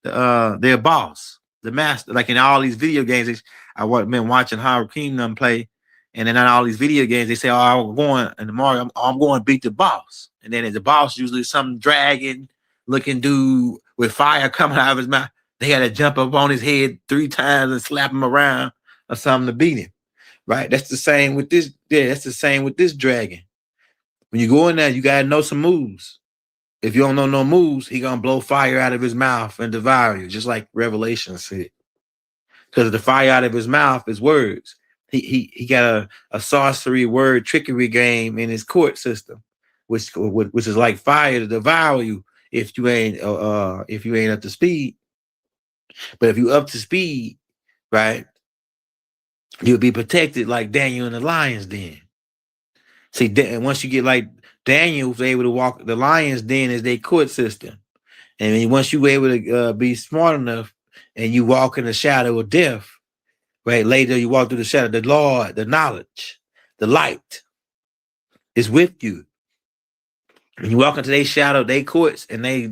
their boss, the master. Like in all these video games, I've been watching Rockin them play, and then on all these video games, they say, "Oh, I'm going and tomorrow I'm going to beat the boss," and then the boss usually some dragon looking dude with fire coming out of his mouth. They had to jump up on his head 3 times and slap him around or something to beat him. Right? That's the same with this. Yeah, that's the same with this dragon. When you go in there, you gotta know some moves. If you don't know no moves, he gonna blow fire out of his mouth and devour you, just like Revelation said. Because the fire out of his mouth is words. He got a sorcery word trickery game in his court system, which is like fire to devour you if you ain't up to speed. But if you up to speed, right, you'll be protected like Daniel in the lion's den. See, once you get like Daniel was able to walk, the lion's den is their court system. And once you were able to be smart enough and you walk in the shadow of death, right? Later you walk through the shadow, the Lord, the knowledge, the light is with you. When you walk into their shadow, they courts and they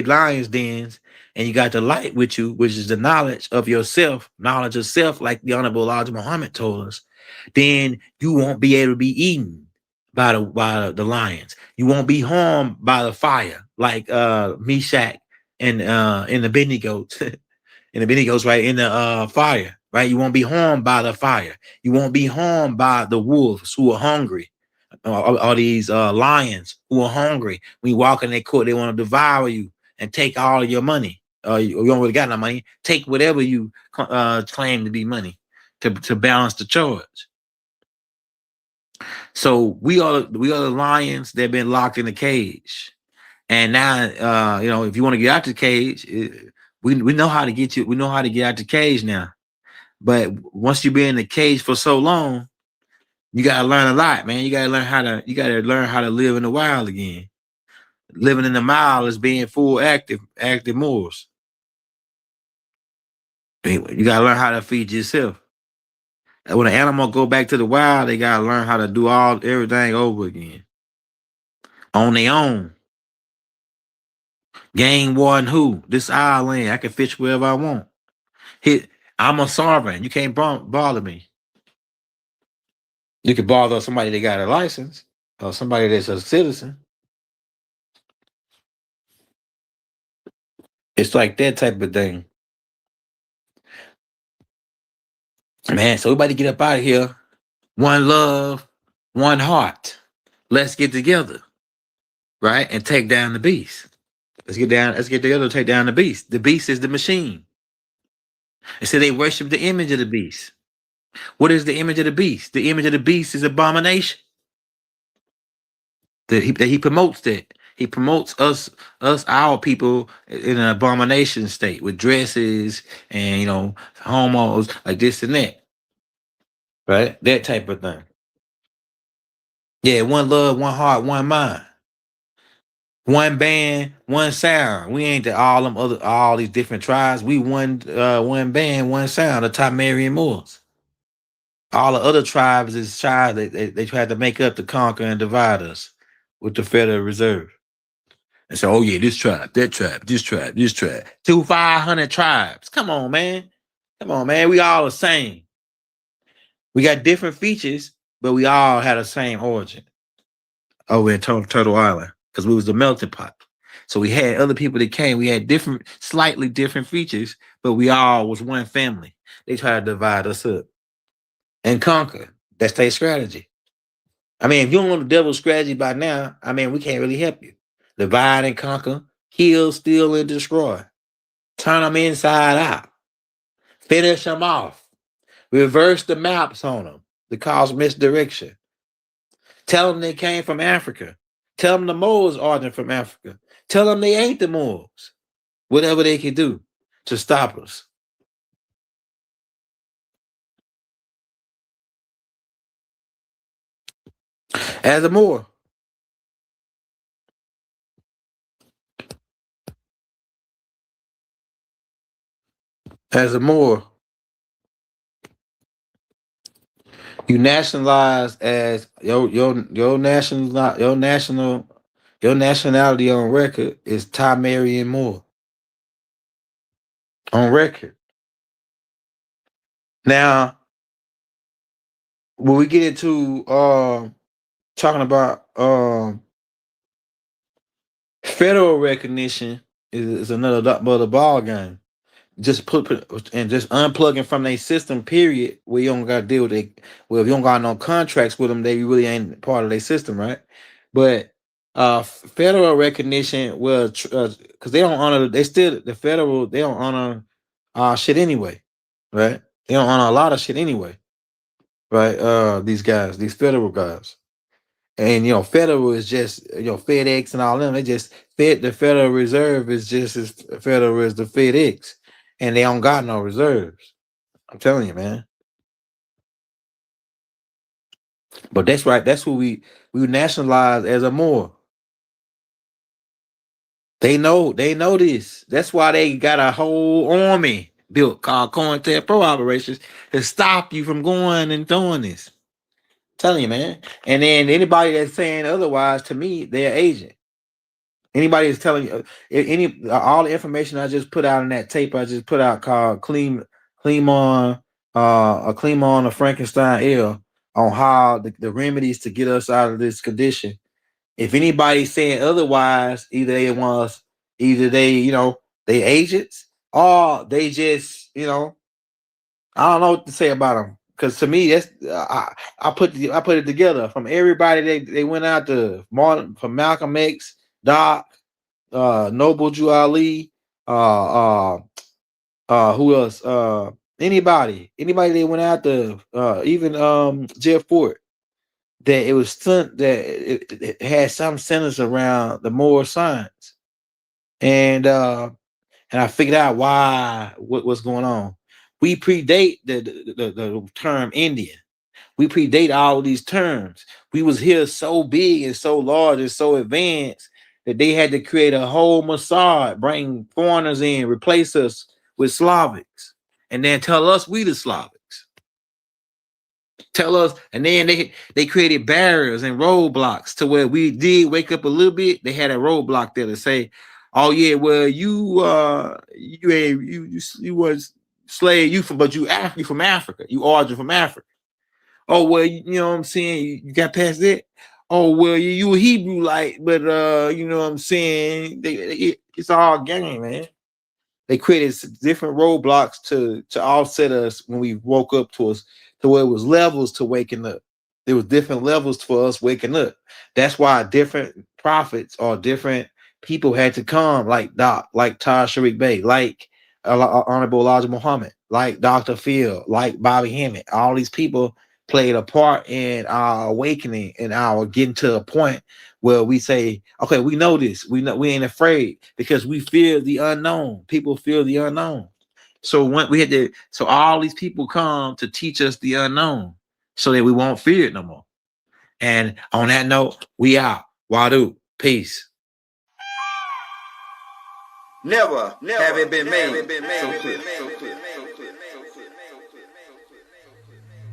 lions dens, and you got the light with you, which is the knowledge of yourself, knowledge of self, like the Honorable Elijah Muhammad told us, then you won't be able to be eaten by the lions. You won't be harmed by the fire, like Meshach and in the Abednego, and the Abednego's right in the fire, right? You won't be harmed by the fire. You won't be harmed by the wolves who are hungry. All these lions who are hungry. When you walk in their court, they want to devour you and take all of your money. You don't really got no money. Take whatever you claim to be money to balance the charge. So we are the lions that have been locked in the cage. And now, if you want to get out the cage, we know how to get you. We know how to get out the cage now. But once you've been in the cage for so long, you gotta learn a lot, man. You gotta learn how to live in the wild again. Living in the wild is being full active morals. You gotta learn how to feed yourself. And when an animal go back to the wild, they gotta learn how to do everything over again on their own. Game one, who? This island, I can fish wherever I want. I'm a sovereign. You can't bother me. You can bother somebody that got a license or somebody that's a citizen. It's like that type of thing. Man, so everybody get up out of here. One love, one heart. Let's get together, right? And take down the beast. Let's get together and take down the beast. The beast is the machine. They say they worship the image of the beast. What is the image of the beast? The image of the beast is abomination. That he promotes that. He promotes our people in an abomination state with dresses and homos like this and that. Right? That type of thing. Yeah, one love, one heart, one mind. One band, one sound. We ain't all these different tribes. We one band, one sound, the Tamarian Moors. All the other tribes is tribes they tried to make up to conquer and divide us with the Federal Reserve. And so, oh yeah, this tribe, that tribe, this tribe, this tribe. 500 tribes. Come on, man. We all the same. We got different features, but we all had the same origin over in Turtle Island because we was the melting pot. So we had other people that came. We had slightly different features, but we all was one family. They tried to divide us up and conquer. That's their strategy. I mean, if you don't know the devil's strategy by now, I mean, we can't really help you. Divide and conquer, kill, steal, and destroy. Turn them inside out. Finish them off. Reverse the maps on them to cause misdirection. Tell them they came from Africa. Tell them the Moors are from Africa. Tell them they ain't the Moors. Whatever they can do to stop us. As a Moor, As a Moor, you nationalize as your nationality on record is Tamarian Moor on record. Now, when we get into talking about federal recognition is another ball game. Just put and just unplugging from their system. Period. Where you don't got to deal with it. Well, if you don't got no contracts with them, they really ain't part of their system, right? But federal recognition will because they don't honor. They still the federal. They don't honor shit anyway, right? They don't honor a lot of shit anyway, right? These guys, these federal guys. And federal is just FedEx and all them. They just the Federal Reserve is just as federal as the FedEx, and they don't got no reserves. I'm telling you, man. But that's right. That's what we nationalize as a Moor. They know this. That's why they got a whole army built called COINTELPRO operations to stop you from going and doing this. I'm telling you, man. And then anybody that's saying otherwise, to me, they're agent. Anybody is telling you all the information I just put out in that tape I just put out called Clean on a Frankenstein L on how the remedies to get us out of this condition. If anybody's saying otherwise, either they agents or they just I don't know what to say about them. Because to me, that's I put it together from everybody they went out to Martin, from Malcolm X, Doc, Noble Jew Ali, who else? Anybody they went out to, even Jeff Ford. That it was it had some centers around the moral science, and I figured out what's going on. We predate the term Indian. We predate all of these terms. We was here so big and so large and so advanced that they had to create a whole Mossad, bring foreigners in, replace us with Slavics, and then tell us we the Slavics. Tell us, and then they created barriers and roadblocks to where we did wake up a little bit. They had a roadblock there to say, "Oh yeah, well you was slave, but you from Africa, you origin from Africa. Oh well, you know what I'm saying, you got past that. Oh well, you a Hebrew but you know what I'm saying, it's all game, man. They created different roadblocks to offset us when we woke up to where it was levels to waking up. There was different levels for us waking up. That's why different prophets or different people had to come, like Doc, like Taj Sharik Bey, like Honorable Elijah Muhammad, like Dr. Phil, like Bobby Hammond. All these people played a part in our awakening and our getting to a point where we say, okay, we know this. We ain't afraid because we fear the unknown. People fear the unknown. So so all these people come to teach us the unknown so that we won't fear it no more. And on that note, we out. Wadu. Peace. Never have it been made so clear.